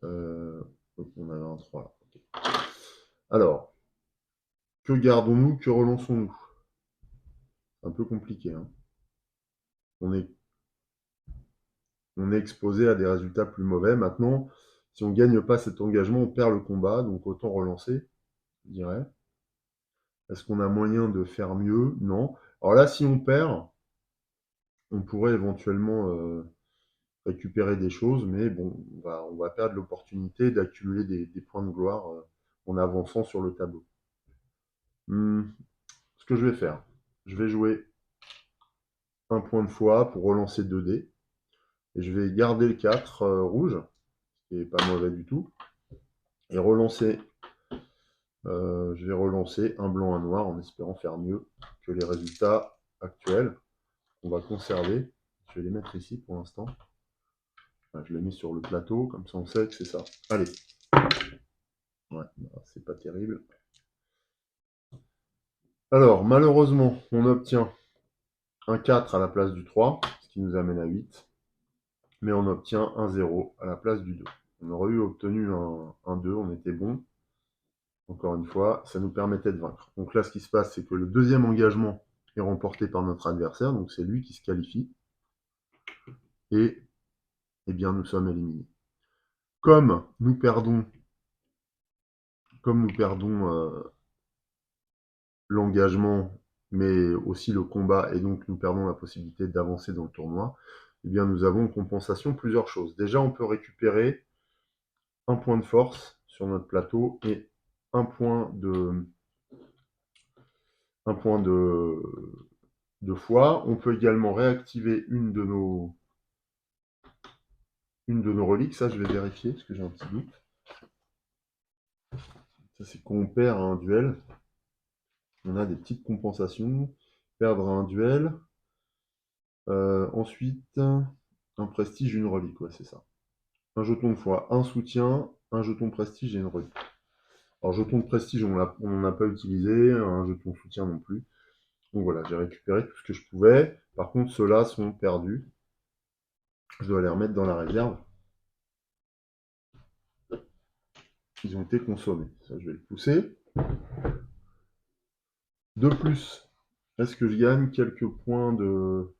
On avait un 3 là. Okay. Alors, que gardons-nous, que relançons-nous? C'est un peu compliqué, hein. On est, on est exposé à des résultats plus mauvais. Maintenant, si on ne gagne pas cet engagement, on perd le combat, donc autant relancer, je dirais. Est-ce qu'on a moyen de faire mieux? Non. Alors là, si on perd, on pourrait éventuellement récupérer des choses, mais bon, on va perdre l'opportunité d'accumuler des points de gloire en avançant sur le tableau. Ce que je vais faire, je vais jouer un point de foi pour relancer 2 dés, et je vais garder le 4 rouge, qui n'est pas mauvais du tout, et relancer, je vais relancer un blanc, un noir, en espérant faire mieux que les résultats actuels. On va conserver. Je vais les mettre ici pour l'instant. Je les mets sur le plateau, comme ça on sait que c'est ça. Allez. Ouais, c'est pas terrible. Alors, malheureusement, on obtient un 4 à la place du 3, ce qui nous amène à 8. Mais on obtient un 0 à la place du 2. On aurait eu obtenu un 2, on était bon. Encore une fois, ça nous permettait de vaincre. Donc là, ce qui se passe, c'est que le deuxième engagement est remporté par notre adversaire, donc c'est lui qui se qualifie. Et, eh bien, nous sommes éliminés. Comme nous perdons l'engagement, mais aussi le combat, et donc nous perdons la possibilité d'avancer dans le tournoi, eh bien nous avons en compensation plusieurs choses. Déjà, on peut récupérer un point de force sur notre plateau et un point de, un point de foi. On peut également réactiver une de nos reliques. Ça, je vais vérifier parce que j'ai un petit doute. Ça, c'est quand on perd un duel. On a des petites compensations. Perdre un duel. Ensuite, un prestige, une relique. Ouais, c'est ça. Un jeton de foi, un soutien, un jeton de prestige et une relique. Alors, jeton de prestige, on n'en a pas utilisé. Un jeton de soutien non plus. Donc voilà, j'ai récupéré tout ce que je pouvais. Par contre, ceux-là sont perdus. Je dois les remettre dans la réserve. Ils ont été consommés. Ça, je vais le pousser. De plus, est-ce que je gagne quelques points de...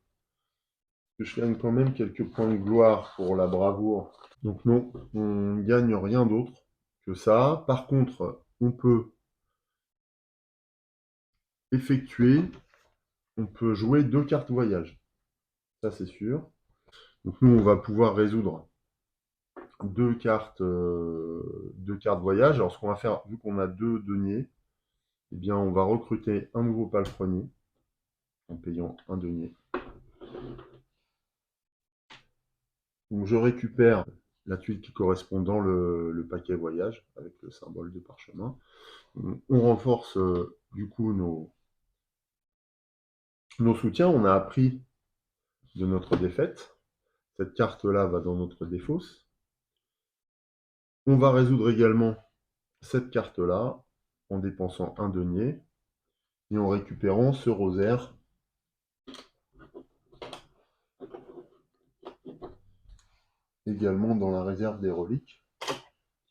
Est-ce que je gagne quand même quelques points de gloire pour la bravoure? Donc non, on ne gagne rien d'autre que ça. Par contre, on peut effectuer, on peut jouer 2 cartes voyage. Ça, c'est sûr. Donc nous, on va pouvoir résoudre 2 cartes voyage. Alors ce qu'on va faire, vu qu'on a 2 deniers, eh bien on va recruter un nouveau palefrenier en payant un denier. Donc je récupère la tuile qui correspond dans le paquet voyage avec le symbole de parchemin. On renforce du coup nos soutiens. On a appris de notre défaite. Cette carte-là va dans notre défausse. On va résoudre également cette carte-là en dépensant un denier et en récupérant ce rosaire également dans la réserve des reliques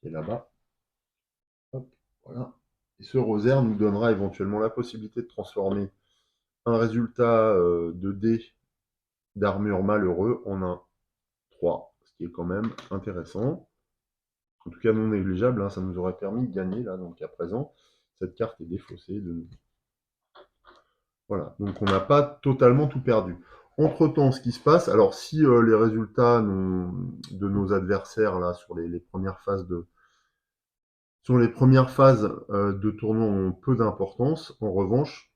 qui est là-bas. Voilà. Et ce rosaire nous donnera éventuellement la possibilité de transformer un résultat de dés d'armure malheureux en un 3, ce qui est quand même intéressant. En tout cas non négligeable, hein, ça nous aurait permis de gagner là, donc à présent, cette carte est défaussée de nouveau. Voilà, donc on n'a pas totalement tout perdu. Entre-temps, ce qui se passe, alors si les résultats de nos adversaires là sur les premières phases de tournoi ont peu d'importance, en revanche,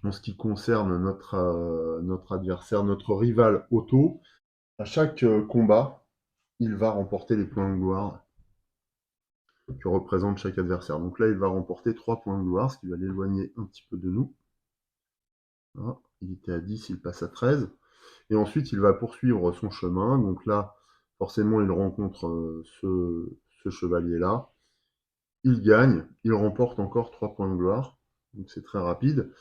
en ce qui concerne notre adversaire, notre rival Otto, à chaque combat, il va remporter les points de gloire que représente chaque adversaire. Donc là, il va remporter 3 points de gloire, ce qui va l'éloigner un petit peu de nous. Voilà. Il était à 10, il passe à 13. Et ensuite, il va poursuivre son chemin. Donc là, forcément, il rencontre ce chevalier-là. Il gagne, il remporte encore 3 points de gloire. Donc c'est très rapide.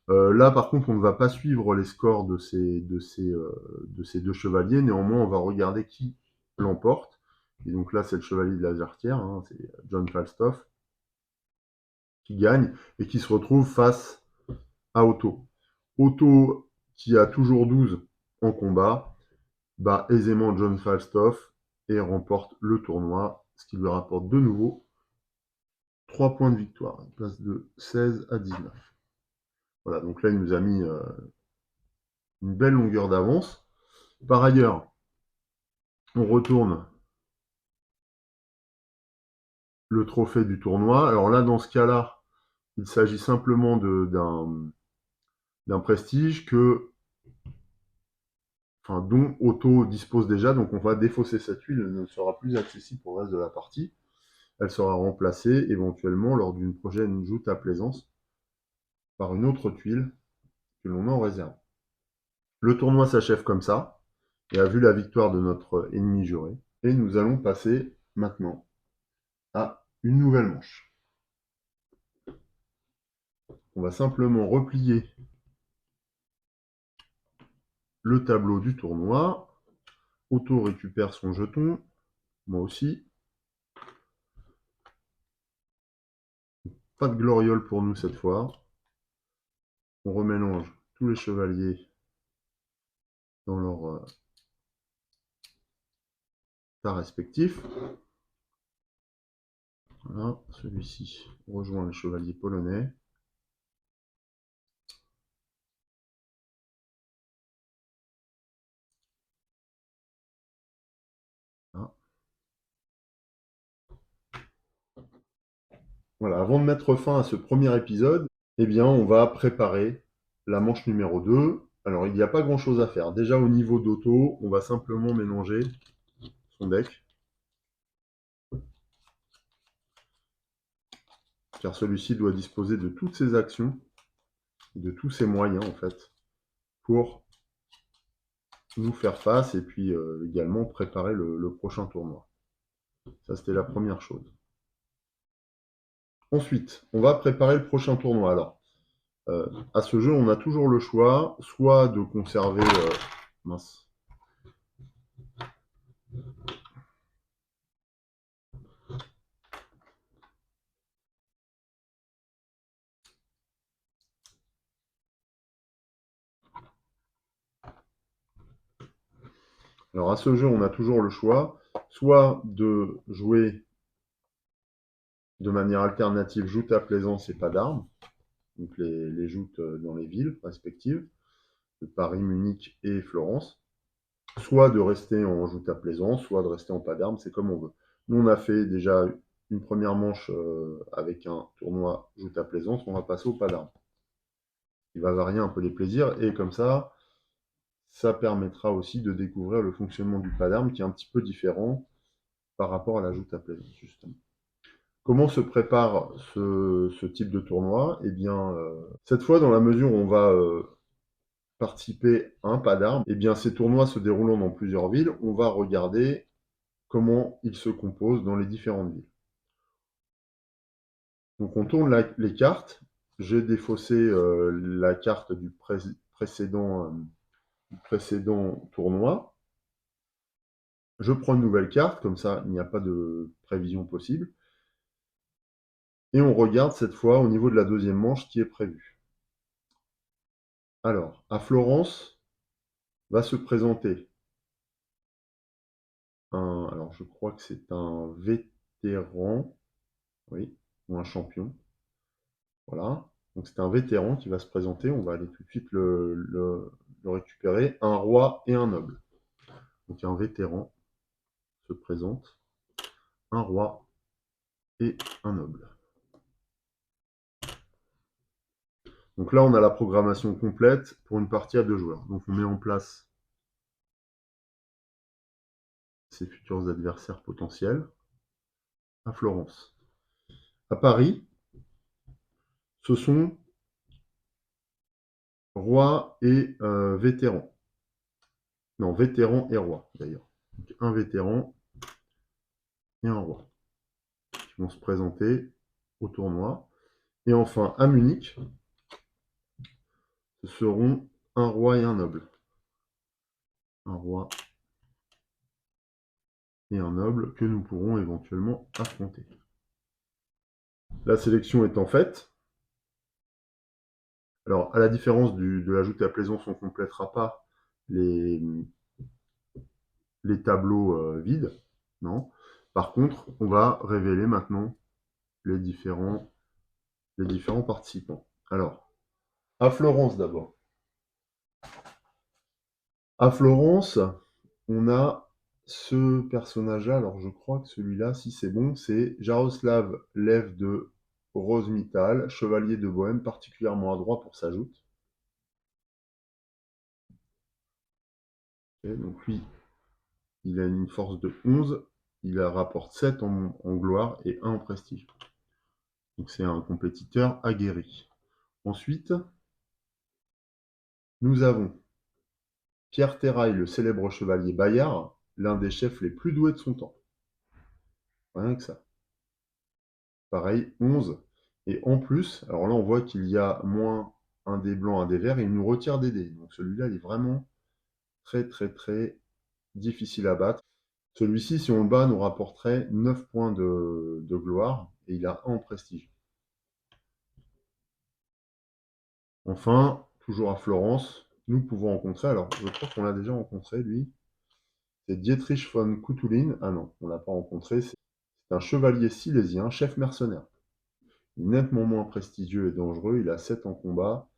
Là, par contre, on ne va pas suivre les scores de ces 2 chevaliers. Néanmoins, on va regarder qui l'emporte. Et donc là, c'est le chevalier de la Jarretière, hein, c'est John Falstaff. qui gagne et qui se retrouve face à Otto. Otto, qui a toujours 12 en combat, bat aisément John Falstaff et remporte le tournoi, ce qui lui rapporte de nouveau 3 points de victoire. Il passe de 16 à 19. Voilà, donc là, il nous a mis une belle longueur d'avance. Par ailleurs, on retourne le trophée du tournoi. Alors là, dans ce cas-là, il s'agit simplement d'un prestige dont Otto dispose déjà. Donc on va défausser cette huile, elle ne sera plus accessible pour le reste de la partie. Elle sera remplacée éventuellement lors d'une prochaine joute à plaisance par une autre tuile que l'on a en réserve. Le tournoi s'achève comme ça, et a vu la victoire de notre ennemi juré. Et nous allons passer maintenant à une nouvelle manche. On va simplement replier le tableau du tournoi. Otto récupère son jeton, moi aussi. Pas de gloriole pour nous cette fois. On remélange tous les chevaliers dans leur tas respectif. Voilà, celui-ci rejoint les chevaliers polonais. Voilà, avant de mettre fin à ce premier épisode, eh bien, on va préparer la manche numéro 2. Alors, il n'y a pas grand-chose à faire. Déjà, au niveau d'Otto, on va simplement mélanger son deck, car celui-ci doit disposer de toutes ses actions, de tous ses moyens, en fait, pour nous faire face et puis également préparer le prochain tournoi. Ça, c'était la première chose. Ensuite, on va préparer le prochain tournoi. Alors, à ce jeu, on a toujours le choix, soit de conserver... mince. Alors, à ce jeu, on a toujours le choix, soit de jouer de manière alternative joute à plaisance et pas d'armes, donc les joutes dans les villes respectives, de Paris, Munich et Florence, soit de rester en joute à plaisance, soit de rester en pas d'armes, c'est comme on veut. Nous, on a fait déjà une première manche avec un tournoi joute à plaisance, on va passer au pas d'armes. Il va varier un peu les plaisirs, et comme ça permettra aussi de découvrir le fonctionnement du pas d'armes qui est un petit peu différent par rapport à la joute à plaisance, justement. Comment se prépare ce type de tournoi? Eh bien, cette fois, dans la mesure où on va participer à un pas d'armes, eh bien, ces tournois se déroulant dans plusieurs villes, on va regarder comment ils se composent dans les différentes villes. Donc, on tourne les cartes. J'ai défaussé la carte du précédent tournoi. Je prends une nouvelle carte, comme ça, il n'y a pas de prévision possible. Et on regarde cette fois au niveau de la deuxième manche qui est prévue. Alors, à Florence va se présenter alors je crois que c'est un vétéran, oui, ou un champion. Voilà. Donc c'est un vétéran qui va se présenter. On va aller tout de suite le récupérer. Un roi et un noble. Donc un vétéran se présente. Un roi et un noble. Donc là, on a la programmation complète pour une partie à 2 joueurs. Donc on met en place ses futurs adversaires potentiels à Florence. À Paris, ce sont roi et vétéran. Non, vétéran et roi, d'ailleurs. Donc, un vétéran et un roi qui vont se présenter au tournoi. Et enfin, à Munich, ce seront un roi et un noble. Un roi et un noble que nous pourrons éventuellement affronter. La sélection étant faite, alors à la différence de l'ajout à Plaisance, on ne complétera pas les, les tableaux vides, non. Par contre, on va révéler maintenant les différents participants. Alors, à Florence d'abord. À Florence, on a ce personnage-là. Alors, je crois que celui-là, si c'est bon, c'est Jaroslav Lev de Rosemittal, chevalier de Bohême, particulièrement adroit pour sa joute. Okay, donc lui, il a une force de 11, il rapporte 7 en gloire et 1 en prestige. Donc c'est un compétiteur aguerri. Ensuite, nous avons Pierre Terrail, le célèbre chevalier Bayard, l'un des chefs les plus doués de son temps. Rien que ça. Pareil, 11. Et en plus, alors là on voit qu'il y a moins un dé blanc, un dé vert, et il nous retire des dés. Donc celui-là, il est vraiment très très très difficile à battre. Celui-ci, si on le bat, nous rapporterait 9 points de gloire, et il a 1 en prestige. Enfin, toujours à Florence, nous pouvons rencontrer, alors je crois qu'on l'a déjà rencontré lui, c'est Dietrich von Kutulin. Ah non, on ne l'a pas rencontré, c'est un chevalier silésien, chef mercenaire. Nettement moins prestigieux et dangereux, il a 7 en combat,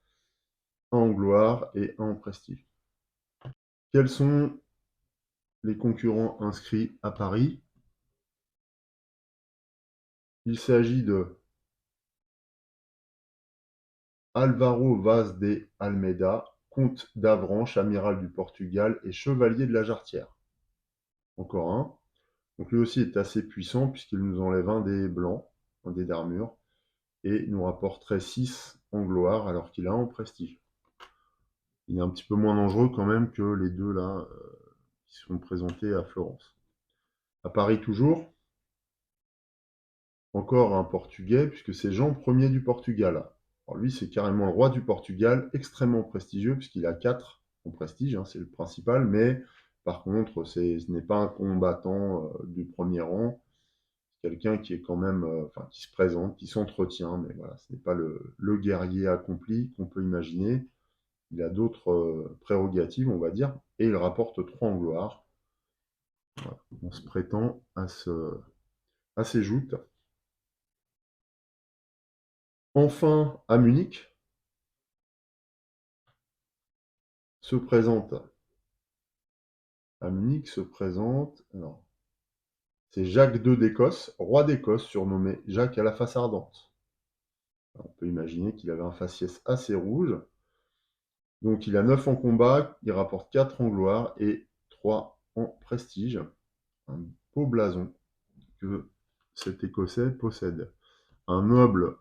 1 en gloire et 1 en prestige. Quels sont les concurrents inscrits à Paris? Il s'agit de Álvaro Vaz de Almeida, comte d'Avranches, amiral du Portugal et chevalier de la Jarretière. Encore un. Donc lui aussi est assez puissant puisqu'il nous enlève un dé blanc, un dé d'armure, et nous rapporterait 6 en gloire alors qu'il a 1 en prestige. Il est un petit peu moins dangereux quand même que les deux là qui sont présentés à Florence. À Paris toujours, encore un Portugais, puisque c'est Jean Ier du Portugal. Alors lui, c'est carrément le roi du Portugal, extrêmement prestigieux, puisqu'il a 4 en prestige, hein, c'est le principal, mais par contre, ce n'est pas un combattant du premier rang, quelqu'un qui est quand même, enfin, qui se présente, qui s'entretient, mais voilà, ce n'est pas le guerrier accompli qu'on peut imaginer. Il a d'autres prérogatives, on va dire, et il rapporte 3 en gloire. Voilà, on se prétend à ces joutes. Enfin, à Munich, se présente, alors, c'est Jacques II d'Écosse, roi d'Écosse, surnommé Jacques à la face ardente. Alors, on peut imaginer qu'il avait un faciès assez rouge. Donc il a 9 en combat, il rapporte 4 en gloire et 3 en prestige. Un beau blason que cet Écossais possède. Un noble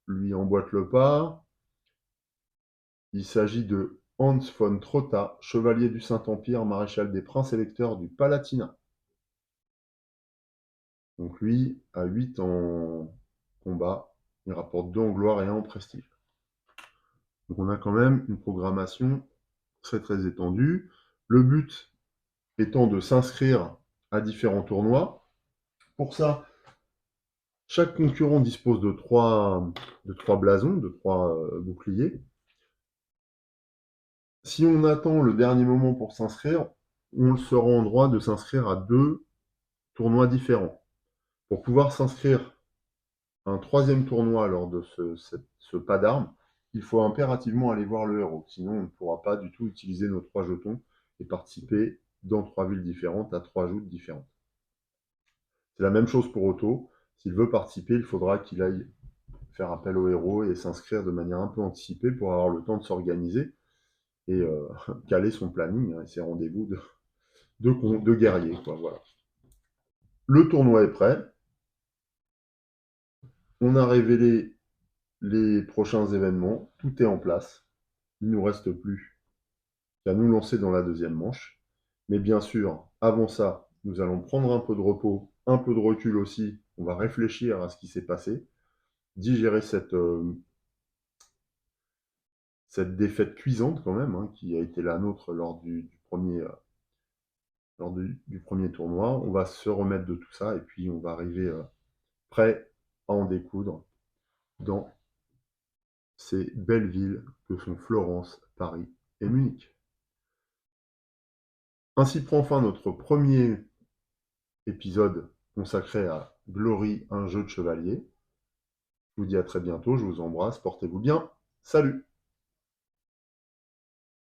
lui emboîte le pas. Il s'agit de Hans von Trotta, chevalier du Saint-Empire, maréchal des princes électeurs du Palatinat. Donc lui a 8 en combat, il rapporte 2 en gloire et 1 en prestige. Donc on a quand même une programmation très très étendue. Le but étant de s'inscrire à différents tournois. Pour ça, chaque concurrent dispose de 3 blasons, de 3 boucliers. Si on attend le dernier moment pour s'inscrire, on sera en droit de s'inscrire à 2 tournois différents. Pour pouvoir s'inscrire à un 3e tournoi lors de ce pas d'armes, il faut impérativement aller voir le héros. Sinon, on ne pourra pas du tout utiliser nos 3 jetons et participer dans 3 villes différentes à 3 joutes différentes. C'est la même chose pour Otto. S'il veut participer, il faudra qu'il aille faire appel au héros et s'inscrire de manière un peu anticipée pour avoir le temps de s'organiser et caler son planning et ses rendez-vous de guerrier. Quoi, voilà. Le tournoi est prêt. On a révélé les prochains événements. Tout est en place. Il ne nous reste plus qu'à nous lancer dans la deuxième manche. Mais bien sûr, avant ça, nous allons prendre un peu de repos, un peu de recul aussi. On va réfléchir à ce qui s'est passé, digérer cette défaite cuisante quand même, hein, qui a été la nôtre lors du premier tournoi. On va se remettre de tout ça et puis on va arriver prêt à en découdre dans ces belles villes que sont Florence, Paris et Munich. Ainsi prend fin notre premier épisode consacré à Glory, un jeu de chevalier. Je vous dis à très bientôt, je vous embrasse, portez-vous bien, salut!